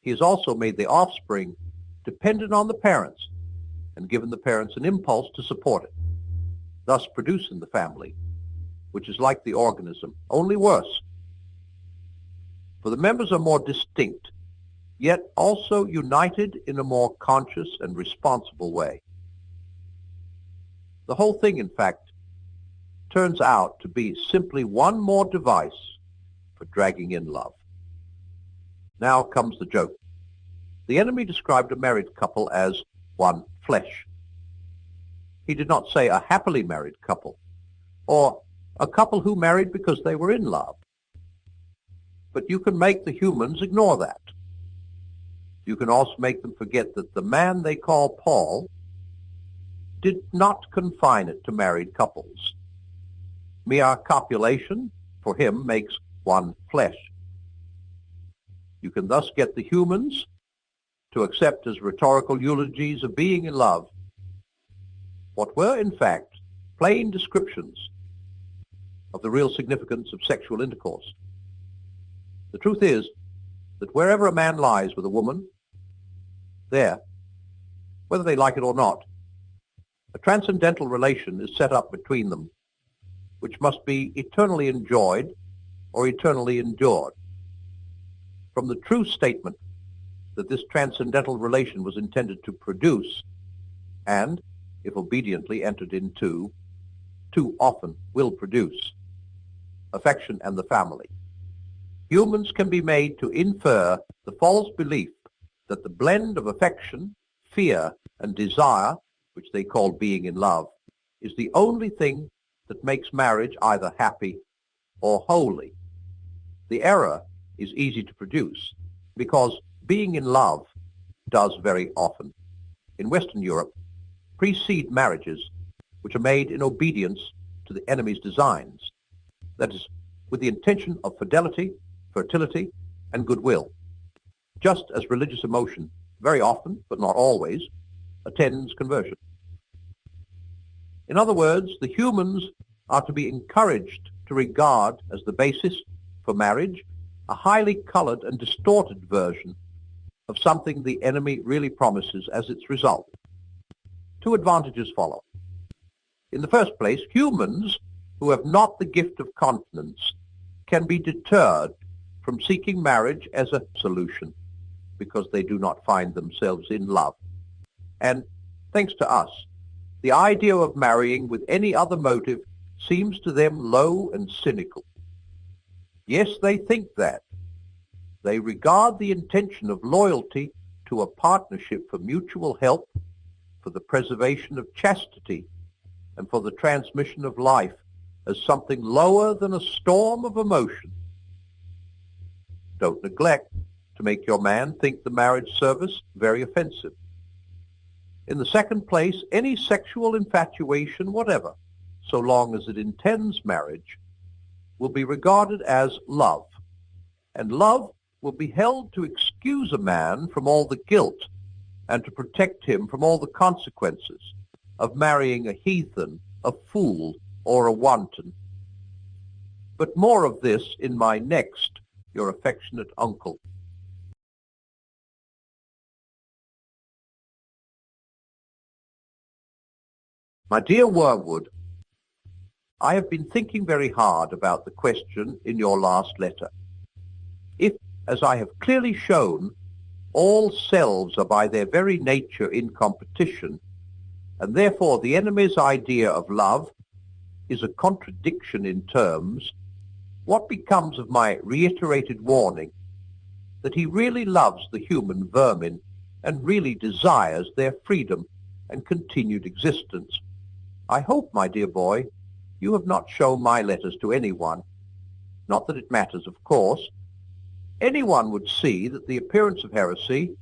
He has also made the offspring dependent on the parents and given the parents an impulse to support it, thus producing the family, which is like the organism, only worse. For the members are more distinct, yet also united in a more conscious and responsible way. The whole thing, in fact, turns out to be simply one more device for dragging in love. Now comes the joke. The enemy described a married couple as one flesh. He did not say a happily married couple, or a couple who married because they were in love. But you can make the humans ignore that. You can also make them forget that the man they call Paul did not confine it to married couples. Mere copulation, for him, makes one flesh. You can thus get the humans to accept as rhetorical eulogies of being in love what were, in fact, plain descriptions of the real significance of sexual intercourse. The truth is that wherever a man lies with a woman, there, whether they like it or not, a transcendental relation is set up between them, which must be eternally enjoyed or eternally endured. From the true statement that this transcendental relation was intended to produce, and, if obediently entered into, too often will produce, affection and the family, humans can be made to infer the false belief that the blend of affection, fear, and desire, which they call being in love, is the only thing that makes marriage either happy or holy. The error is easy to produce because being in love does very often, in Western Europe, precede marriages which are made in obedience to the enemy's designs, that is, with the intention of fidelity, fertility, and goodwill, just as religious emotion very often, but not always, attends conversion. In other words, the humans are to be encouraged to regard as the basis for marriage a highly colored and distorted version of something the enemy really promises as its result. Two advantages follow. In the first place, humans who have not the gift of continence can be deterred from seeking marriage as a solution because they do not find themselves in love. And, thanks to us, the idea of marrying with any other motive seems to them low and cynical. Yes, they think that. They regard the intention of loyalty to a partnership for mutual help, for the preservation of chastity, and for the transmission of life as something lower than a storm of emotion. Don't neglect to make your man think the marriage service very offensive. In the second place, any sexual infatuation whatever, so long as it intends marriage, will be regarded as love, and love will be held to excuse a man from all the guilt and to protect him from all the consequences of marrying a heathen, a fool, or a wanton. But more of this in my next, your affectionate uncle. My dear Wormwood, I have been thinking very hard about the question in your last letter. If, as I have clearly shown, all selves are by their very nature in competition, and therefore the enemy's idea of love is a contradiction in terms, what becomes of my reiterated warning that he really loves the human vermin and really desires their freedom and continued existence? I hope, my dear boy, you have not shown my letters to anyone. Not that it matters, of course. Anyone would see that the appearance of heresy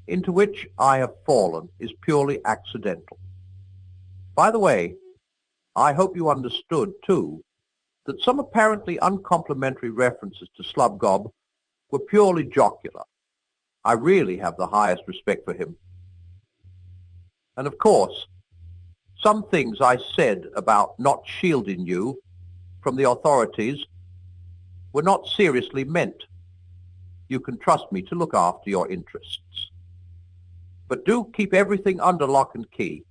into which I have fallen is purely accidental. By the way, I hope you understood, too, that some apparently uncomplimentary references to Slubgob were purely jocular. I really have the highest respect for him. And of course, some things I said about not shielding you from the authorities were not seriously meant. You can trust me to look after your interests. But do keep everything under lock and key.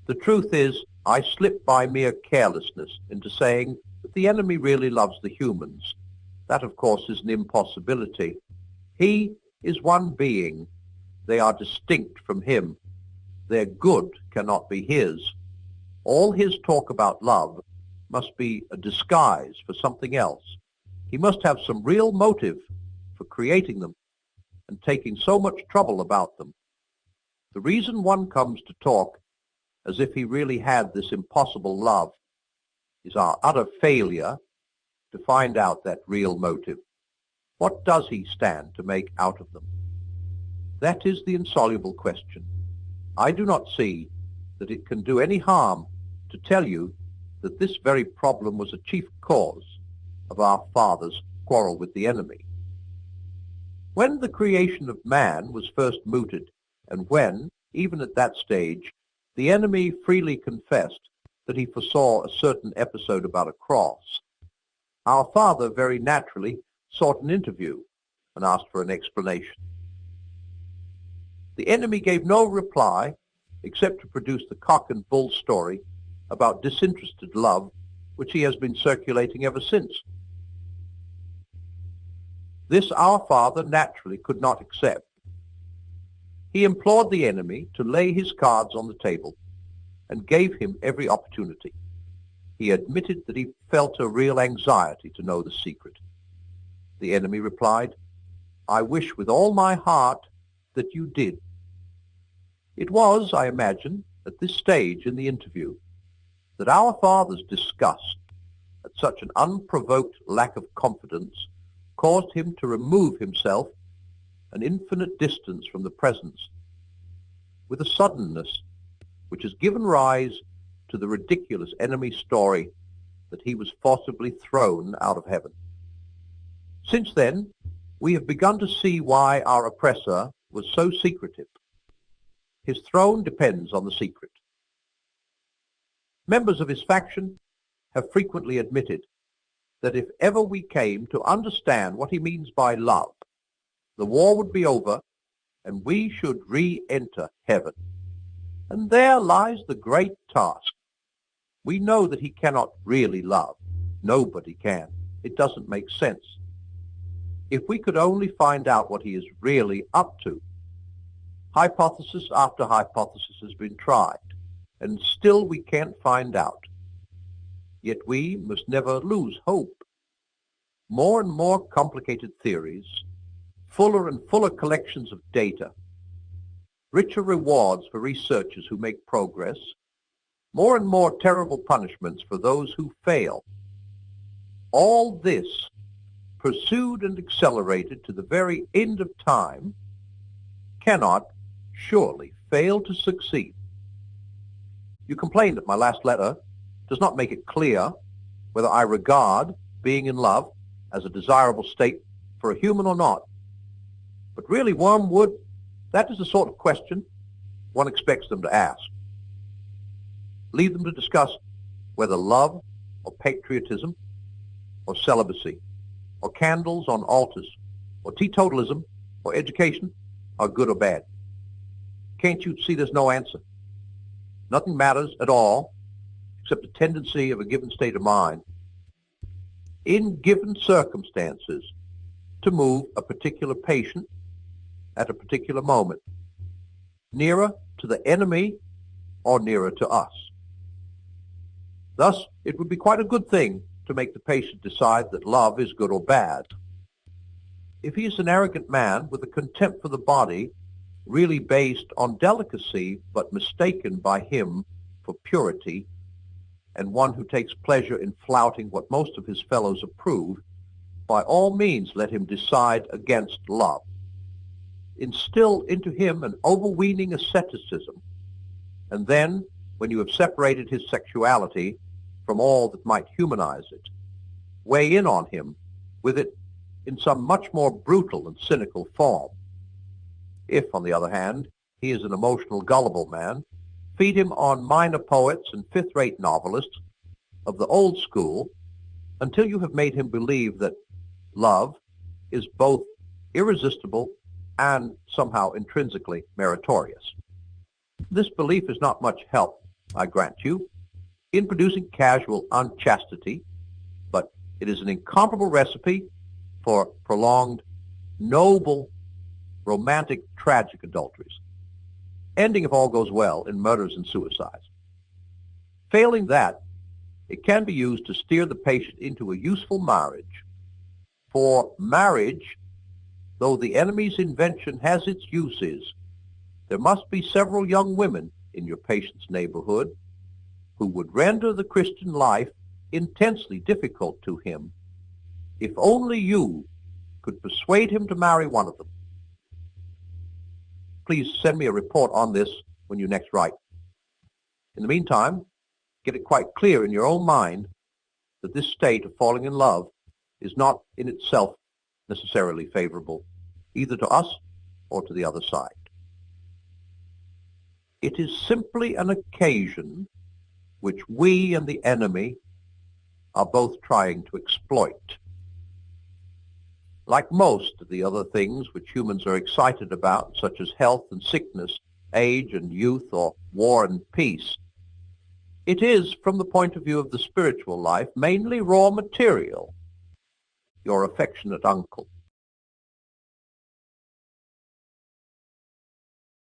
The truth is, I slipped by mere carelessness into saying that the enemy really loves the humans. That, of course, is an impossibility. He is one being. They are distinct from him. Their good cannot be his. All his talk about love must be a disguise for something else. He must have some real motive for creating them and taking so much trouble about them. The reason one comes to talk as if he really had this impossible love is our utter failure to find out that real motive. What does he stand to make out of them? That is the insoluble question. I do not see that it can do any harm to tell you that this very problem was a chief cause of our father's quarrel with the enemy. When the creation of man was first mooted, and when, even at that stage, the enemy freely confessed that he foresaw a certain episode about a cross, our father very naturally sought an interview and asked for an explanation. The enemy gave no reply except to produce the cock and bull story about disinterested love, which he has been circulating ever since. This our father naturally could not accept. He implored the enemy to lay his cards on the table and gave him every opportunity. He admitted that he felt a real anxiety to know the secret. The enemy replied, "I wish with all my heart that you did." It was, I imagine, at this stage in the interview that our father's disgust at such an unprovoked lack of confidence caused him to remove himself an infinite distance from the presence, with a suddenness which has given rise to the ridiculous enemy story that he was forcibly thrown out of heaven. Since then, we have begun to see why our oppressor was so secretive. His throne depends on the secret. Members of his faction have frequently admitted that if ever we came to understand what he means by love, the war would be over and we should re-enter heaven. And there lies the great task. We know that he cannot really love. Nobody can. It doesn't make sense. If we could only find out what he is really up to. Hypothesis after hypothesis has been tried, and still we can't find out. Yet we must never lose hope. More and more complicated theories, fuller and fuller collections of data, richer rewards for researchers who make progress, more and more terrible punishments for those who fail. All this, pursued and accelerated to the very end of time, cannot surely fail to succeed. You complain that my last letter does not make it clear whether I regard being in love as a desirable state for a human or not. But really, Wormwood, that is the sort of question one expects them to ask. Leave them to discuss whether love or patriotism or celibacy or candles on altars or teetotalism or education are good or bad. Can't you see there's no answer? Nothing matters at all except the tendency of a given state of mind in given circumstances to move a particular patient at a particular moment nearer to the enemy or nearer to us. Thus, it would be quite a good thing to make the patient decide that love is good or bad. If he is an arrogant man with a contempt for the body really based on delicacy but mistaken by him for purity, and one who takes pleasure in flouting what most of his fellows approve, by all means let him decide against love. Instill into him an overweening asceticism, and then, when you have separated his sexuality from all that might humanize it, weigh in on him with it in some much more brutal and cynical form. If, on the other hand, he is an emotional, gullible man, feed him on minor poets and fifth-rate novelists of the old school until you have made him believe that love is both irresistible and somehow intrinsically meritorious. This belief is not much help, I grant you, in producing casual unchastity, but it is an incomparable recipe for prolonged, noble, romantic, tragic adulteries, ending, if all goes well, in murders and suicides. Failing that, it can be used to steer the patient into a useful marriage. For marriage, though the enemy's invention has its uses, there must be several young women in your patient's neighborhood who would render the Christian life intensely difficult to him if only you could persuade him to marry one of them. Please send me a report on this when you next write. In the meantime, get it quite clear in your own mind that this state of falling in love is not in itself necessarily favorable, either to us or to the other side. It is simply an occasion which we and the enemy are both trying to exploit. Like most of the other things which humans are excited about, such as health and sickness, age and youth, or war and peace, it is, from the point of view of the spiritual life, mainly raw material. Your affectionate uncle.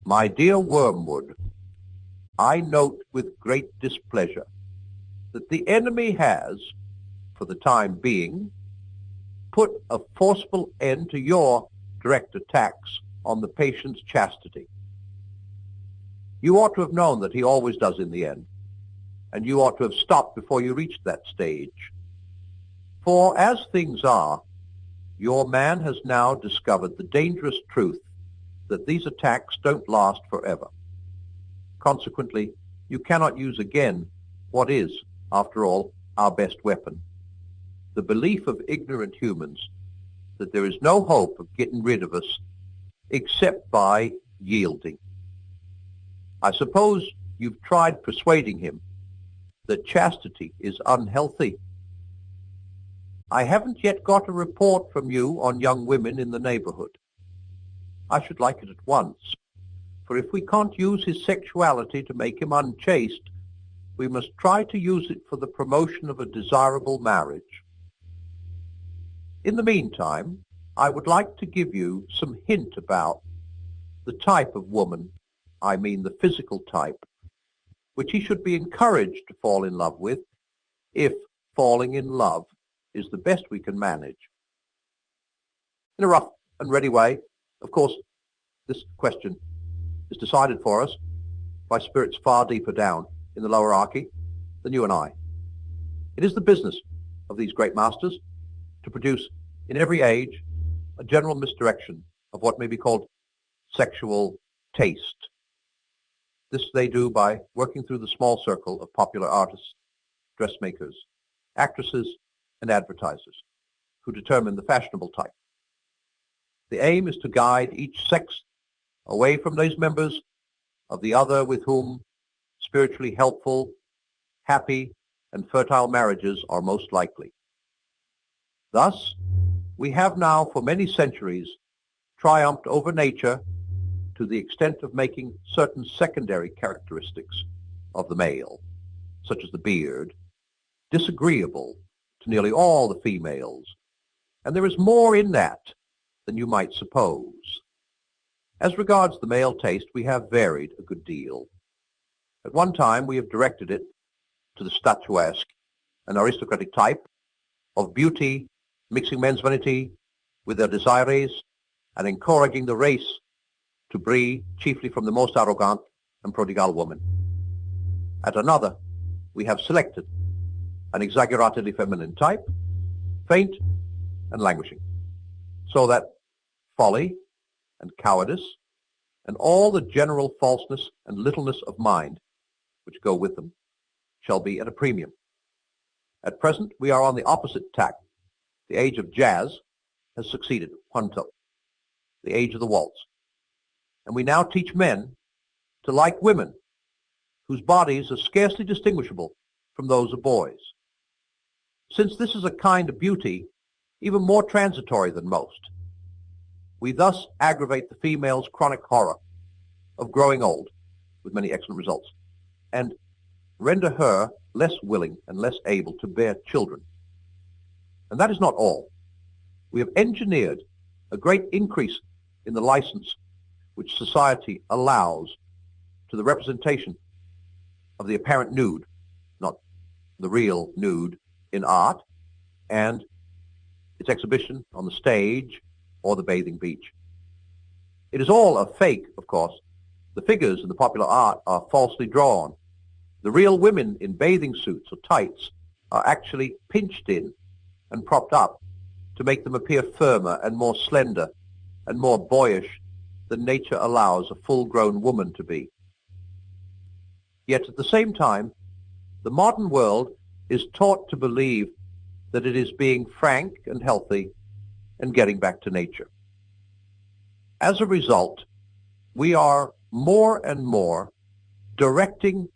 My dear Wormwood, I note with great displeasure that the enemy has, for the time being, put a forceful end to your direct attacks on the patient's chastity. You ought to have known that he always does in the end, and you ought to have stopped before you reached that stage. For as things are, your man has now discovered the dangerous truth that these attacks don't last forever. Consequently, you cannot use again what is, after all, our best weapon, the belief of ignorant humans that there is no hope of getting rid of us except by yielding. I suppose you've tried persuading him that chastity is unhealthy. I haven't yet got a report from you on young women in the neighborhood. I should like it at once, for if we can't use his sexuality to make him unchaste, we must try to use it for the promotion of a desirable marriage. In the meantime, I would like to give you some hint about the type of woman, I mean the physical type, which he should be encouraged to fall in love with, if falling in love is the best we can manage. In a rough and ready way, of course, this question is decided for us by spirits far deeper down in the lower archy than you and I. It is the business of these great masters to produce in every age a general misdirection of what may be called sexual taste. This they do by working through the small circle of popular artists, dressmakers, actresses, and advertisers who determine the fashionable type. The aim is to guide each sex away from those members of the other with whom spiritually helpful, happy, and fertile marriages are most likely. Thus, we have now for many centuries triumphed over nature to the extent of making certain secondary characteristics of the male, such as the beard, disagreeable to nearly all the females, and there is more in that than you might suppose. As regards the male taste, we have varied a good deal. At one time we have directed it to the statuesque, an aristocratic type of beauty, mixing men's vanity with their desires, and encouraging the race to breed chiefly from the most arrogant and prodigal woman. At another, we have selected an exaggeratedly feminine type, faint and languishing, so that folly and cowardice and all the general falseness and littleness of mind which go with them shall be at a premium. At present, we are on the opposite tack. The age of jazz has succeeded Juanto, the age of the waltz. And we now teach men to like women whose bodies are scarcely distinguishable from those of boys. Since this is a kind of beauty even more transitory than most, we thus aggravate the female's chronic horror of growing old, with many excellent results, and render her less willing and less able to bear children. And that is not all. We have engineered a great increase in the license which society allows to the representation of the apparent nude, not the real nude, in art, and its exhibition on the stage or the bathing beach. It is all a fake, of course. The figures in the popular art are falsely drawn. The real women in bathing suits or tights are actually pinched in and propped up to make them appear firmer and more slender and more boyish than nature allows a full-grown woman to be. Yet at the same time, the modern world is taught to believe that it is being frank and healthy and getting back to nature. As a result, we are more and more directing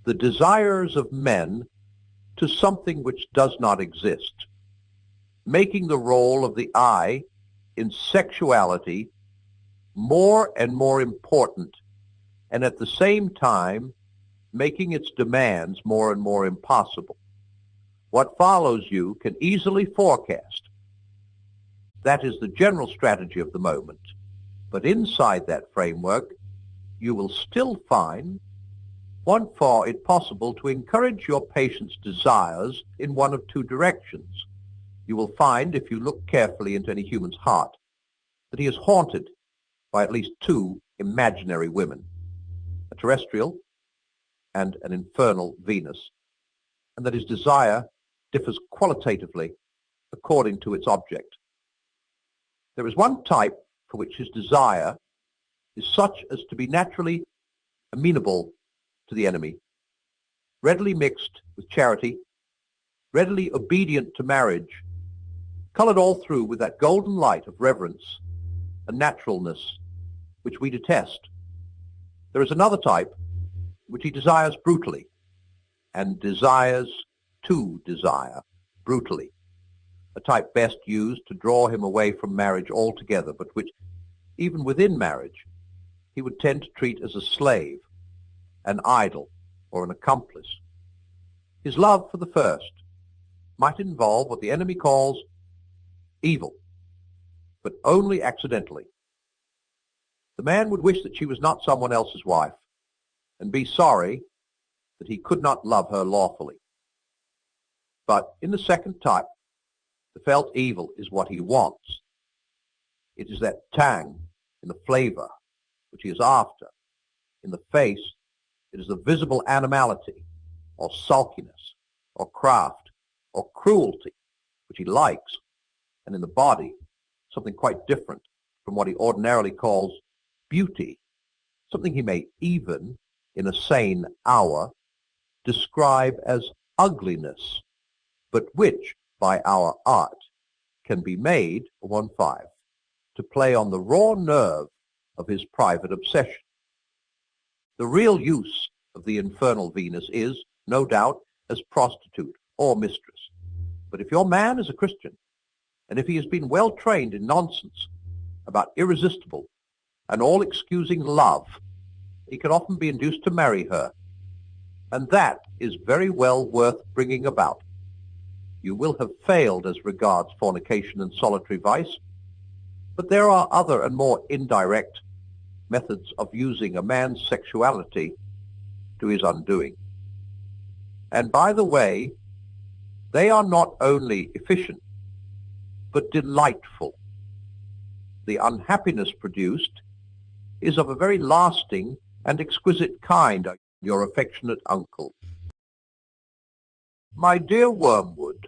the desires of men to something which does not exist, making the role of the eye in sexuality more and more important, and at the same time making its demands more and more impossible. What follows you can easily forecast. That is the general strategy of the moment. But inside that framework, you will still find one for it possible to encourage your patient's desires in one of two directions. You will find, if you look carefully into any human's heart, that he is haunted by at least two imaginary women, a terrestrial and an infernal Venus, and that his desire differs qualitatively according to its object. There is one type for which his desire is such as to be naturally amenable to the enemy, readily mixed with charity, readily obedient to marriage, colored all through with that golden light of reverence and naturalness which we detest. There is another type which he desires brutally, and desires to desire brutally, a type best used to draw him away from marriage altogether, but which, even within marriage, he would tend to treat as a slave, an idol, or an accomplice. His love for the first might involve what the enemy calls evil, but only accidentally. The man would wish that she was not someone else's wife, and be sorry that he could not love her lawfully. But in the second type, the felt evil is what he wants. It is that tang in the flavor which he is after. In the face, it is the visible animality, or sulkiness, or craft, or cruelty, which he likes. And in the body, something quite different from what he ordinarily calls beauty, something he may even, in a sane hour, describe as ugliness, but which, by our art, can be made, 1-5, to play on the raw nerve of his private obsession. The real use of the infernal Venus is, no doubt, as prostitute or mistress. But if your man is a Christian, and if he has been well trained in nonsense about irresistible and all-excusing love, he can often be induced to marry her and that is very well worth bringing about. You will have failed as regards fornication and solitary vice, but there are other and more indirect methods of using a man's sexuality to his undoing. And by the way, they are not only efficient, but delightful. The unhappiness produced is of a very lasting and exquisite kind, your affectionate uncle. My dear Wormwood,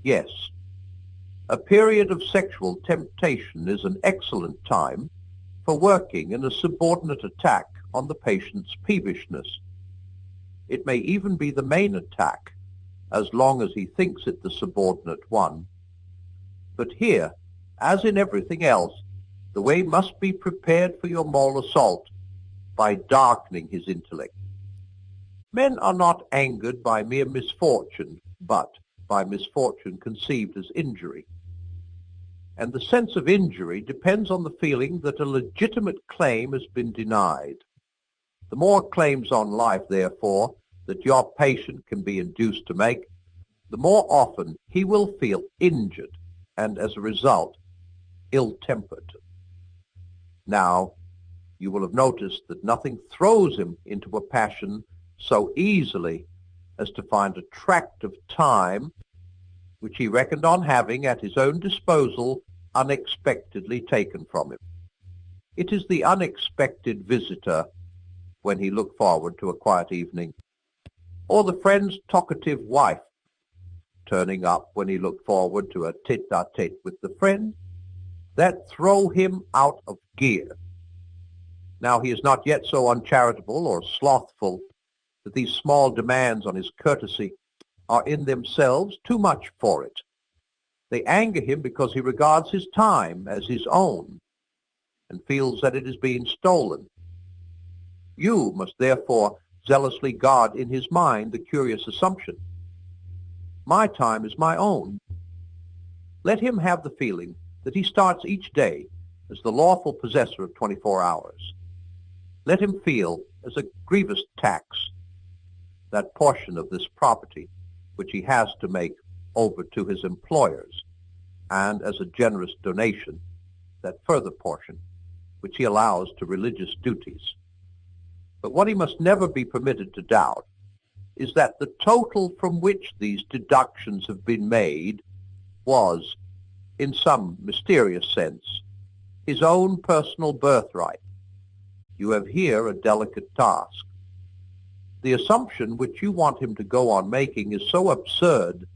yes, a period of sexual temptation is an excellent time for working in a subordinate attack on the patient's peevishness. It may even be the main attack, as long as he thinks it the subordinate one. But here, as in everything else, the way must be prepared for your moral assault by darkening his intellect. Men are not angered by mere misfortune, but by misfortune conceived as injury. And the sense of injury depends on the feeling that a legitimate claim has been denied. The more claims on life, therefore, that your patient can be induced to make, the more often he will feel injured and, as a result, ill-tempered. Now, you will have noticed that nothing throws him into a passion so easily as to find a tract of time which he reckoned on having at his own disposal unexpectedly taken from him. It is the unexpected visitor when he looked forward to a quiet evening, or the friend's talkative wife turning up when he looked forward to a tete-a-tete with the friend, that throw him out of gear. Now he is not yet so uncharitable or slothful that these small demands on his courtesy are in themselves too much for it. They anger him because he regards his time as his own and feels that it is being stolen. You must therefore zealously guard in his mind the curious assumption, my time is my own. Let him have the feeling that he starts each day as the lawful possessor of 24 hours. Let him feel as a grievous tax that portion of this property which he has to make over to his employers, and as a generous donation that further portion which he allows to religious duties. But what he must never be permitted to doubt is that the total from which these deductions have been made was, in some mysterious sense, his own personal birthright. You have here a delicate task. The assumption which you want him to go on making is so absurd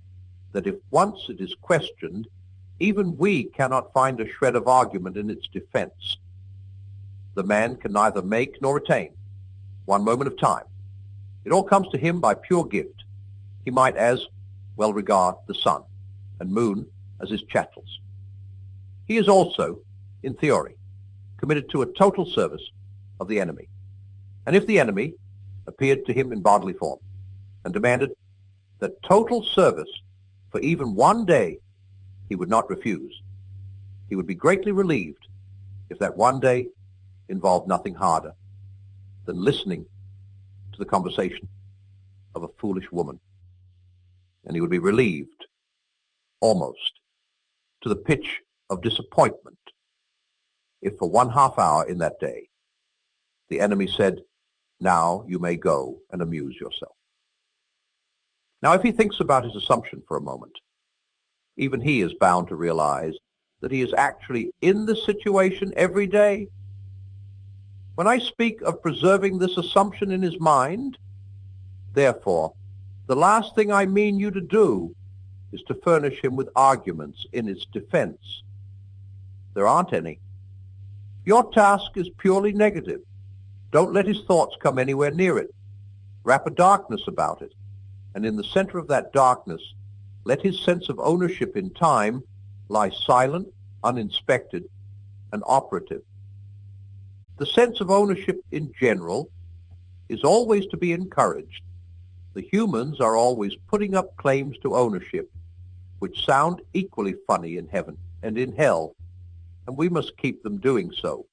that if once it is questioned, even we cannot find a shred of argument in its defense. The man can neither make nor retain one moment of time. It all comes to him by pure gift. He might as well regard the sun and moon as his chattels. He is also, in theory, committed to a total service of the enemy. And if the enemy appeared to him in bodily form and demanded that total service for even one day, he would not refuse. He would be greatly relieved if that one day involved nothing harder than listening to the conversation of a foolish woman. And he would be relieved almost to the pitch of disappointment if for 1/2 hour in that day the enemy said, "Now you may go and amuse yourself." Now if he thinks about his assumption for a moment, even he is bound to realize that he is actually in this situation every day. When I speak of preserving this assumption in his mind, therefore, the last thing I mean you to do is to furnish him with arguments in its defense. There aren't any. Your task is purely negative. Don't let his thoughts come anywhere near it. Wrap a darkness about it, and in the center of that darkness, let his sense of ownership in time lie silent, uninspected, and operative. The sense of ownership in general is always to be encouraged. The humans are always putting up claims to ownership, which sound equally funny in heaven and in hell, and we must keep them doing so.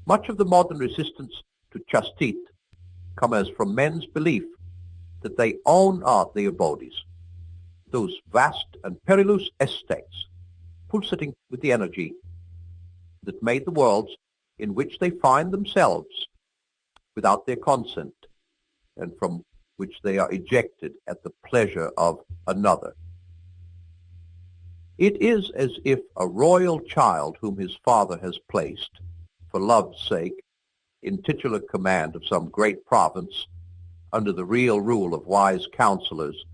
Much of the modern resistance to chastite come as from men's belief that they own the bodies, those vast and perilous estates, pulsating with the energy that made the worlds in which they find themselves without their consent, and from which they are ejected at the pleasure of another. It is as if a royal child whom his father has placed, for love's sake, in titular command of some great province, under the real rule of wise counselors,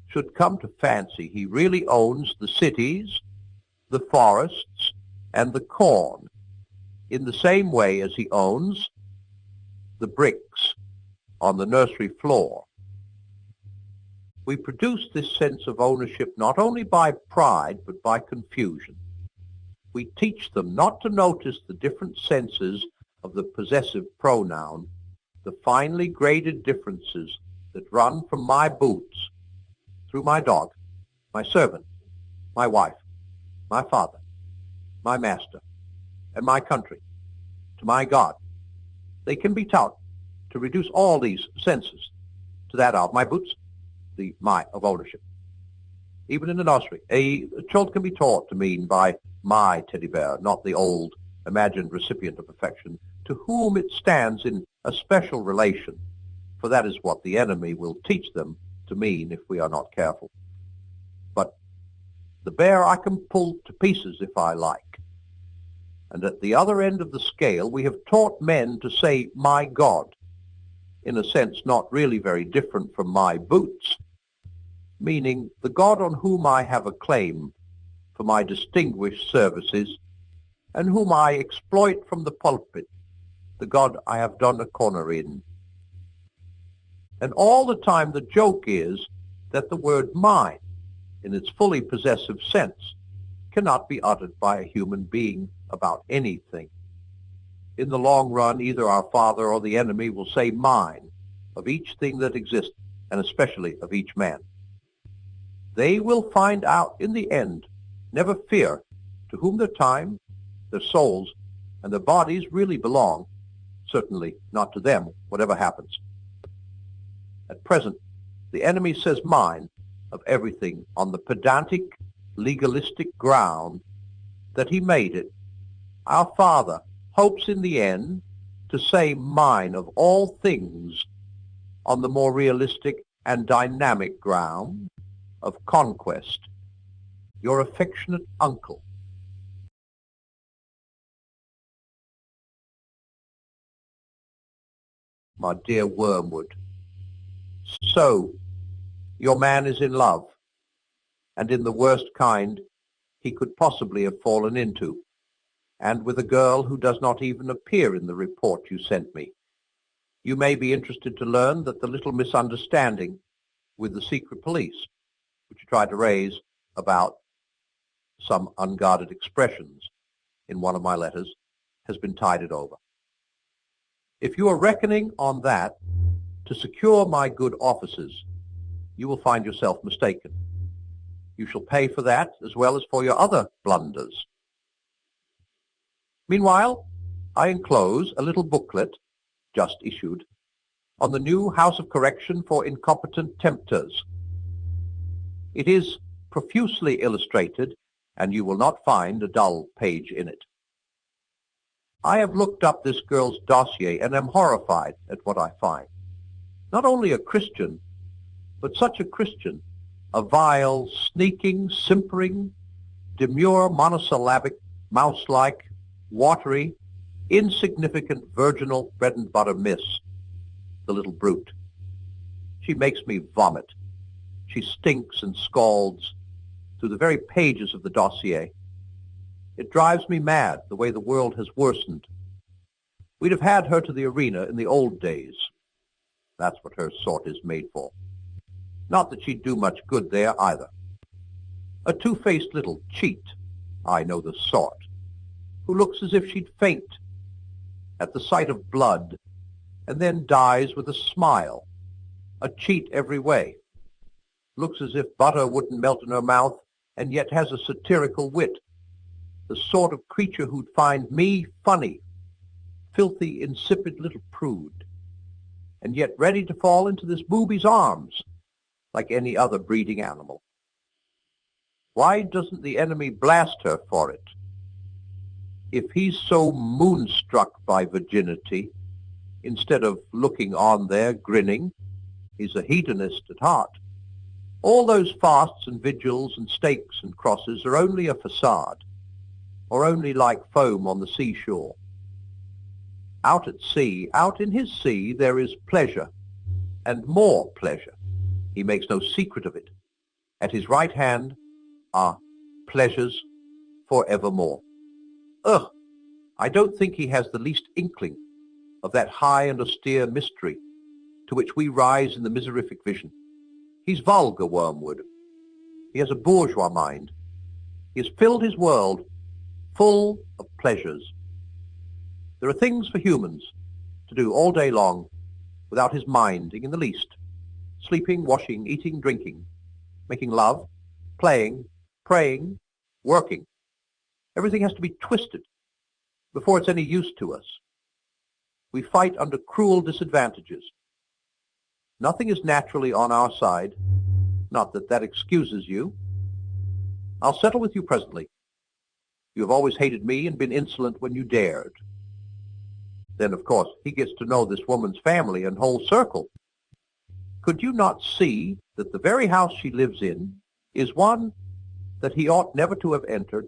should come to fancy he really owns the cities, the forests, and the corn, in the same way as he owns the bricks on the nursery floor. We produce this sense of ownership not only by pride, but by confusion. We teach them not to notice the different senses of the possessive pronoun, the finely graded differences that run from my boots, through my dog, my servant, my wife, my father, my master, and my country, to my God. They can be taught to reduce all these senses to that of my boots, the my of ownership. Even in the nursery, a child can be taught to mean by my teddy bear, not the old imagined recipient of affection, to whom it stands in a special relation, for that is what the enemy will teach them to mean if we are not careful. But the bear I can pull to pieces if I like. And at the other end of the scale, we have taught men to say, my God, in a sense not really very different from my boots, meaning the God on whom I have a claim for my distinguished services, and whom I exploit from the pulpit, the God I have done a corner in. And all the time the joke is that the word mine, in its fully possessive sense, cannot be uttered by a human being about anything. In the long run, either our father or the enemy will say mine of each thing that exists, and especially of each man. They will find out in the end, never fear, to whom their time, their souls, and their bodies really belong, certainly not to them, whatever happens. At present, the enemy says mine of everything on the pedantic, legalistic ground that he made it. Our Father hopes in the end to say mine of all things on the more realistic and dynamic ground of conquest. Your affectionate uncle. My dear Wormwood, so your man is in love, and in the worst kind he could possibly have fallen into, and with a girl who does not even appear in the report you sent me. You may be interested to learn that the little misunderstanding with the secret police, which you tried to raise about some unguarded expressions in one of my letters, has been tided over. If you are reckoning on that to secure my good offices, you will find yourself mistaken. You shall pay for that as well as for your other blunders. Meanwhile, I enclose a little booklet, just issued, on the new House of Correction for Incompetent Tempters. It is profusely illustrated, and you will not find a dull page in it. I have looked up this girl's dossier and am horrified at what I find. Not only a Christian, but such a Christian, a vile, sneaking, simpering, demure, monosyllabic, mouse-like, watery, insignificant, virginal bread-and-butter miss, the little brute. She makes me vomit. She stinks and scalds through the very pages of the dossier. It drives me mad, the way the world has worsened. We'd have had her to the arena in the old days. That's what her sort is made for. Not that she'd do much good there, either. A two-faced little cheat, I know the sort, who looks as if she'd faint at the sight of blood, and then dies with a smile. A cheat every way. Looks as if butter wouldn't melt in her mouth, and yet has a satirical wit. The sort of creature who'd find me funny. Filthy, insipid little prude. and yet ready to fall into this booby's arms like any other breeding animal. Why doesn't the enemy blast her for it? If he's so moonstruck by virginity, instead of looking on there grinning, he's a hedonist at heart. All those fasts and vigils and stakes and crosses are only a facade, or only like foam on the seashore. Out at sea, out in his sea, there is pleasure, and more pleasure. He makes no secret of it. At his right hand are pleasures forevermore. Ugh! I don't think he has the least inkling of that high and austere mystery to which we rise in the miserific vision. He's vulgar, Wormwood. He has a bourgeois mind. He has filled his world full of pleasures. There are things for humans to do all day long without his minding in the least. Sleeping, washing, eating, drinking, making love, playing, praying, working. Everything has to be twisted before it's any use to us. We fight under cruel disadvantages. Nothing is naturally on our side. Not that that excuses you. I'll settle with you presently. You have always hated me and been insolent when you dared. Then, of course, he gets to know this woman's family and whole circle. Could you not see that the very house she lives in is one that he ought never to have entered?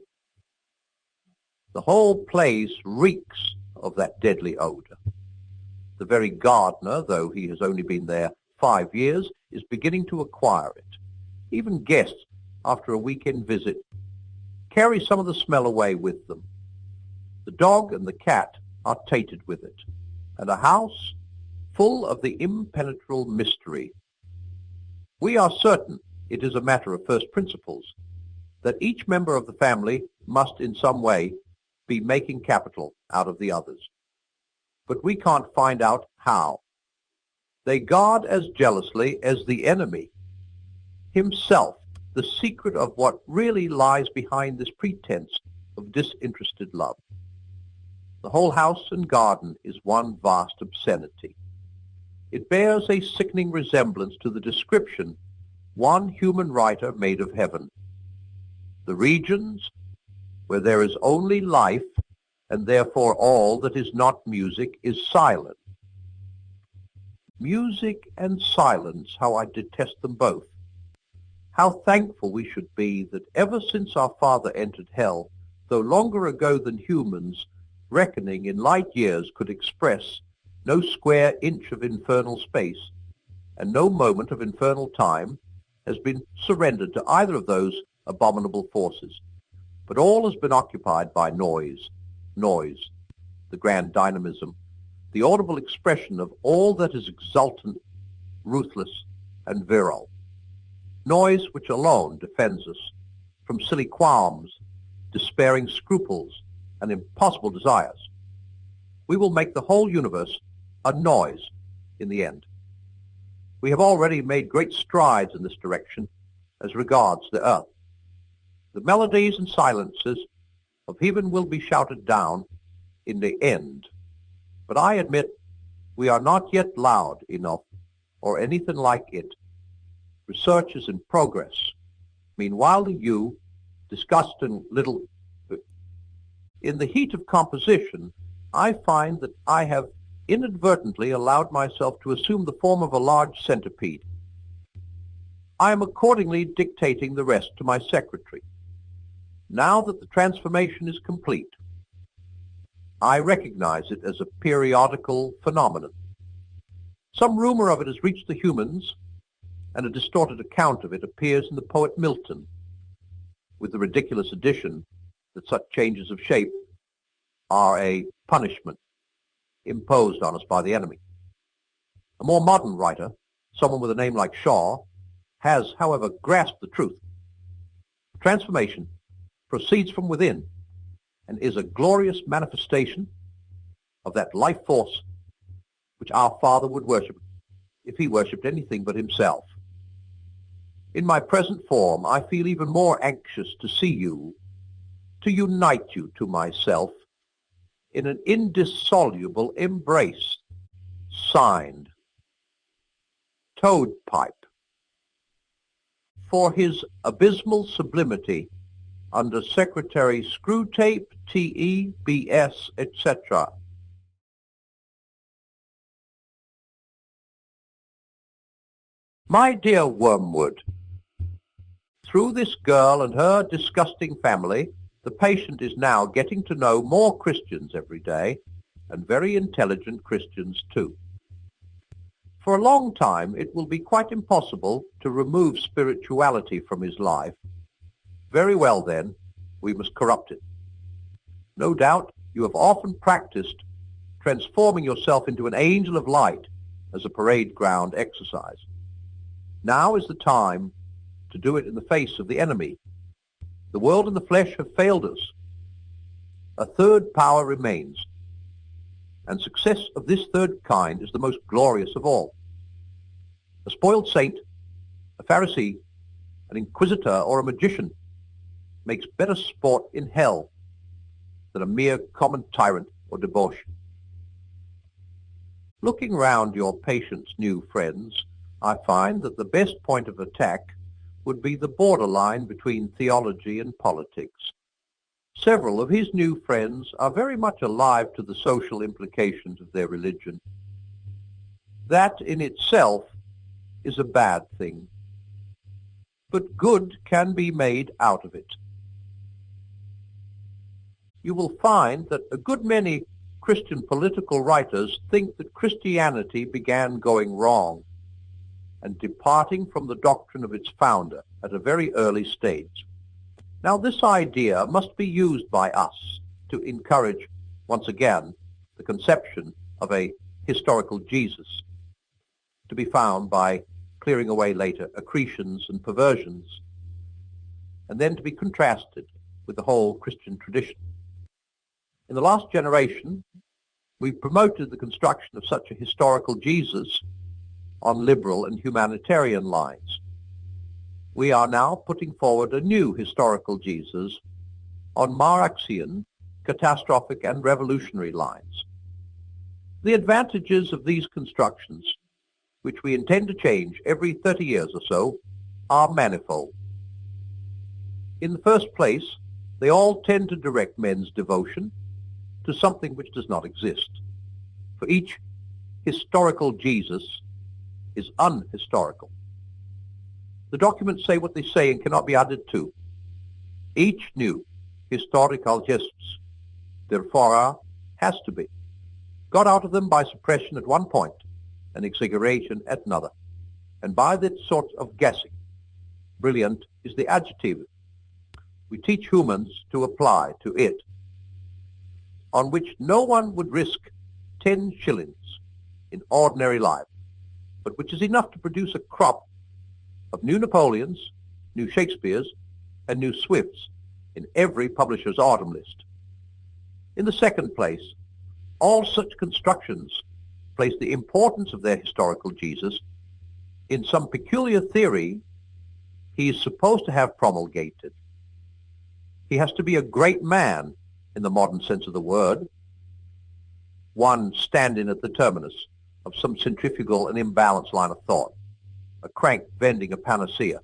The whole place reeks of that deadly odor. The very gardener, though he has only been there 5 years, is beginning to acquire it. Even guests, after a weekend visit, carry some of the smell away with them. The dog and the cat are tainted with it, and a house full of the impenetrable mystery. We are certain it is a matter of first principles, that each member of the family must in some way be making capital out of the others. But we can't find out how. They guard as jealously as the enemy himself the secret of what really lies behind this pretense of disinterested love. The whole house and garden is one vast obscenity. It bears a sickening resemblance to the description one human writer made of heaven. The regions where there is only life, and therefore all that is not music is silent. Music and silence, how I detest them both. How thankful we should be that ever since our father entered hell, though longer ago than humans, reckoning in light years could express, no square inch of infernal space, and no moment of infernal time has been surrendered to either of those abominable forces, but all has been occupied by noise, the grand dynamism, the audible expression of all that is exultant, ruthless, and virile. Noise which alone defends us from silly qualms, despairing scruples, and impossible desires. We will make the whole universe a noise in the end. We have already made great strides in this direction as regards the earth. The melodies and silences of heaven will be shouted down in the end. But I admit we are not yet loud enough or anything like it. Research is in progress. Meanwhile, you, discussed in little... In the heat of composition, I find that I have inadvertently allowed myself to assume the form of a large centipede. I am accordingly dictating the rest to my secretary. Now that the transformation is complete, I recognize it as a periodical phenomenon. Some rumor of it has reached the humans, and a distorted account of it appears in the poet Milton, with the ridiculous addition that such changes of shape are a punishment imposed on us by the enemy. A more modern writer, someone with a name like Shaw, has, however, grasped the truth. Transformation proceeds from within and is a glorious manifestation of that life force which our Father would worship if he worshipped anything but himself. In my present form, I feel even more anxious to see you, to unite you to myself in an indissoluble embrace. Signed, toad pipe, for his abysmal sublimity under Secretary Screwtape, T.E., B.S., etc. My dear Wormwood, through this girl and her disgusting family, the patient is now getting to know more Christians every day, and very intelligent Christians too. For a long time it will be quite impossible to remove spirituality from his life. Very well then, we must corrupt it. No doubt you have often practiced transforming yourself into an angel of light as a parade ground exercise. Now is the time to do it in the face of the enemy. The world and the flesh have failed us. A third power remains, and success of this third kind is the most glorious of all. A spoiled saint, a Pharisee, an inquisitor, or a magician makes better sport in hell than a mere common tyrant or debauch. Looking round your patient's new friends, I find that the best point of attack would be the borderline between theology and politics. Several of his new friends are very much alive to the social implications of their religion. That in itself is a bad thing, but good can be made out of it. You will find that a good many Christian political writers think that Christianity began going wrong and departing from the doctrine of its founder at a very early stage. Now this idea must be used by us to encourage, once again, the conception of a historical Jesus, to be found by clearing away later accretions and perversions, and then to be contrasted with the whole Christian tradition. In the last generation, we promoted the construction of such a historical Jesus on liberal and humanitarian lines. We are now putting forward a new historical Jesus on Marxian, catastrophic and revolutionary lines. The advantages of these constructions, which we intend to change every 30 years or so, are manifold. In the first place, they all tend to direct men's devotion to something which does not exist. For each historical Jesus is unhistorical. The documents say what they say and cannot be added to. Each new historical Jesus, therefore, has to be got out of them by suppression at one point and exaggeration at another, and by that sort of guessing. Brilliant is the adjective we teach humans to apply to it, on which no one would risk 10 shillings in ordinary life, but which is enough to produce a crop of new Napoleons, new Shakespeares, and new Swifts in every publisher's autumn list. In the second place, all such constructions place the importance of their historical Jesus in some peculiar theory he is supposed to have promulgated. He has to be a great man in the modern sense of the word, one standing at the terminus of some centrifugal and imbalanced line of thought, a crank vending a panacea.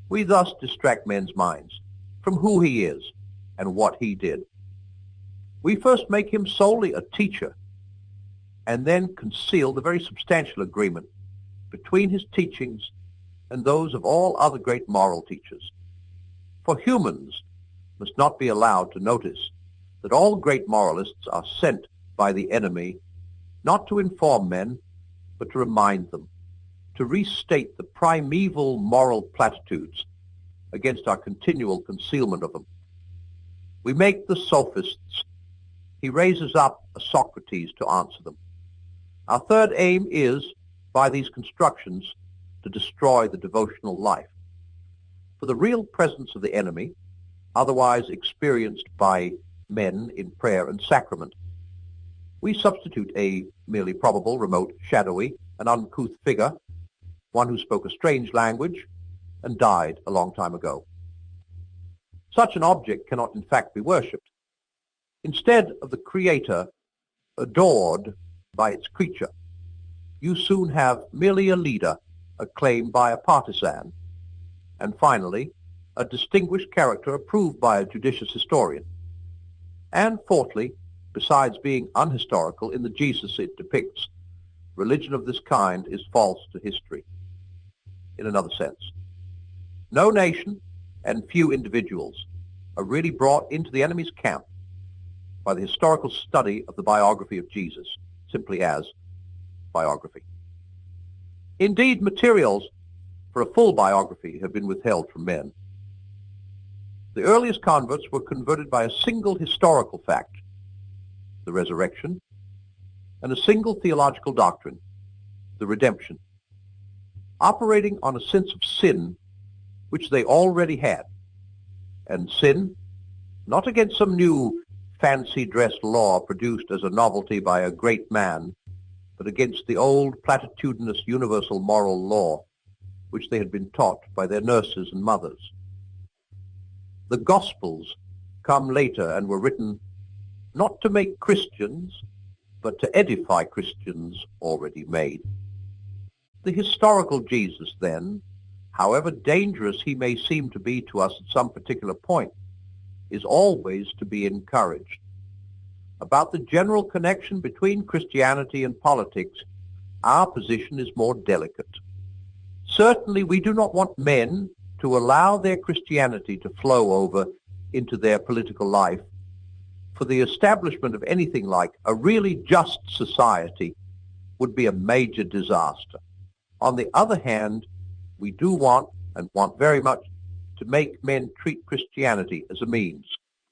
We thus distract men's minds from who he is and what he did. We first make him solely a teacher, and then conceal the very substantial agreement between his teachings and those of all other great moral teachers. For humans must not be allowed to notice that all great moralists are sent by the enemy not to inform men, but to remind them, to restate the primeval moral platitudes against our continual concealment of them. We make the sophists. He raises up a Socrates to answer them. Our third aim is, by these constructions, to destroy the devotional life. For the real presence of the enemy, otherwise experienced by men in prayer and sacrament, we substitute a merely probable, remote, shadowy, and uncouth figure, one who spoke a strange language and died a long time ago. Such an object cannot in fact be worshipped. Instead of the Creator adored by its creature, you soon have merely a leader acclaimed by a partisan, and finally, a distinguished character approved by a judicious historian. And fourthly, besides being unhistorical in the Jesus it depicts, religion of this kind is false to history, in another sense. No nation and few individuals are really brought into the enemy's camp by the historical study of the biography of Jesus, simply as biography. Indeed, materials for a full biography have been withheld from men. The earliest converts were converted by a single historical fact, the resurrection, and a single theological doctrine, the redemption, operating on a sense of sin which they already had, and sin not against some new fancy-dressed law produced as a novelty by a great man, but against the old platitudinous universal moral law which they had been taught by their nurses and mothers. The Gospels come later and were written not to make Christians, but to edify Christians already made. The historical Jesus, then, however dangerous he may seem to be to us at some particular point, is always to be encouraged. About the general connection between Christianity and politics, our position is more delicate. Certainly we do not want men to allow their Christianity to flow over into their political life, for the establishment of anything like a really just society would be a major disaster. On the other hand, we do want, and want very much, to make men treat Christianity as a means,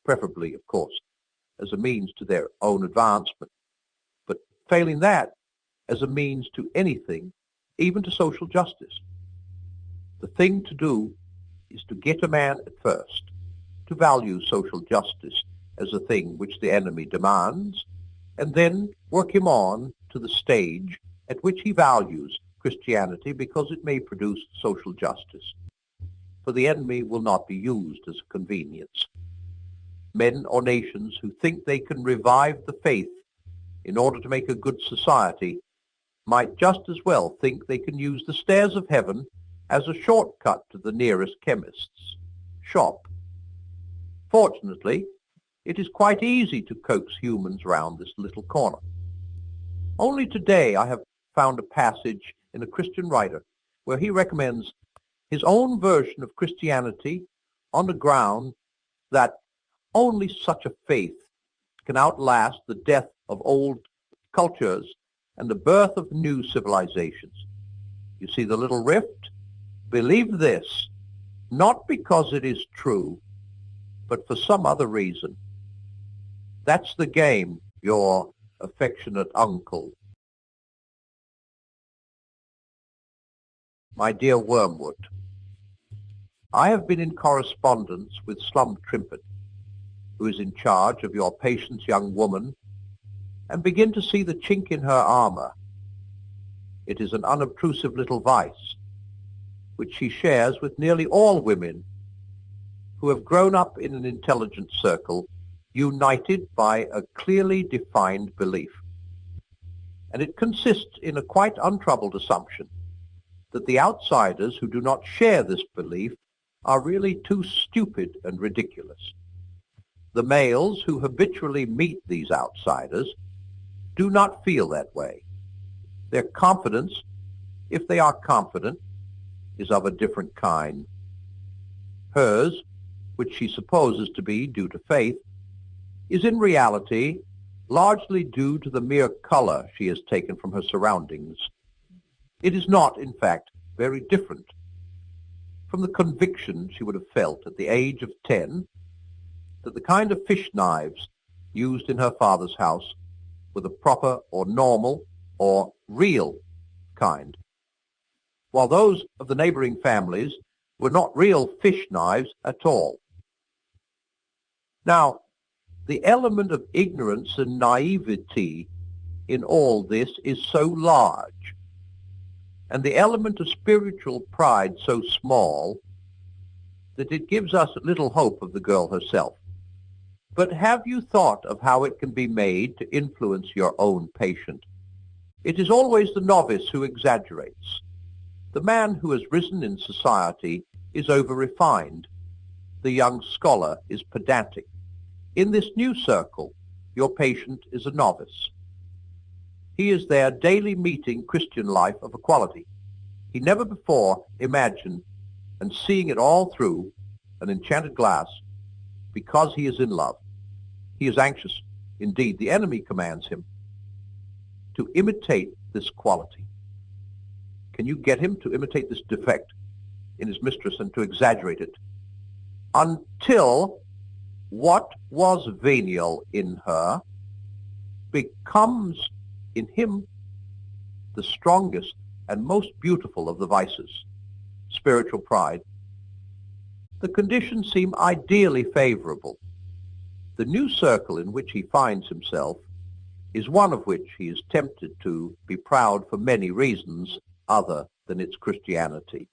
preferably, of course, as a means to their own advancement, but failing that, as a means to anything, even to social justice. The thing to do is to get a man at first to value social justice as a thing which the enemy demands, and then work him on to the stage at which he values Christianity because it may produce social justice. For the enemy will not be used as a convenience. Men or nations who think they can revive the faith in order to make a good society might just as well think they can use the stairs of heaven as a shortcut to the nearest chemist's shop. Fortunately, it is quite easy to coax humans round this little corner. Only today I have found a passage in a Christian writer where he recommends his own version of Christianity on the ground that only such a faith can outlast the death of old cultures and the birth of new civilizations. You see the little rift? Believe this, not because it is true, but for some other reason. That's the game, your affectionate uncle. My dear Wormwood, I have been in correspondence with Slum Trimpet, who is in charge of your patient's young woman, and begin to see the chink in her armor. It is an unobtrusive little vice, which she shares with nearly all women who have grown up in an intelligent circle, united by a clearly defined belief. And it consists in a quite untroubled assumption that the outsiders who do not share this belief are really too stupid and ridiculous. The males who habitually meet these outsiders do not feel that way. Their confidence, if they are confident, is of a different kind. Hers, which she supposes to be due to faith, is in reality largely due to the mere color she has taken from her surroundings. It is not, in fact, very different from the conviction she would have felt at the age of 10 that the kind of fish knives used in her father's house were the proper or normal or real kind, while those of the neighboring families were not real fish knives at all. Now, the element of ignorance and naivety in all this is so large, and the element of spiritual pride so small, that it gives us little hope of the girl herself. But have you thought of how it can be made to influence your own patient? It is always the novice who exaggerates. The man who has risen in society is over-refined. The young scholar is pedantic. In this new circle, your patient is a novice. He is there daily meeting Christian life of equality. He never before imagined and seeing it all through an enchanted glass because he is in love. He is anxious. Indeed, the enemy commands him to imitate this quality. Can you get him to imitate this defect in his mistress and to exaggerate it until what was venial in her becomes in him the strongest and most beautiful of the vices, spiritual pride? The conditions seem ideally favorable. The new circle in which he finds himself is one of which he is tempted to be proud for many reasons other than its Christianity.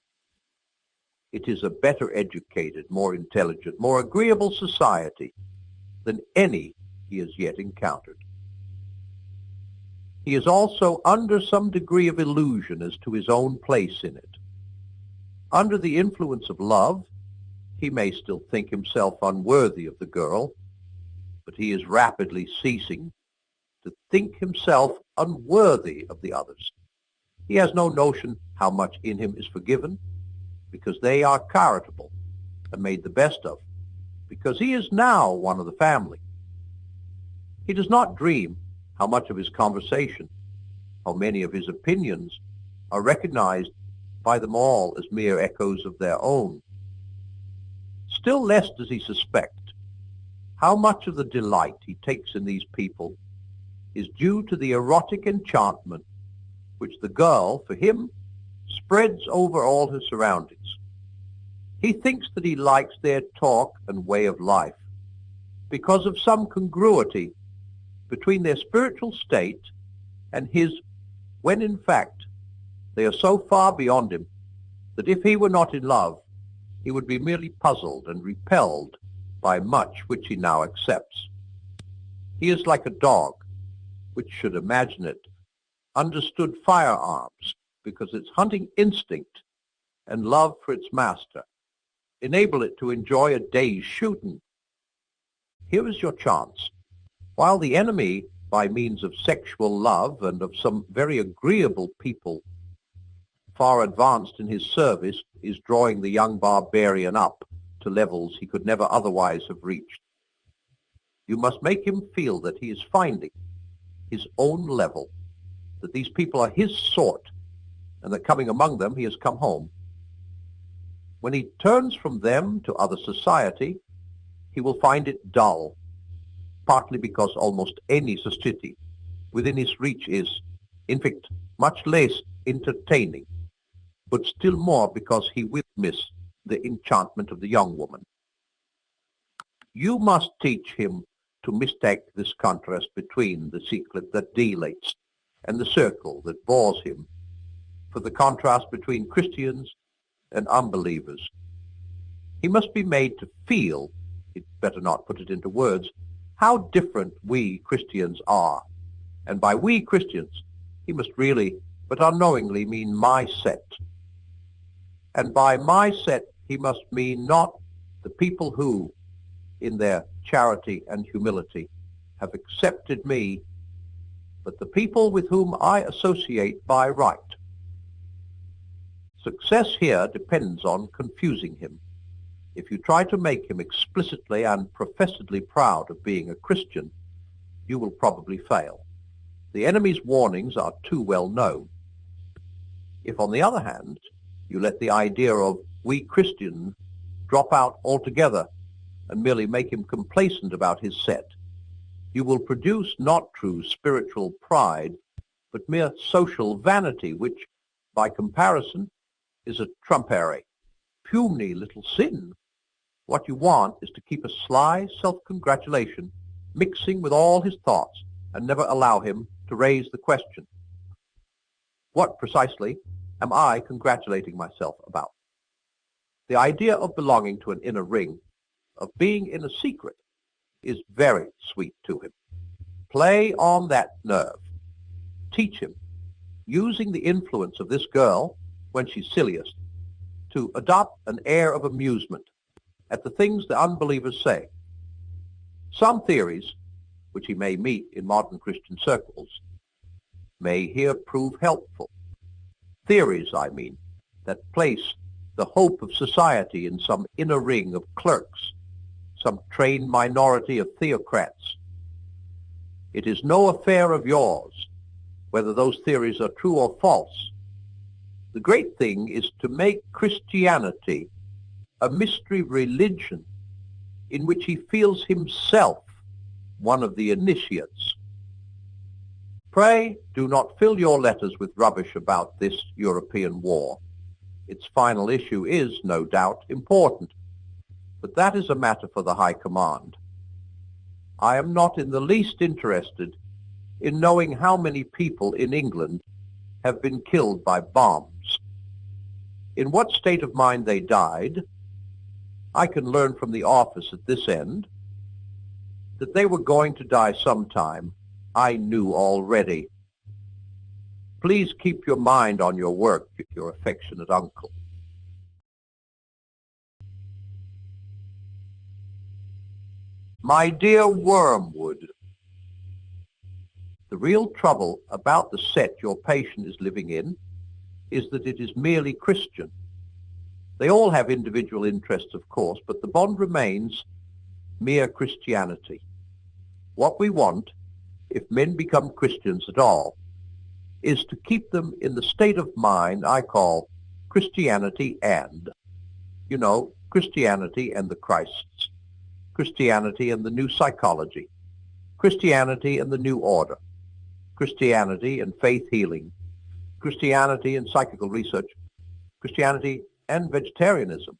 It is a better educated, more intelligent, more agreeable society than any he has yet encountered. He is also under some degree of illusion as to his own place in it. Under the influence of love, he may still think himself unworthy of the girl, but he is rapidly ceasing to think himself unworthy of the others. He has no notion how much in him is forgiven, because they are charitable and made the best of, because he is now one of the family. He does not dream how much of his conversation, how many of his opinions are recognized by them all as mere echoes of their own. Still less does he suspect how much of the delight he takes in these people is due to the erotic enchantment which the girl, for him, spreads over all her surroundings. He thinks that he likes their talk and way of life because of some congruity between their spiritual state and his, when in fact they are so far beyond him that if he were not in love, he would be merely puzzled and repelled by much which he now accepts. He is like a dog, which should imagine it understood firearms because its hunting instinct and love for its master enable it to enjoy a day's shooting. Here is your chance. While the enemy, by means of sexual love and of some very agreeable people far advanced in his service, is drawing the young barbarian up to levels he could never otherwise have reached, you must make him feel that he is finding his own level, that these people are his sort, and that coming among them he has come home. When he turns from them to other society, he will find it dull, partly because almost any society within his reach is, in fact, much less entertaining, but still more because he will miss the enchantment of the young woman. You must teach him to mistake this contrast between the secret that dilates and the circle that bores him for the contrast between Christians and unbelievers. He must be made to feel, he'd better not put it into words, how different we Christians are. And by we Christians, he must really, but unknowingly, mean my set. And by my set, he must mean not the people who, in their charity and humility, have accepted me, but the people with whom I associate by right. Success here depends on confusing him. If you try to make him explicitly and professedly proud of being a Christian, you will probably fail. The enemy's warnings are too well known. If, on the other hand, you let the idea of we Christians drop out altogether and merely make him complacent about his set, you will produce not true spiritual pride, but mere social vanity, which, by comparison, is a trumpery, puny little sin. What you want is to keep a sly self-congratulation mixing with all his thoughts and never allow him to raise the question, what precisely am I congratulating myself about? The idea of belonging to an inner ring, of being in a secret, is very sweet to him. Play on that nerve. Teach him using the influence of this girl, when she's silliest, to adopt an air of amusement at the things the unbelievers say. Some theories, which he may meet in modern Christian circles, may here prove helpful. Theories, I mean, that place the hope of society in some inner ring of clerks, some trained minority of theocrats. It is no affair of yours whether those theories are true or false. The great thing is to make Christianity a mystery religion in which he feels himself one of the initiates. Pray do not fill your letters with rubbish about this European war. Its final issue is, no doubt, important, but that is a matter for the High Command. I am not in the least interested in knowing how many people in England have been killed by bombs. In what state of mind they died, I can learn from the office at this end. That they were going to die sometime, I knew already. Please keep your mind on your work, your affectionate uncle. My dear Wormwood, the real trouble about the set your patient is living in is that it is merely Christian. They all have individual interests, of course, but the bond remains mere Christianity. What we want, if men become Christians at all, is to keep them in the state of mind I call Christianity and. You know, Christianity and the Christs, Christianity and the new psychology, Christianity and the new order, Christianity and faith healing, Christianity and psychical research, Christianity and vegetarianism,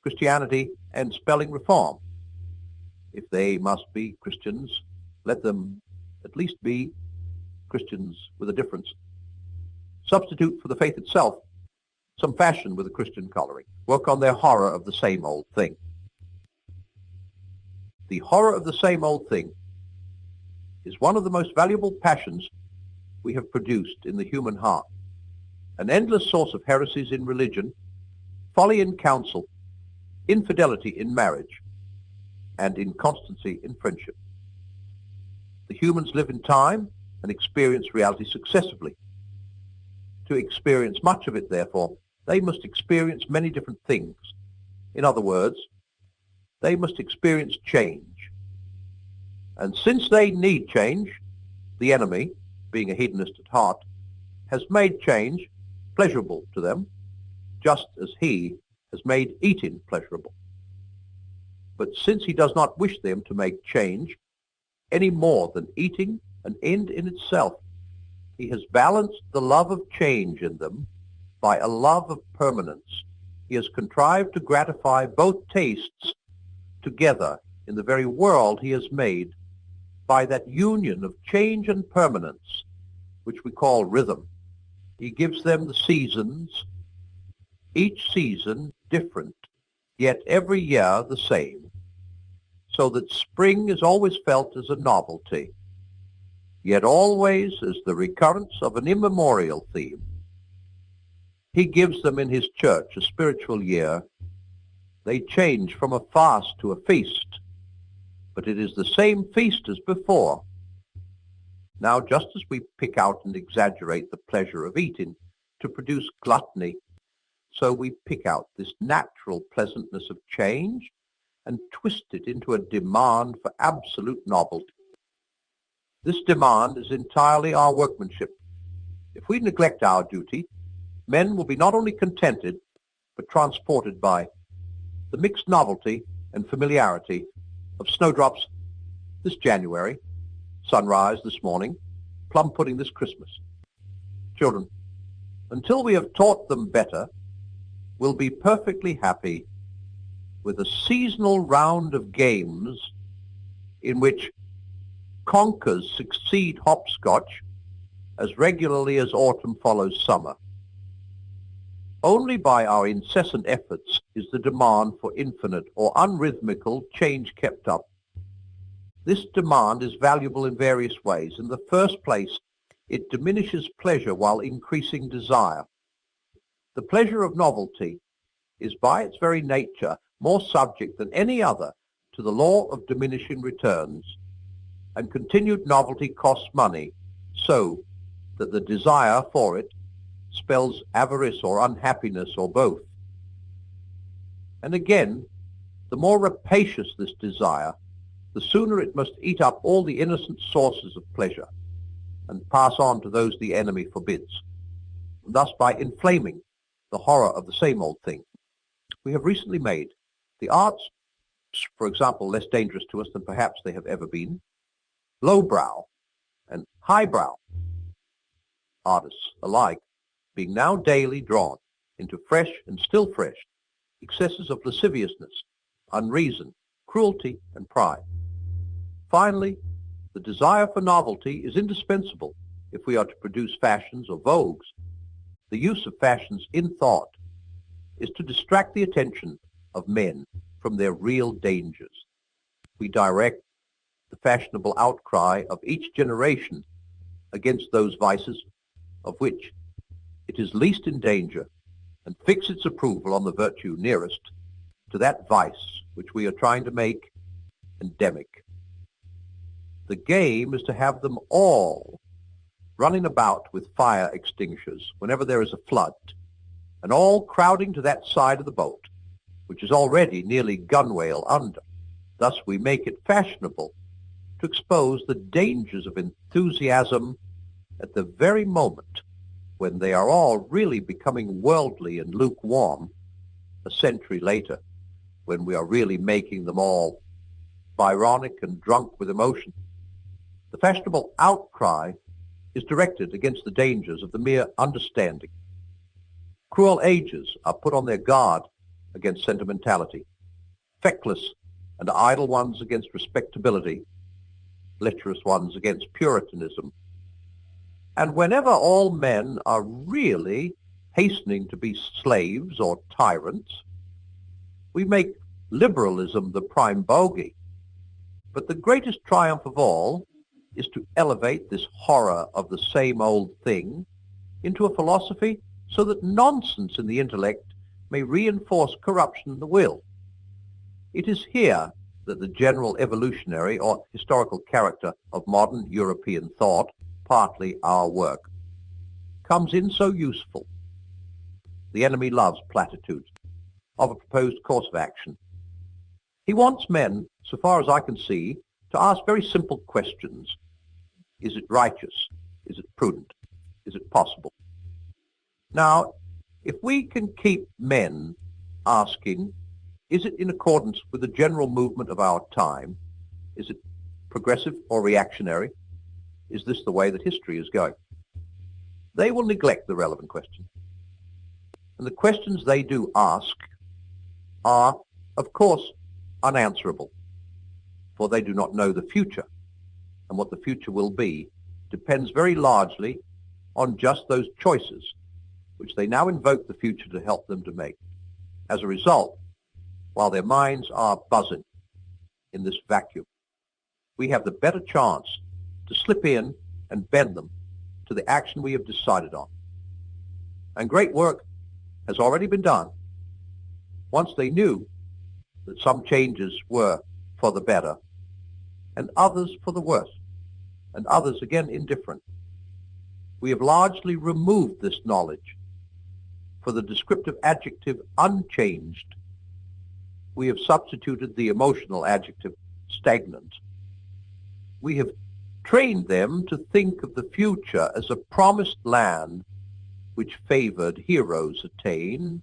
Christianity and spelling reform. If they must be Christians, let them at least be Christians with a difference. Substitute for the faith itself some fashion with a Christian coloring. Work on their horror of the same old thing. The horror of the same old thing is one of the most valuable passions we have produced in the human heart, an endless source of heresies in religion, folly in counsel, infidelity in marriage, and inconstancy in friendship. The humans live in time and experience reality successively. To experience much of it, therefore, they must experience many different things. In other words, they must experience change. And since they need change, the enemy, being a hedonist at heart, has made change pleasurable to them, just as he has made eating pleasurable. But since he does not wish them to make change any more than eating an end in itself, he has balanced the love of change in them by a love of permanence. He has contrived to gratify both tastes together in the very world he has made by that union of change and permanence, which we call rhythm. He gives them the seasons, each season different, yet every year the same, so that spring is always felt as a novelty, yet always as the recurrence of an immemorial theme. He gives them in his church a spiritual year. They change from a fast to a feast, but it is the same feast as before. Now, just as we pick out and exaggerate the pleasure of eating to produce gluttony, so we pick out this natural pleasantness of change and twist it into a demand for absolute novelty. This demand is entirely our workmanship. If we neglect our duty, men will be not only contented, but transported by the mixed novelty and familiarity of snowdrops this January, sunrise this morning, plum pudding this Christmas. Children, until we have taught them better, we'll be perfectly happy with a seasonal round of games in which conkers succeed hopscotch as regularly as autumn follows summer. Only by our incessant efforts is the demand for infinite or unrhythmical change kept up. This demand is valuable in various ways. In the first place, it diminishes pleasure while increasing desire. The pleasure of novelty is by its very nature more subject than any other to the law of diminishing returns, and continued novelty costs money, so that the desire for it spells avarice or unhappiness or both. And again, the more rapacious this desire, the sooner it must eat up all the innocent sources of pleasure and pass on to those the enemy forbids, thus by inflaming the horror of the same old thing. We have recently made the arts, for example, less dangerous to us than perhaps they have ever been, lowbrow and highbrow artists alike being now daily drawn into fresh and still fresh excesses of lasciviousness, unreason, cruelty, and pride. Finally, the desire for novelty is indispensable if we are to produce fashions or vogues. The use of fashions in thought is to distract the attention of men from their real dangers. We direct the fashionable outcry of each generation against those vices of which it is least in danger, and fix its approval on the virtue nearest to that vice which we are trying to make endemic. The game is to have them all running about with fire extinguishers whenever there is a flood, and all crowding to that side of the boat, which is already nearly gunwale under. Thus we make it fashionable to expose the dangers of enthusiasm at the very moment when they are all really becoming worldly and lukewarm, a century later, when we are really making them all Byronic and drunk with emotion. The fashionable outcry is directed against the dangers of the mere understanding. Cruel ages are put on their guard against sentimentality, feckless and idle ones against respectability, lecherous ones against puritanism. And whenever all men are really hastening to be slaves or tyrants, we make liberalism the prime bogey. But the greatest triumph of all is to elevate this horror of the same old thing into a philosophy so that nonsense in the intellect may reinforce corruption in the will. It is here that the general evolutionary or historical character of modern European thought, partly our work, comes in so useful. The enemy loves platitudes of a proposed course of action. He wants men, so far as I can see, to ask very simple questions. Is it righteous? Is it prudent? Is it possible? Now, if we can keep men asking, is it in accordance with the general movement of our time? Is it progressive or reactionary? Is this the way that history is going? They will neglect the relevant question. And the questions they do ask are, of course, unanswerable, for they do not know the future, and what the future will be depends very largely on just those choices which they now invoke the future to help them to make. As a result, while their minds are buzzing in this vacuum, we have the better chance to slip in and bend them to the action we have decided on. And great work has already been done once they knew that some changes were for the better, and others for the worse, and others again indifferent. We have largely removed this knowledge. For the descriptive adjective unchanged, we have substituted the emotional adjective stagnant. We have trained them to think of the future as a promised land which favored heroes attain,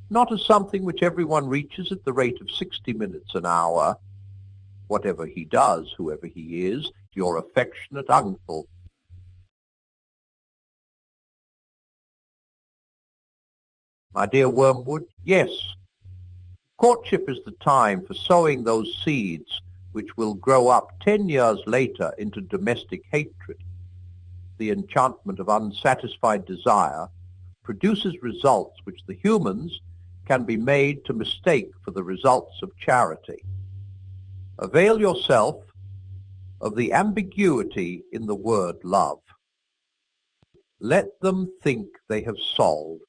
not as something which everyone reaches at the rate of 60 minutes an hour, whatever he does, whoever he is, your affectionate uncle. My dear Wormwood, yes, courtship is the time for sowing those seeds which will grow up 10 years later into domestic hatred. The enchantment of unsatisfied desire produces results which the humans can be made to mistake for the results of charity. Avail yourself of the ambiguity in the word love. Let them think they have solved.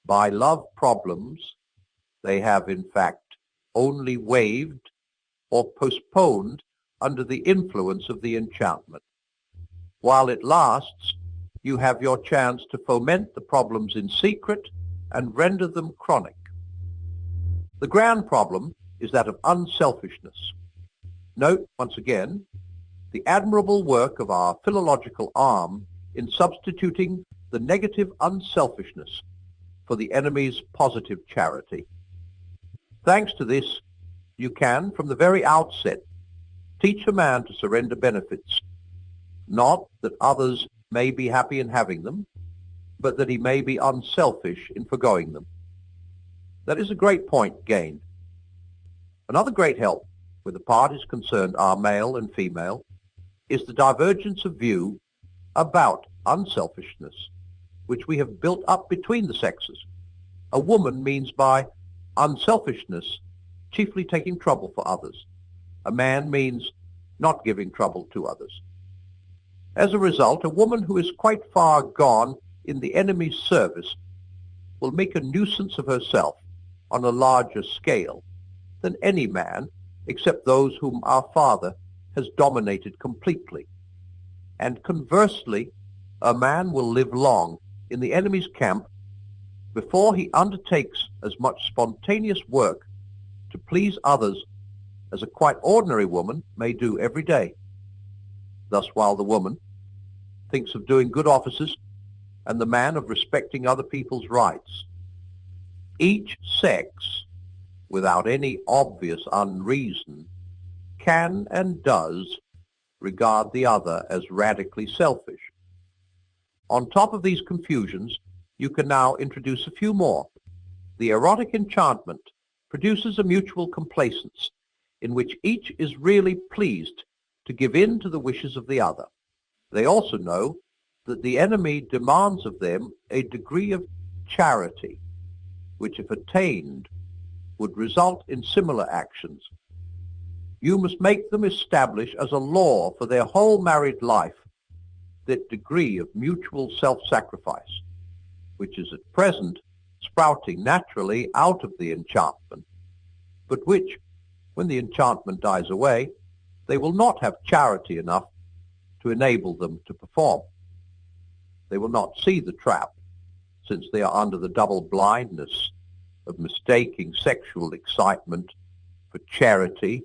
By love problems, they have in fact only waived or postponed under the influence of the enchantment. While it lasts, you have your chance to foment the problems in secret and render them chronic. The grand problem is that of unselfishness. Note, once again, the admirable work of our philological arm in substituting the negative unselfishness for the enemy's positive charity. Thanks to this, you can, from the very outset, teach a man to surrender benefits, not that others may be happy in having them, but that he may be unselfish in forgoing them. That is a great point gained. Another great help, where the parties concerned are male and female, is the divergence of view about unselfishness, which we have built up between the sexes. A woman means by unselfishness chiefly taking trouble for others. A man means not giving trouble to others. As a result, a woman who is quite far gone in the enemy's service will make a nuisance of herself on a larger scale than any man, except those whom our Father has dominated completely. And conversely, a man will live long in the enemy's camp before he undertakes as much spontaneous work to please others as a quite ordinary woman may do every day. Thus, while the woman thinks of doing good offices and the man of respecting other people's rights, each sex, without any obvious unreason, can and does regard the other as radically selfish. On top of these confusions, you can now introduce a few more. The erotic enchantment produces a mutual complacence in which each is really pleased to give in to the wishes of the other. They also know that the enemy demands of them a degree of charity, which if attained would result in similar actions. You must make them establish as a law for their whole married life that degree of mutual self-sacrifice, which is at present sprouting naturally out of the enchantment, but which, when the enchantment dies away, they will not have charity enough to enable them to perform. They will not see the trap, since they are under the double blindness of mistaking sexual excitement for charity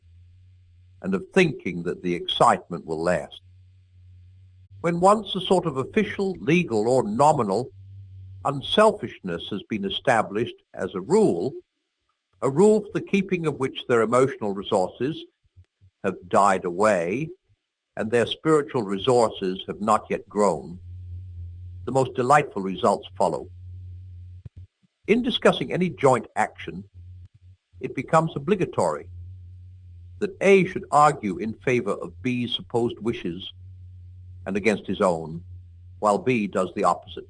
and of thinking that the excitement will last. When once a sort of official, legal, or nominal unselfishness has been established as a rule for the keeping of which their emotional resources have died away and their spiritual resources have not yet grown, the most delightful results follow. In discussing any joint action, it becomes obligatory that A should argue in favor of B's supposed wishes and against his own, while B does the opposite.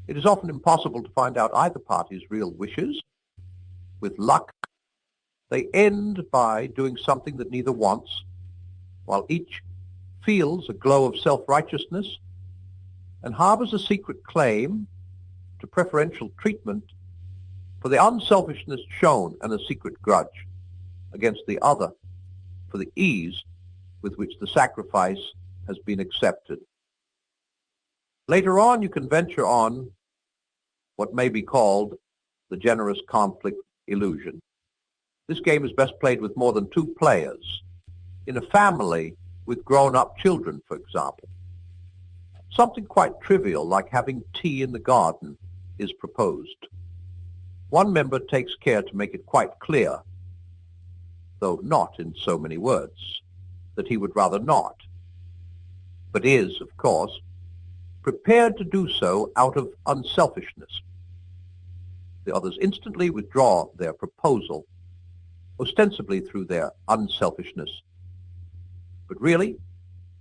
It is often impossible to find out either party's real wishes. With luck, they end by doing something that neither wants, while each feels a glow of self-righteousness and harbors a secret claim to preferential treatment for the unselfishness shown and a secret grudge against the other for the ease with which the sacrifice has been accepted. Later on, you can venture on what may be called the generous conflict illusion. This game is best played with more than 2 players, in a family with grown-up children, for example. Something quite trivial, like having tea in the garden, is proposed. One member takes care to make it quite clear, though not in so many words, that he would rather not, but is, of course, prepared to do so out of unselfishness. The others instantly withdraw their proposal, ostensibly through their unselfishness, but really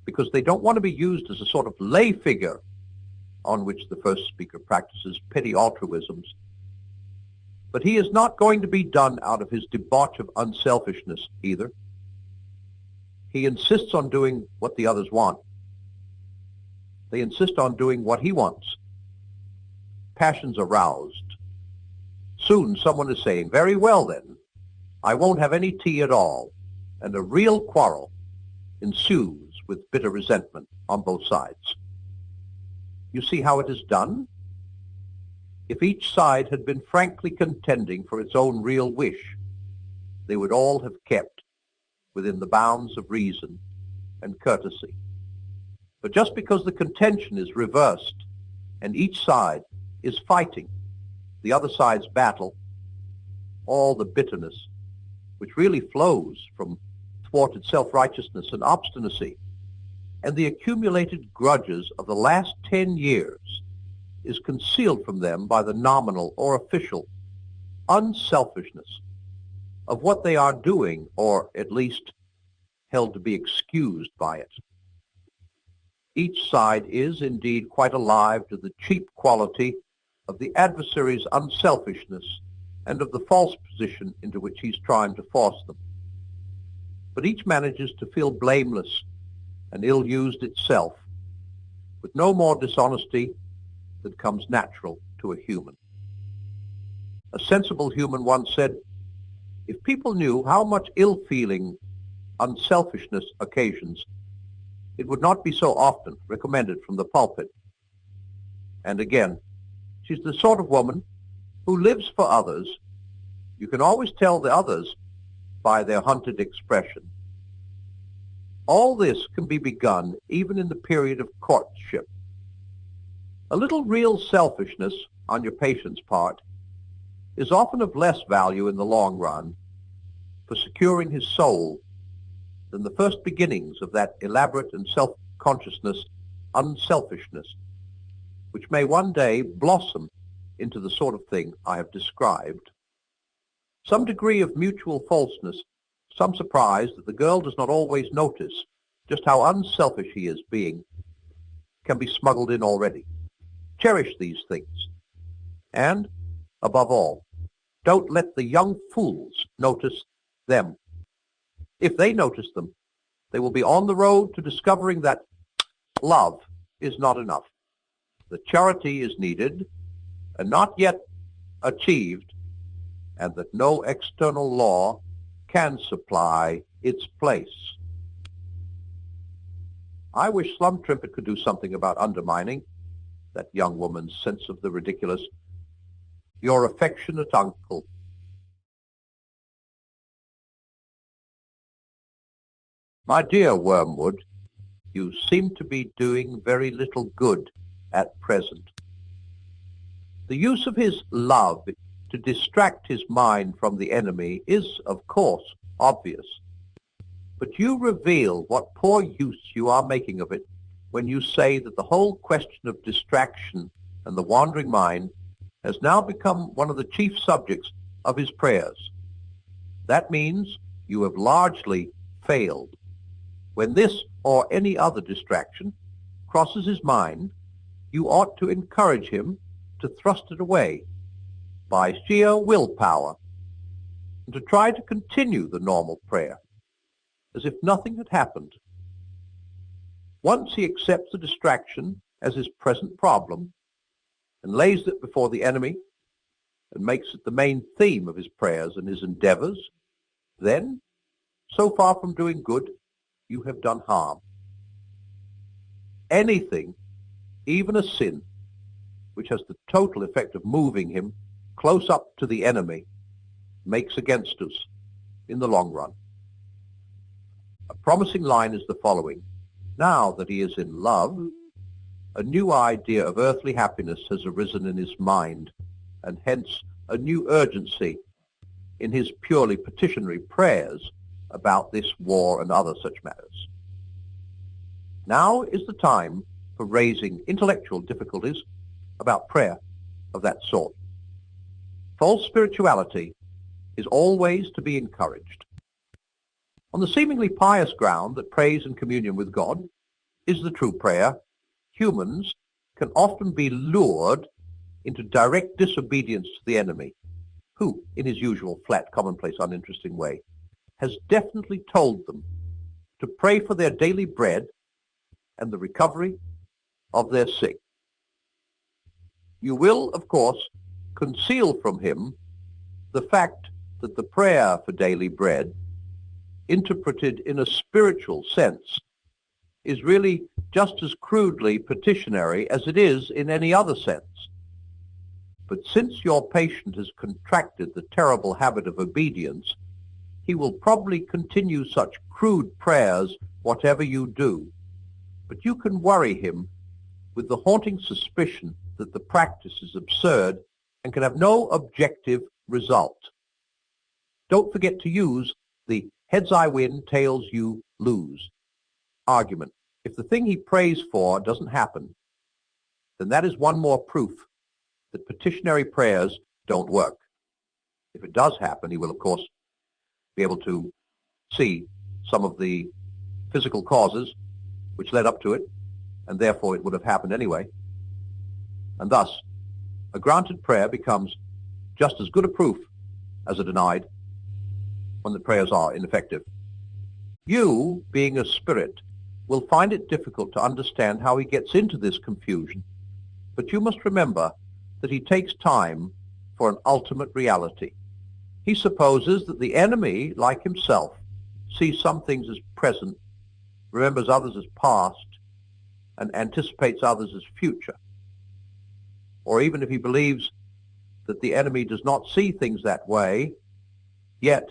because they don't want to be used as a sort of lay figure on which the first speaker practices petty altruisms. But he is not going to be done out of his debauch of unselfishness either. He insists on doing what the others want. They insist on doing what he wants. Passions are roused. Soon someone is saying, "Very well then, I won't have any tea at all," and a real quarrel ensues with bitter resentment on both sides. You see how it is done? If each side had been frankly contending for its own real wish, they would all have kept within the bounds of reason and courtesy. But just because the contention is reversed and each side is fighting the other side's battle, all the bitterness which really flows from thwarted self-righteousness and obstinacy and the accumulated grudges of the last 10 years is concealed from them by the nominal or official unselfishness of what they are doing, or at least held to be excused by it. Each side is indeed quite alive to the cheap quality of the adversary's unselfishness and of the false position into which he's trying to force them. But each manages to feel blameless and ill-used itself, with no more dishonesty than comes natural to a human. A sensible human once said, "If people knew how much ill-feeling unselfishness occasions, it would not be so often recommended from the pulpit." And again, she's the sort of woman who lives for others. You can always tell the others by their hunted expression. All this can be begun even in the period of courtship. A little real selfishness on your patient's part is often of less value in the long run for securing his soul than the first beginnings of that elaborate and self-consciousness, unselfishness, which may one day blossom into the sort of thing I have described. Some degree of mutual falseness, some surprise that the girl does not always notice just how unselfish he is being, can be smuggled in already. Cherish these things. And, above all, don't let the young fools notice them. If they notice them, they will be on the road to discovering that love is not enough. The charity is needed and not yet achieved, and that no external law can supply its place. I wish Slum Trimpet could do something about undermining that young woman's sense of the ridiculous. Your affectionate uncle. My dear Wormwood, you seem to be doing very little good at present. The use of his love to distract his mind from the enemy is, of course, obvious. But you reveal what poor use you are making of it when you say that the whole question of distraction and the wandering mind has now become one of the chief subjects of his prayers. That means you have largely failed. When this or any other distraction crosses his mind, you ought to encourage him to thrust it away by sheer willpower and to try to continue the normal prayer as if nothing had happened. Once he accepts the distraction as his present problem and lays it before the enemy and makes it the main theme of his prayers and his endeavors, then, so far from doing good, you have done harm. Anything, even a sin, which has the total effect of moving him close up to the enemy, makes against us in the long run. A promising line is the following: now that he is in love, a new idea of earthly happiness has arisen in his mind, and hence a new urgency in his purely petitionary prayers about this war and other such matters. Now is the time for raising intellectual difficulties about prayer of that sort. False spirituality is always to be encouraged. On the seemingly pious ground that praise and communion with God is the true prayer, humans can often be lured into direct disobedience to the enemy, who, in his usual flat, commonplace, uninteresting way, has definitely told them to pray for their daily bread and the recovery of their sick. You will, of course, conceal from him the fact that the prayer for daily bread, interpreted in a spiritual sense, is really just as crudely petitionary as it is in any other sense. But since your patient has contracted the terrible habit of obedience, he will probably continue such crude prayers whatever you do. But you can worry him with the haunting suspicion that the practice is absurd and can have no objective result. Don't forget to use the heads I win, tails you lose argument. If the thing he prays for doesn't happen, then that is one more proof that petitionary prayers don't work. If it does happen, he will, of course, be able to see some of the physical causes which led up to it, and therefore it would have happened anyway. And thus, a granted prayer becomes just as good a proof as a denied when the prayers are ineffective. You, being a spirit, will find it difficult to understand how he gets into this confusion, but you must remember that he takes time for an ultimate reality. He supposes that the enemy, like himself, sees some things as present, remembers others as past, and anticipates others as future. Or even if he believes that the enemy does not see things that way, yet,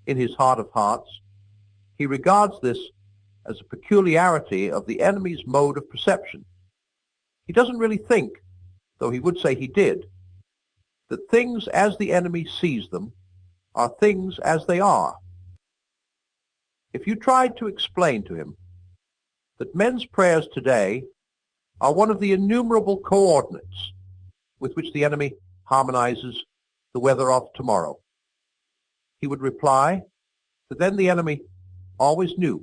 in his heart of hearts, he regards this as a peculiarity of the enemy's mode of perception. He doesn't really think, though he would say he did, that things as the enemy sees them are things as they are. If you tried to explain to him that men's prayers today are one of the innumerable coordinates with which the enemy harmonizes the weather of tomorrow, he would reply that then the enemy always knew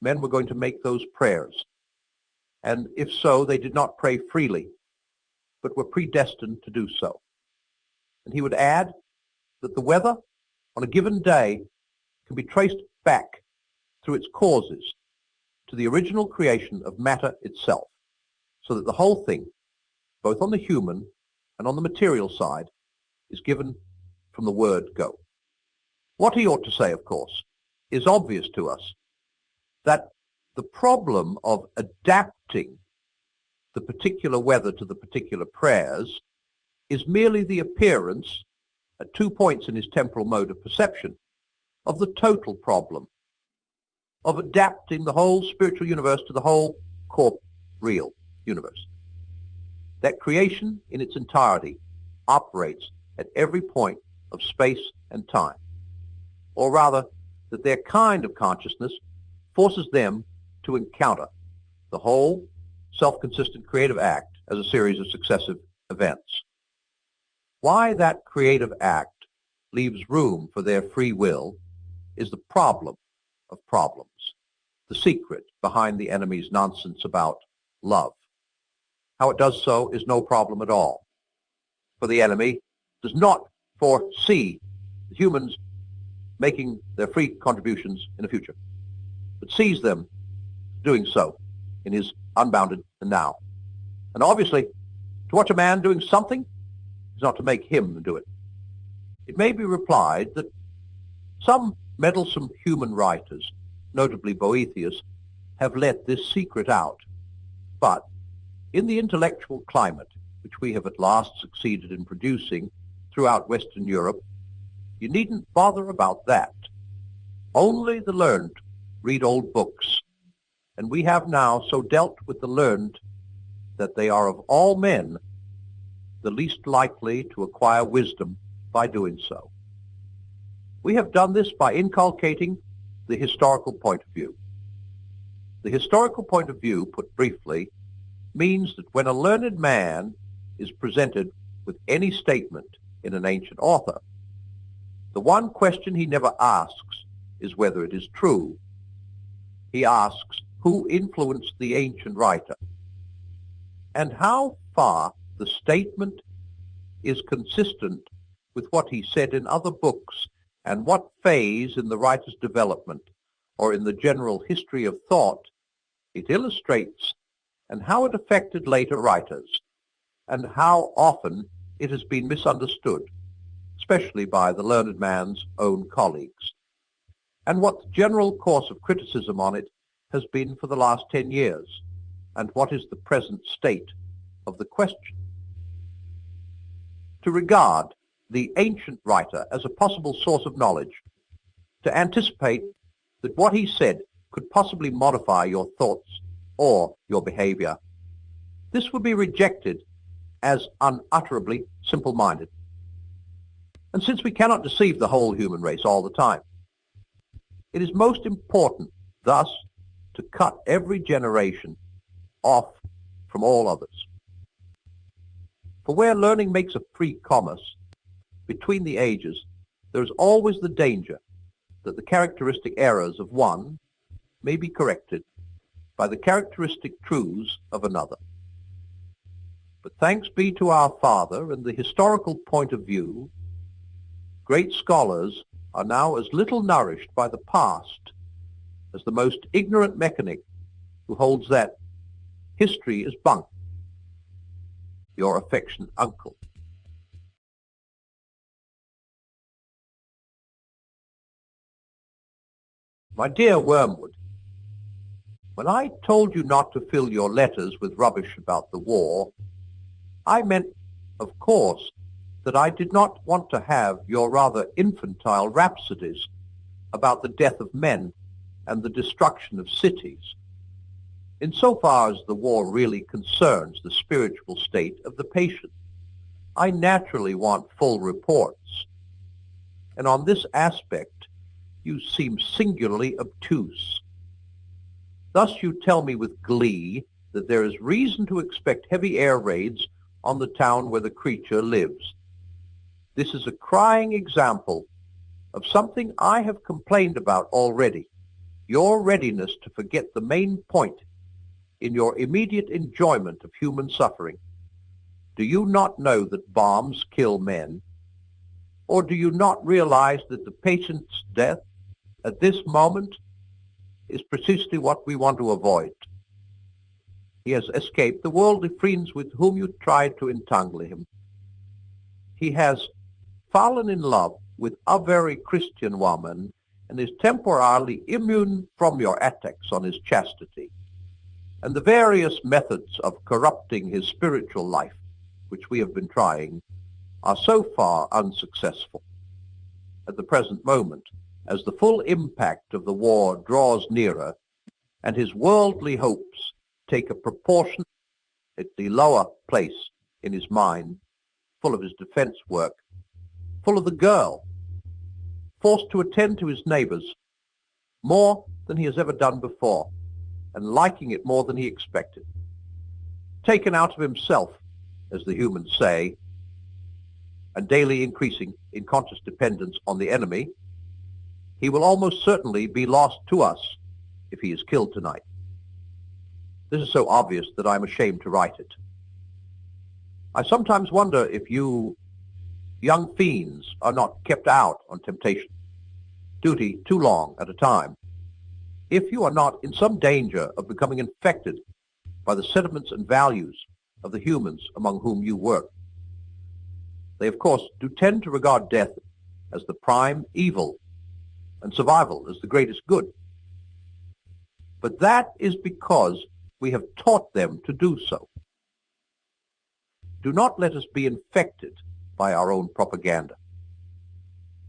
men were going to make those prayers, and if so, they did not pray freely, but were predestined to do so. And he would add that the weather on a given day can be traced back through its causes to the original creation of matter itself, so that the whole thing, both on the human and on the material side, is given from the word go. What he ought to say, of course, is obvious to us, that the problem of adapting the particular weather to the particular prayers is merely the appearance, at 2 points in his temporal mode of perception, of the total problem of adapting the whole spiritual universe to the whole corporeal universe. That creation in its entirety operates at every point of space and time, or rather that their kind of consciousness forces them to encounter the whole self-consistent creative act as a series of successive events. Why that creative act leaves room for their free will is the problem of problems, the secret behind the enemy's nonsense about love. How it does so is no problem at all, for the enemy does not foresee the humans making their free contributions in the future, but sees them doing so in his unbounded now. And obviously, to watch a man doing something is not to make him do it. It may be replied that some meddlesome human writers, notably Boethius, have let this secret out. But in the intellectual climate which we have at last succeeded in producing throughout Western Europe, you needn't bother about that. Only the learned read old books, and we have now so dealt with the learned that they are of all men the least likely to acquire wisdom by doing so. We have done this by inculcating the historical point of view. The historical point of view, put briefly, means that when a learned man is presented with any statement in an ancient author, the one question he never asks is whether it is true. He asks who influenced the ancient writer, and how far the statement is consistent with what he said in other books, and what phase in the writer's development or in the general history of thought it illustrates and how it affected later writers, and how often it has been misunderstood, especially by the learned man's own colleagues, and what the general course of criticism on it has been for the last 10 years, and what is the present state of the question. To regard the ancient writer as a possible source of knowledge, to anticipate that what he said could possibly modify your thoughts or your behavior, this would be rejected as unutterably simple-minded. And since we cannot deceive the whole human race all the time, it is most important thus to cut every generation off from all others. For where learning makes a free commerce between the ages, there is always the danger that the characteristic errors of one may be corrected by the characteristic truths of another. But thanks be to our Father and the historical point of view, great scholars are now as little nourished by the past as the most ignorant mechanic who holds that history is bunk. Your affectionate uncle. My dear Wormwood, when I told you not to fill your letters with rubbish about the war, I meant, of course, that I did not want to have your rather infantile rhapsodies about the death of men and the destruction of cities, insofar as the war really concerns the spiritual state of the patient. I naturally want full reports, and on this aspect you seem singularly obtuse. Thus you tell me with glee that there is reason to expect heavy air raids on the town where the creature lives. This is a crying example of something I have complained about already, your readiness to forget the main point in your immediate enjoyment of human suffering. Do you not know that bombs kill men? Or do you not realize that the patient's death at this moment is precisely what we want to avoid? He has escaped the worldly friends with whom you tried to entangle him. He has fallen in love with a very Christian woman and is temporarily immune from your attacks on his chastity, and the various methods of corrupting his spiritual life, which we have been trying, are so far unsuccessful. At the present moment, as the full impact of the war draws nearer, and his worldly hopes take a proportionately lower place in his mind, full of his defense work, full of the girl, forced to attend to his neighbors more than he has ever done before, and liking it more than he expected, taken out of himself, as the humans say, and daily increasing in conscious dependence on the enemy, he will almost certainly be lost to us if he is killed tonight. This is so obvious that I am ashamed to write it. I sometimes wonder if you young fiends are not kept out on temptation, duty too long at a time, if you are not in some danger of becoming infected by the sentiments and values of the humans among whom you work. They, of course, do tend to regard death as the prime evil and survival as the greatest good. But that is because we have taught them to do so. Do not let us be infected by our own propaganda.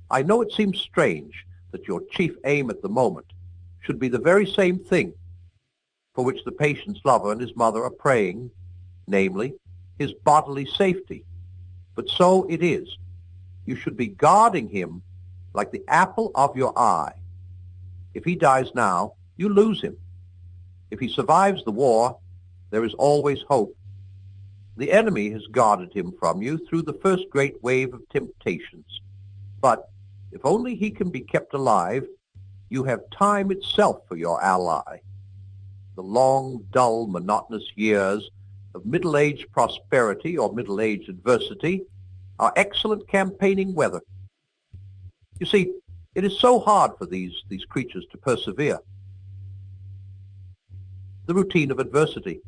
I know it seems strange that your chief aim at the moment should be the very same thing for which the patient's lover and his mother are praying, namely, his bodily safety. But so it is. You should be guarding him like the apple of your eye. If he dies now, you lose him. If he survives the war, there is always hope. The enemy has guarded him from you through the first great wave of temptations. But if only he can be kept alive, you have time itself for your ally. The long, dull, monotonous years of middle-aged prosperity or middle-aged adversity are excellent campaigning weather. You see, it is so hard for these creatures to persevere. The routine of adversity,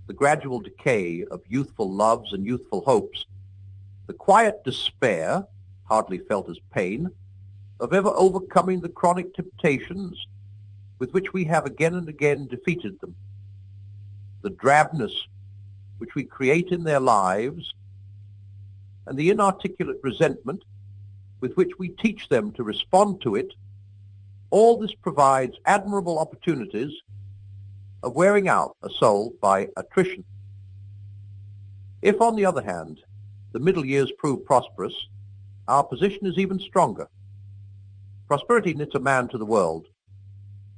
the gradual decay of youthful loves and youthful hopes, the quiet despair, hardly felt as pain, of ever overcoming the chronic temptations with which we have again and again defeated them, the drabness which we create in their lives, and the inarticulate resentment with which we teach them to respond to it, all this provides admirable opportunities of wearing out a soul by attrition. If, on the other hand, the middle years prove prosperous, our position is even stronger. Prosperity knits a man to the world.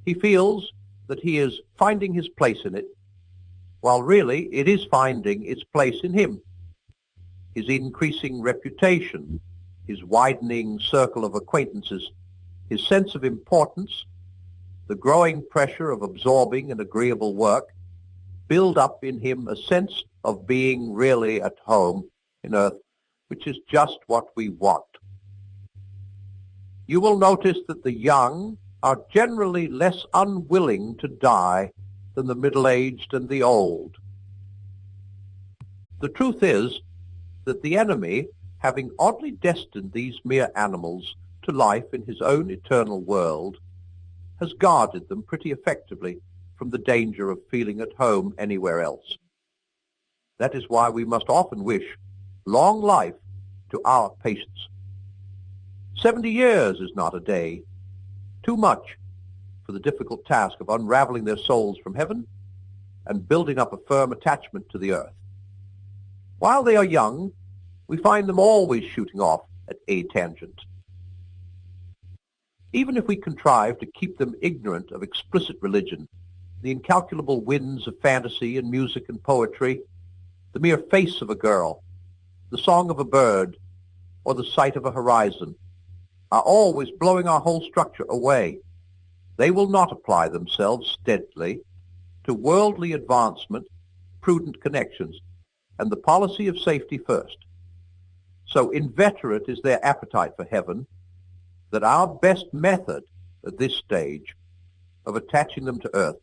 He feels that he is finding his place in it, while really it is finding its place in him. His increasing reputation, his widening circle of acquaintances, his sense of importance, the growing pressure of absorbing and agreeable work, build up in him a sense of being really at home in earth, which is just what we want. You will notice that the young are generally less unwilling to die than the middle-aged and the old. The truth is that the enemy, having oddly destined these mere animals to life in his own eternal world, has guarded them pretty effectively from the danger of feeling at home anywhere else. That is why we must often wish long life to our patients. 70 years is not a day, too much for the difficult task of unraveling their souls from heaven and building up a firm attachment to the earth. While they are young, we find them always shooting off at a tangent. Even if we contrive to keep them ignorant of explicit religion, the incalculable winds of fantasy and music and poetry, the mere face of a girl, the song of a bird, or the sight of a horizon, are always blowing our whole structure away. They will not apply themselves steadily to worldly advancement, prudent connections, and the policy of safety first. So inveterate is their appetite for heaven that our best method at this stage of attaching them to earth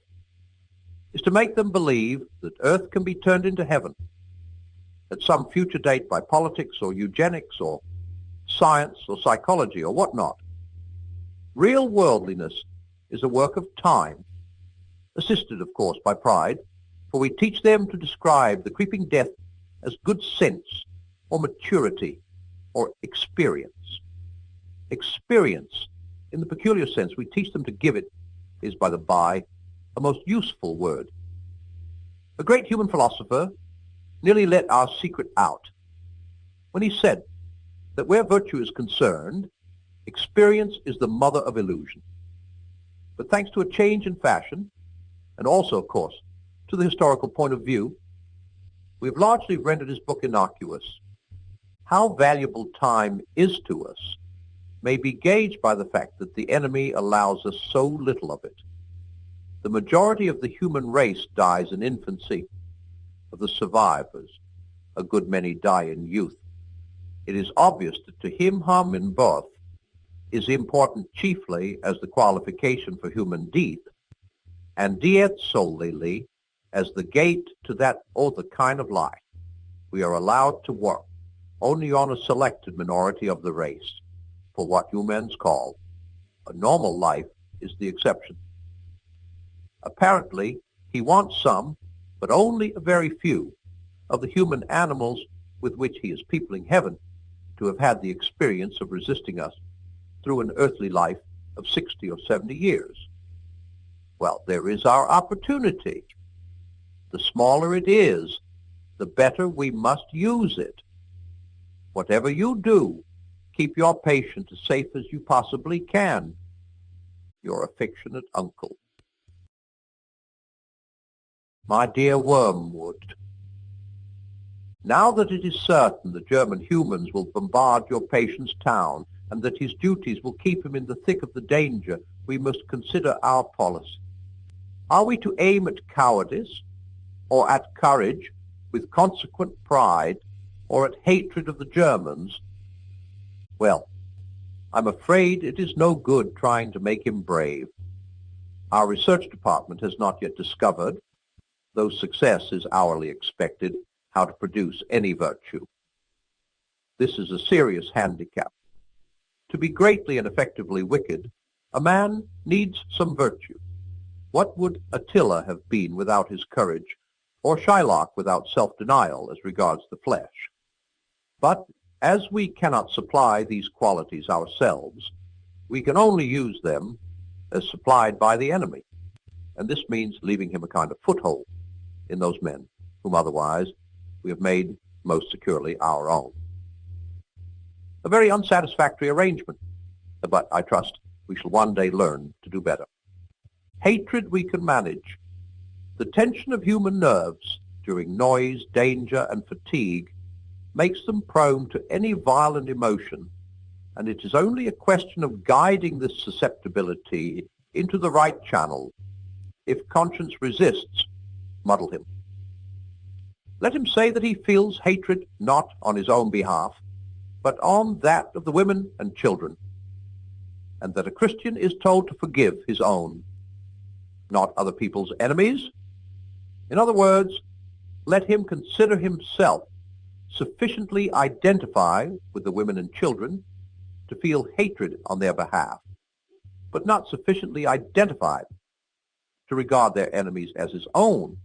is to make them believe that earth can be turned into heaven at some future date by politics or eugenics or science or psychology or whatnot. Real worldliness is a work of time, assisted, of course, by pride, for we teach them to describe the creeping death as good sense or maturity or experience. Experience, in the peculiar sense we teach them to give it, is, by the by, a most useful word. A great human philosopher nearly let our secret out when he said that where virtue is concerned, experience is the mother of illusion. But thanks to a change in fashion, and also, of course, to the historical point of view, we have largely rendered his book innocuous. How valuable time is to us may be gauged by the fact that the enemy allows us so little of it. The majority of the human race dies in infancy. Of the survivors, a good many die in youth. It is obvious that to him harm in birth is important chiefly as the qualification for human death, and diet solely as the gate to that other kind of life. We are allowed to work only on a selected minority of the race, for what humans call a normal life is the exception. Apparently, he wants some, but only a very few, of the human animals with which he is peopling heaven to have had the experience of resisting us through an earthly life of 60 or 70 years. Well, there is our opportunity. The smaller it is, the better we must use it. Whatever you do, keep your patient as safe as you possibly can. Your affectionate uncle. My dear Wormwood, now that it is certain the German humans will bombard your patient's town and that his duties will keep him in the thick of the danger, we must consider our policy. Are we to aim at cowardice or at courage with consequent pride or at hatred of the Germans? Well, I'm afraid it is no good trying to make him brave. Our research department has not yet discovered, though success is hourly expected, how to produce any virtue. This is a serious handicap. To be greatly and effectively wicked, a man needs some virtue. What would Attila have been without his courage, or Shylock without self-denial as regards the flesh? But as we cannot supply these qualities ourselves, we can only use them as supplied by the enemy, and this means leaving him a kind of foothold in those men whom otherwise we have made most securely our own. A very unsatisfactory arrangement, but I trust we shall one day learn to do better. Hatred we can manage. The tension of human nerves during noise, danger, and fatigue makes them prone to any violent emotion, and it is only a question of guiding this susceptibility into the right channel. If conscience resists, muddle him. Let him say that he feels hatred not on his own behalf, but on that of the women and children, and that a Christian is told to forgive his own, not other people's enemies. In other words, let him consider himself sufficiently identified with the women and children to feel hatred on their behalf, but not sufficiently identified to regard their enemies as his own,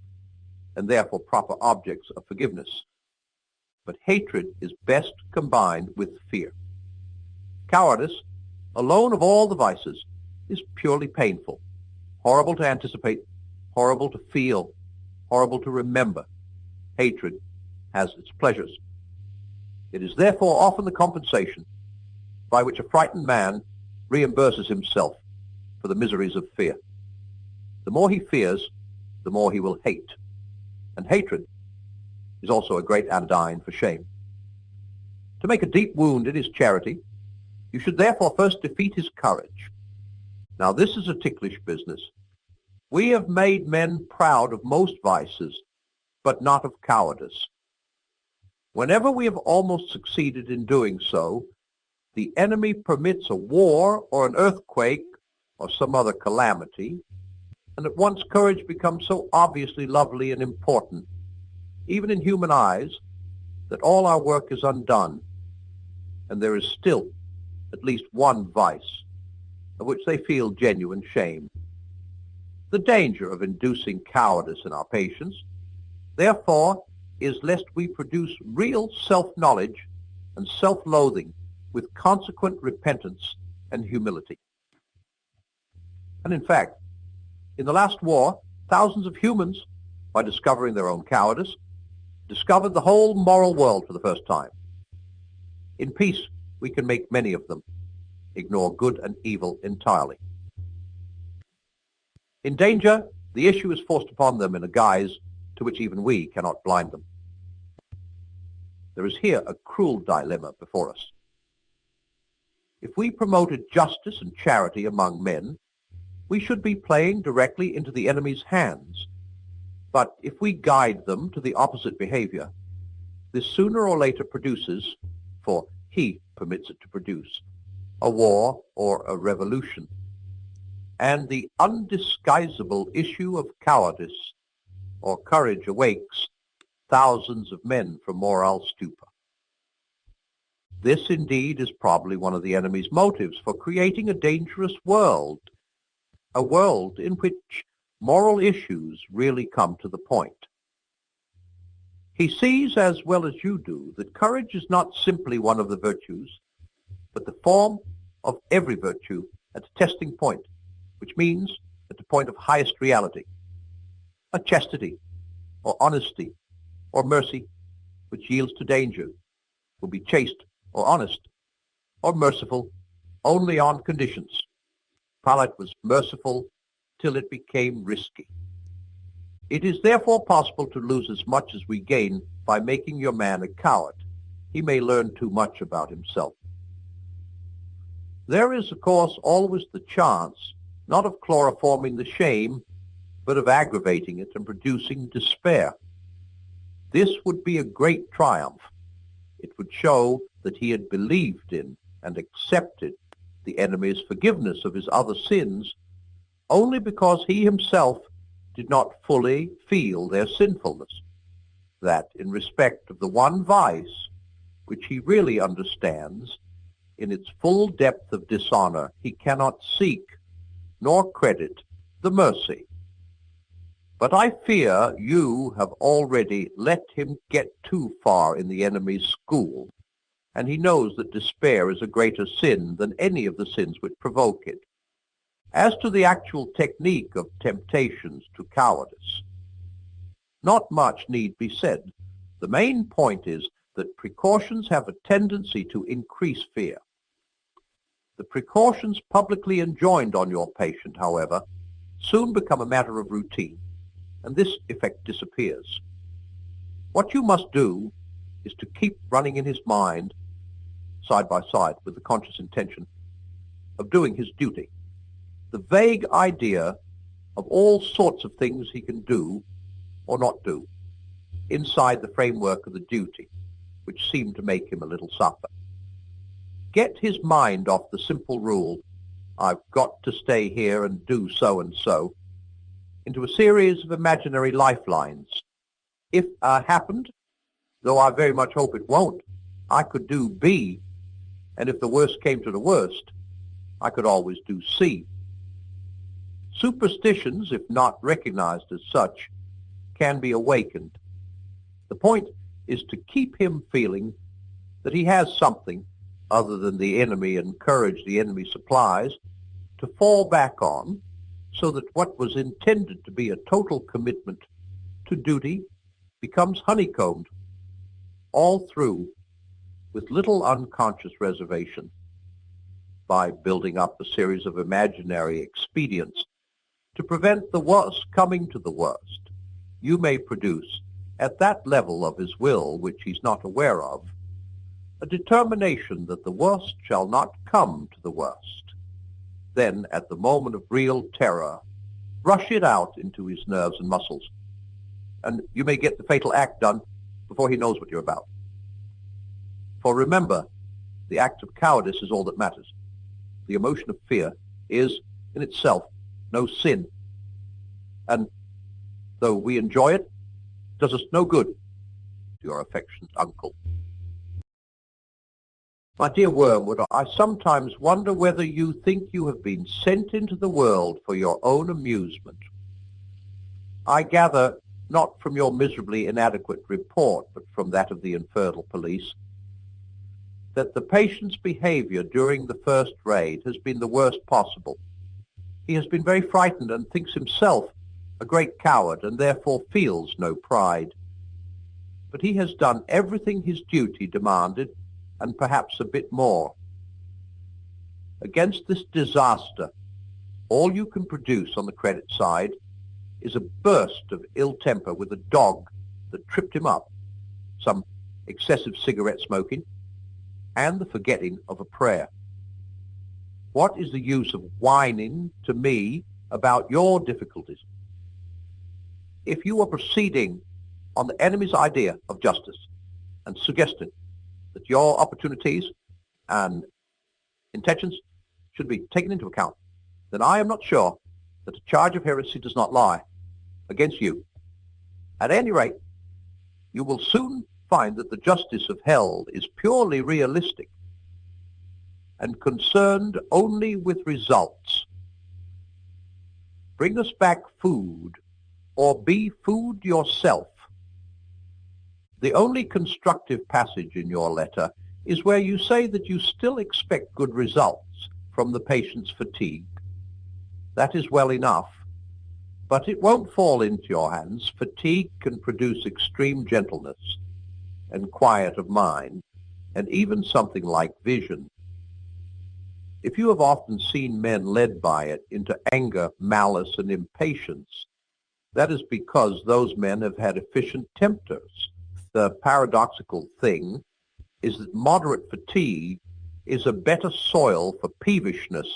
and therefore proper objects of forgiveness. But hatred is best combined with fear. Cowardice, alone of all the vices, is purely painful, horrible to anticipate, horrible to feel, horrible to remember. Hatred has its pleasures. It is therefore often the compensation by which a frightened man reimburses himself for the miseries of fear. The more he fears, the more he will hate. And hatred is also a great anodyne for shame. To make a deep wound in his charity, you should therefore first defeat his courage. Now this is a ticklish business. We have made men proud of most vices, but not of cowardice. Whenever we have almost succeeded in doing so, the enemy permits a war or an earthquake or some other calamity, and at once courage becomes so obviously lovely and important, even in human eyes, that all our work is undone, and there is still at least one vice of which they feel genuine shame. The danger of inducing cowardice in our patients, therefore, is lest we produce real self-knowledge and self-loathing with consequent repentance and humility. And in fact, in the last war, thousands of humans, by discovering their own cowardice, discovered the whole moral world for the first time. In peace, we can make many of them ignore good and evil entirely. In danger, the issue is forced upon them in a guise to which even we cannot blind them. There is here a cruel dilemma before us. If we promoted justice and charity among men, we should be playing directly into the enemy's hands. But if we guide them to the opposite behavior, this sooner or later produces, for he permits it to produce, a war or a revolution, and the undisguisable issue of cowardice or courage awakes thousands of men from moral stupor. This indeed is probably one of the enemy's motives for creating a dangerous world, a world in which moral issues really come to the point. He sees, as well as you do, that courage is not simply one of the virtues, but the form of every virtue at a testing point, which means at the point of highest reality. A chastity, or honesty, or mercy, which yields to danger, will be chaste, or honest, or merciful, only on conditions. Pilate was merciful till it became risky. It is therefore possible to lose as much as we gain by making your man a coward. He may learn too much about himself. There is, of course, always the chance, not of chloroforming the shame, but of aggravating it and producing despair. This would be a great triumph. It would show that he had believed in and accepted the enemy's forgiveness of his other sins only because he himself did not fully feel their sinfulness, that in respect of the one vice which he really understands, in its full depth of dishonor, he cannot seek nor credit the mercy. But I fear you have already let him get too far in the enemy's school, and he knows that despair is a greater sin than any of the sins which provoke it. As to the actual technique of temptations to cowardice, not much need be said. The main point is that precautions have a tendency to increase fear. The precautions publicly enjoined on your patient, however, soon become a matter of routine, and this effect disappears. What you must do is to keep running in his mind, side by side with the conscious intention of doing his duty, the vague idea of all sorts of things he can do or not do inside the framework of the duty, which seem to make him a little suffer. Get his mind off the simple rule, I've got to stay here and do so and so, into a series of imaginary lifelines. If happened, though I very much hope it won't, I could do B, and if the worst came to the worst, I could always do C. Superstitions, if not recognized as such, can be awakened. The point is to keep him feeling that he has something other than the enemy and courage the enemy supplies to fall back on, so that what was intended to be a total commitment to duty becomes honeycombed all through with little unconscious reservation. By building up a series of imaginary expedients to prevent the worst coming to the worst, you may produce, at that level of his will which he's not aware of, a determination that the worst shall not come to the worst. Then, at the moment of real terror, rush it out into his nerves and muscles, and you may get the fatal act done before he knows what you're about. For remember, the act of cowardice is all that matters. The emotion of fear is, in itself, no sin, and though we enjoy it, does us no good. Your affectionate uncle. My dear Wormwood, I sometimes wonder whether you think you have been sent into the world for your own amusement. I gather, not from your miserably inadequate report, but from that of the infernal police, that the patient's behavior during the first raid has been the worst possible. He has been very frightened and thinks himself a great coward and therefore feels no pride. But he has done everything his duty demanded and perhaps a bit more. Against this disaster, all you can produce on the credit side is a burst of ill temper with a dog that tripped him up, some excessive cigarette smoking, and the forgetting of a prayer. What is the use of whining to me about your difficulties? If you are proceeding on the enemy's idea of justice and suggesting that your opportunities and intentions should be taken into account, then I am not sure that a charge of heresy does not lie against you. At any rate, you will soon find that the justice of hell is purely realistic and concerned only with results. Bring us back food, or be food yourself. The only constructive passage in your letter is where you say that you still expect good results from the patient's fatigue. That is well enough, but it won't fall into your hands. Fatigue can produce extreme gentleness and quiet of mind, and even something like vision. If you have often seen men led by it into anger, malice, and impatience, that is because those men have had efficient tempters. The paradoxical thing is that moderate fatigue is a better soil for peevishness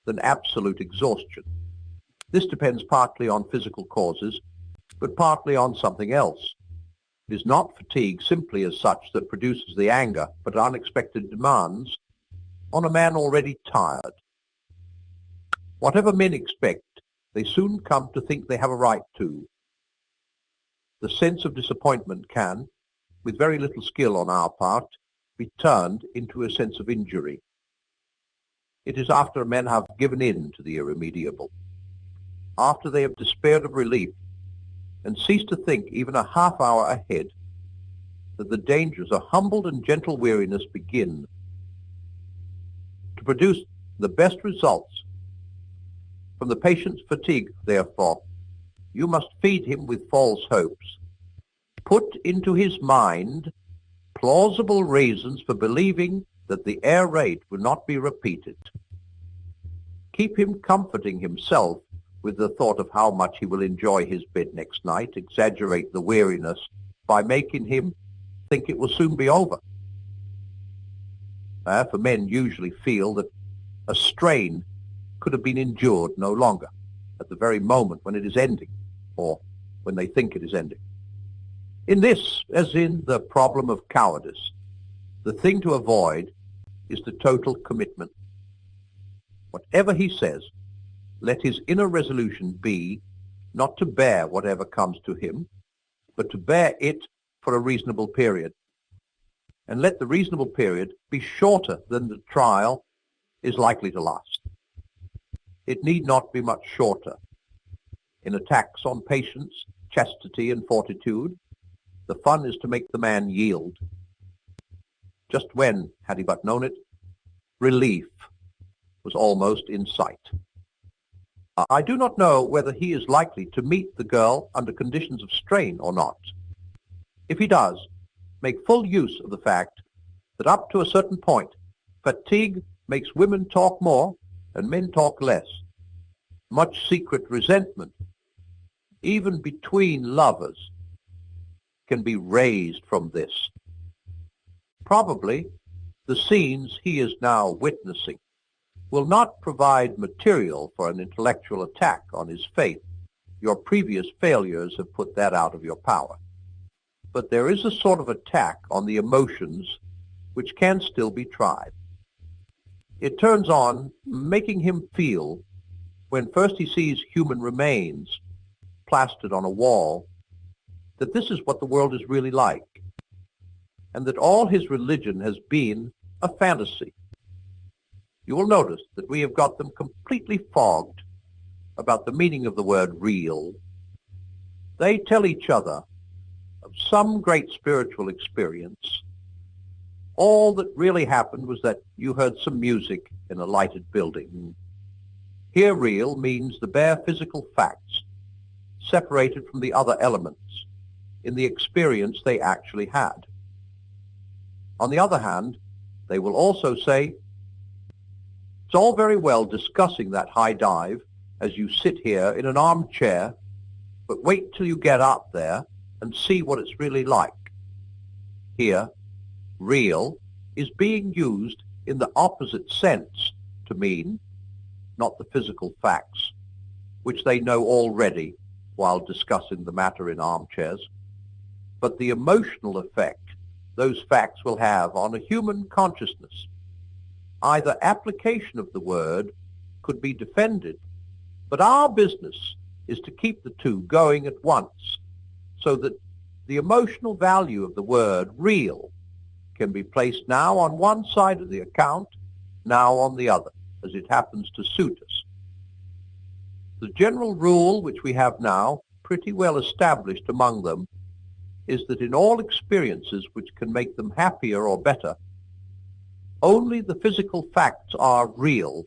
than absolute exhaustion. This depends partly on physical causes, but partly on something else. It is not fatigue simply as such that produces the anger, but unexpected demands on a man already tired. Whatever men expect they soon come to think they have a right to. The sense of disappointment can, with very little skill on our part, be turned into a sense of injury. It is after men have given in to the irremediable, after they have despaired of relief and ceased to think even a half hour ahead, that the dangers of humbled and gentle weariness begin. To produce the best results from the patient's fatigue, therefore, you must feed him with false hopes. Put into his mind plausible reasons for believing that the air raid will not be repeated. Keep him comforting himself with the thought of how much he will enjoy his bed next night. Exaggerate the weariness by making him think it will soon be over. For men usually feel that a strain could have been endured no longer at the very moment when it is ending, or when they think it is ending. In this, as in the problem of cowardice, the thing to avoid is the total commitment. Whatever he says, let his inner resolution be not to bear whatever comes to him, but to bear it for a reasonable period. And let the reasonable period be shorter than the trial is likely to last. It need not be much shorter. In attacks on patience, chastity, and fortitude, the fun is to make the man yield. Just when, had he but known it, relief was almost in sight. I do not know whether he is likely to meet the girl under conditions of strain or not. If he does, make full use of the fact that up to a certain point, fatigue makes women talk more and men talk less. Much secret resentment, even between lovers, can be raised from this. Probably the scenes he is now witnessing will not provide material for an intellectual attack on his faith. Your previous failures have put that out of your power. But there is a sort of attack on the emotions which can still be tried. It turns on making him feel, when first he sees human remains plastered on a wall, that this is what the world is really like, and that all his religion has been a fantasy. You will notice that we have got them completely fogged about the meaning of the word real. They tell each other of some great spiritual experience. All that really happened was that you heard some music in a lighted building. Here real means the bare physical facts, separated from the other elements in the experience they actually had. On the other hand, they will also say, it's all very well discussing that high dive as you sit here in an armchair, but wait till you get up there and see what it's really like. Here, real is being used in the opposite sense to mean not the physical facts, which they know already while discussing the matter in armchairs, but the emotional effect those facts will have on a human consciousness. Either application of the word could be defended, but our business is to keep the two going at once, so that the emotional value of the word real can be placed now on one side of the account, now on the other, as it happens to suit us. The general rule which we have now, pretty well established among them, is that in all experiences which can make them happier or better, only the physical facts are real,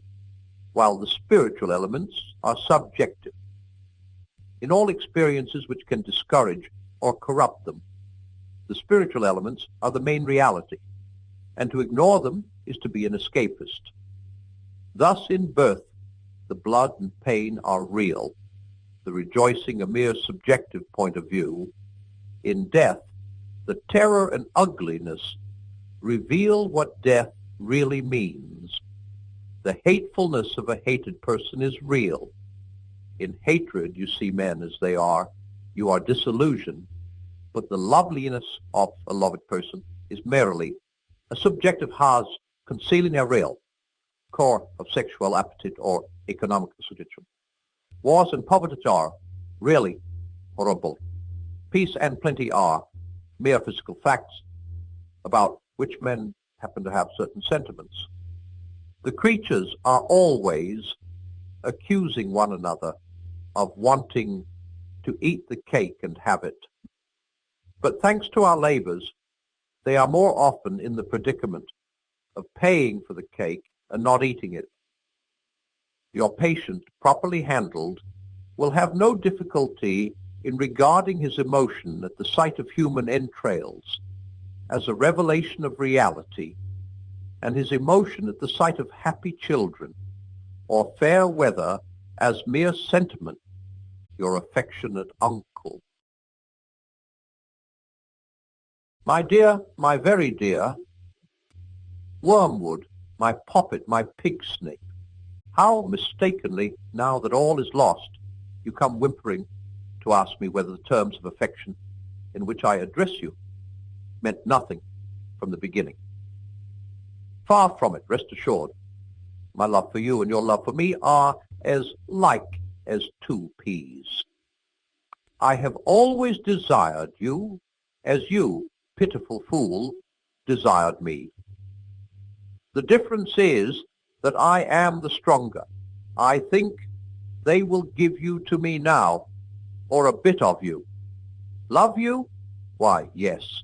while the spiritual elements are subjective. In all experiences which can discourage or corrupt them, the spiritual elements are the main reality, and to ignore them is to be an escapist. Thus in birth, the blood and pain are real, the rejoicing a mere subjective point of view. In death, the terror and ugliness reveal what death really means. The hatefulness of a hated person is real. In hatred, you see men as they are. You are disillusioned, but the loveliness of a loved person is merely a subjective has concealing a real core of sexual appetite or economic suggestion. Wars and poverty are really horrible. Peace and plenty are mere physical facts about which men happen to have certain sentiments. The creatures are always accusing one another of wanting to eat the cake and have it. But thanks to our labors, they are more often in the predicament of paying for the cake and not eating it. Your patient, properly handled, will have no difficulty in regarding his emotion at the sight of human entrails as a revelation of reality, and his emotion at the sight of happy children or fair weather as mere sentiment, your affectionate uncle. My dear, my very dear, Wormwood, my poppet, my pig snake, how mistakenly, now that all is lost, you come whimpering to ask me whether the terms of affection in which I address you meant nothing from the beginning. Far from it, rest assured. My love for you and your love for me are as like as two peas. I have always desired you as you, pitiful fool, desired me. The difference is that I am the stronger. I think they will give you to me now, or a bit of you. Love you? Why, yes.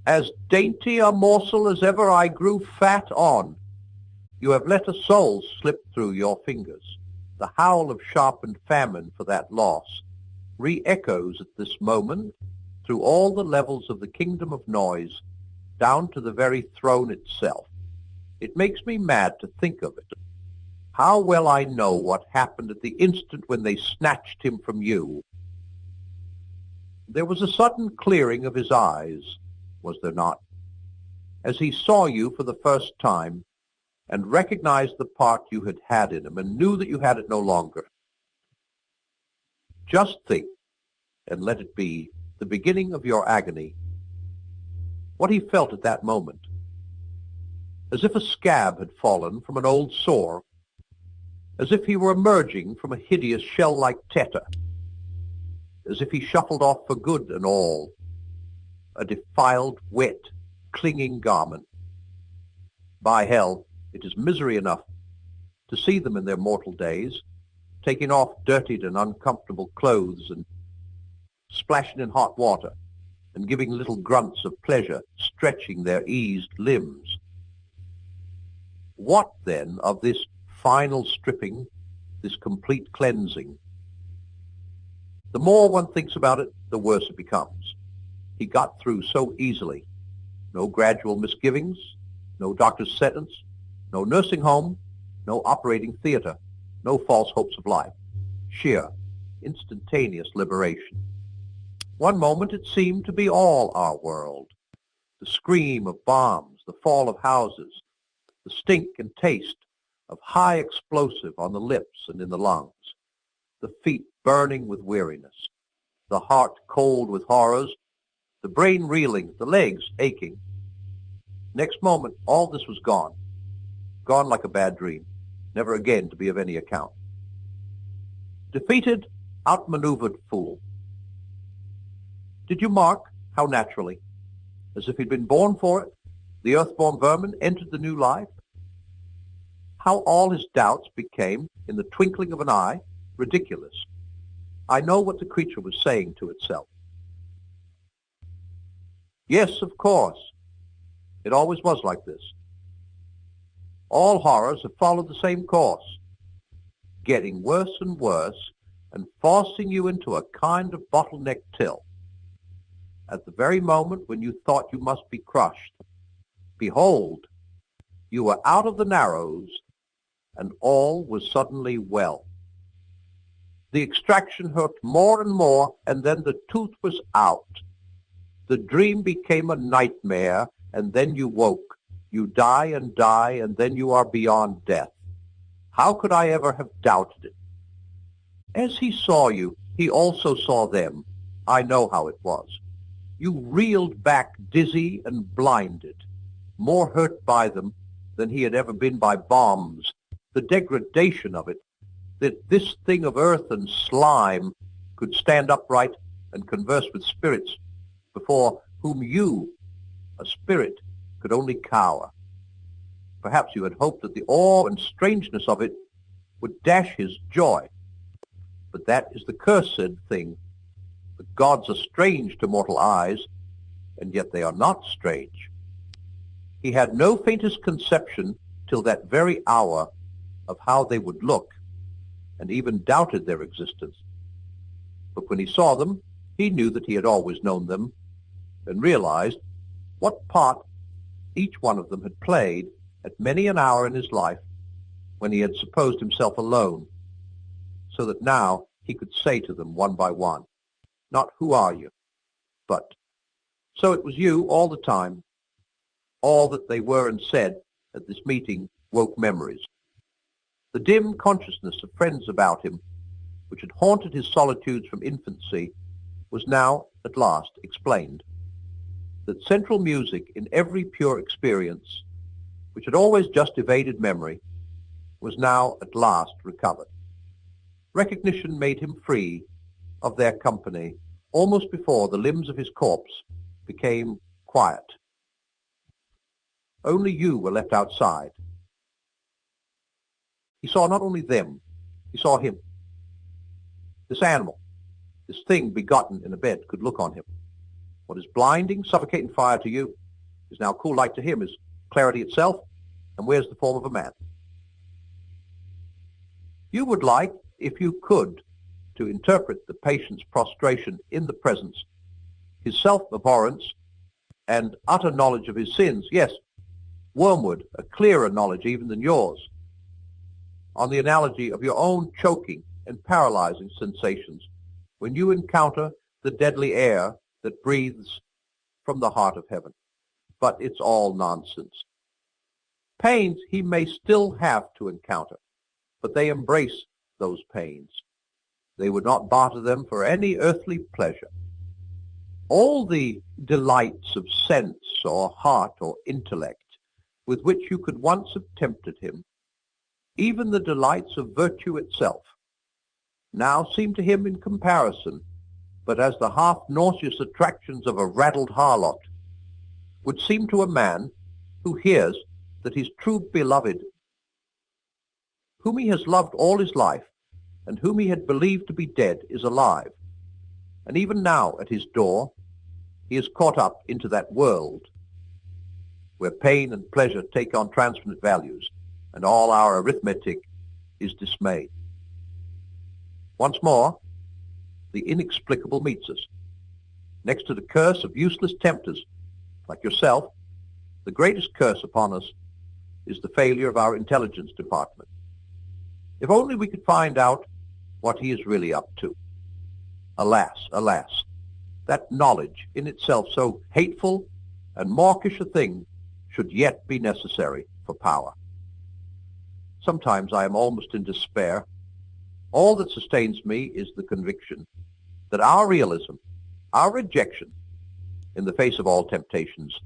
As dainty a morsel as ever I grew fat on. You have let a soul slip through your fingers. The howl of sharpened famine for that loss re-echoes at this moment through all the levels of the kingdom of noise, down to the very throne itself. It makes me mad to think of it. How well I know what happened at the instant when they snatched him from you. There was a sudden clearing of his eyes, was there not, as he saw you for the first time and recognized the part you had had in him and knew that you had it no longer. Just think, and let it be the beginning of your agony, what he felt at that moment, as if a scab had fallen from an old sore, as if he were emerging from a hideous shell-like tetter, as if he shuffled off for good and all, a defiled, wet, clinging garment. By hell, it is misery enough to see them in their mortal days, taking off dirtied and uncomfortable clothes and splashing in hot water and giving little grunts of pleasure, stretching their eased limbs. What, then, of this final stripping, this complete cleansing? The more one thinks about it, the worse it becomes. He got through so easily. No gradual misgivings, no doctor's sentence, no nursing home, no operating theater, no false hopes of life. Sheer, instantaneous liberation. One moment it seemed to be all our world. The scream of bombs, the fall of houses, the stink and taste of high explosive on the lips and in the lungs, the feet burning with weariness, the heart cold with horrors, the brain reeling, the legs aching. Next moment, all this was gone, gone like a bad dream, never again to be of any account. Defeated, outmaneuvered fool. Did you mark how naturally, as if he'd been born for it, the earth-born vermin entered the new life? How all his doubts became, in the twinkling of an eye, ridiculous. I know what the creature was saying to itself. Yes, of course. It always was like this. All horrors have followed the same course, getting worse and worse and forcing you into a kind of bottleneck till. At the very moment when you thought you must be crushed, behold, you were out of the narrows and all was suddenly well. The extraction hurt more and more, and then the tooth was out. The dream became a nightmare, and then you woke. You die, and then you are beyond death. How could I ever have doubted it? As he saw you, he also saw them. I know how it was. You reeled back dizzy and blinded, more hurt by them than he had ever been by bombs. The degradation of it, that this thing of earth and slime could stand upright and converse with spirits before whom you, a spirit, could only cower. Perhaps you had hoped that the awe and strangeness of it would dash his joy. But that is the cursed thing. The gods are strange to mortal eyes, and yet they are not strange. He had no faintest conception till that very hour of how they would look, and even doubted their existence. But when he saw them, he knew that he had always known them, and realized what part each one of them had played at many an hour in his life when he had supposed himself alone, so that now he could say to them one by one, not "Who are you?" but "So it was you all the time." All that they were and said at this meeting woke memories. The dim consciousness of friends about him, which had haunted his solitudes from infancy, was now at last explained. That central music in every pure experience, which had always just evaded memory, was now at last recovered. Recognition made him free of their company almost before the limbs of his corpse became quiet. Only you were left outside. He saw not only them, he saw him. This animal, this thing begotten in a bed, could look on him. What is blinding, suffocating fire to you is now cool light to him, is clarity itself, and wears the form of a man. You would like, if you could, to interpret the patient's prostration in the presence, his self-abhorrence, and utter knowledge of his sins, yes, wormwood, a clearer knowledge even than yours, on the analogy of your own choking and paralyzing sensations when you encounter the deadly air that breathes from the heart of heaven. But it's all nonsense. Pains he may still have to encounter, but they embrace those pains. They would not barter them for any earthly pleasure. All the delights of sense or heart or intellect with which you could once have tempted him, even the delights of virtue itself, now seem to him in comparison but as the half-nauseous attractions of a raddled harlot, would seem to a man who hears that his true beloved, whom he has loved all his life, and whom he had believed to be dead, is alive. And even now at his door, he is caught up into that world where pain and pleasure take on transfinite values, and all our arithmetic is dismayed. Once more, the inexplicable meets us. Next to the curse of useless tempters, like yourself, the greatest curse upon us is the failure of our intelligence department. If only we could find out what he is really up to. Alas, alas, that knowledge in itself so hateful and mawkish a thing should yet be necessary for power. Sometimes I am almost in despair. All that sustains me is the conviction that our realism, our rejection in the face of all temptations,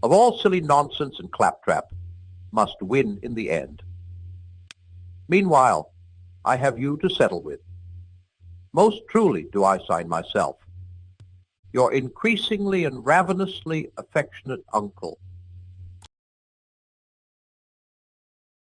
of all silly nonsense and claptrap, must win in the end. Meanwhile, I have you to settle with. Most truly do I sign myself, your increasingly and ravenously affectionate uncle,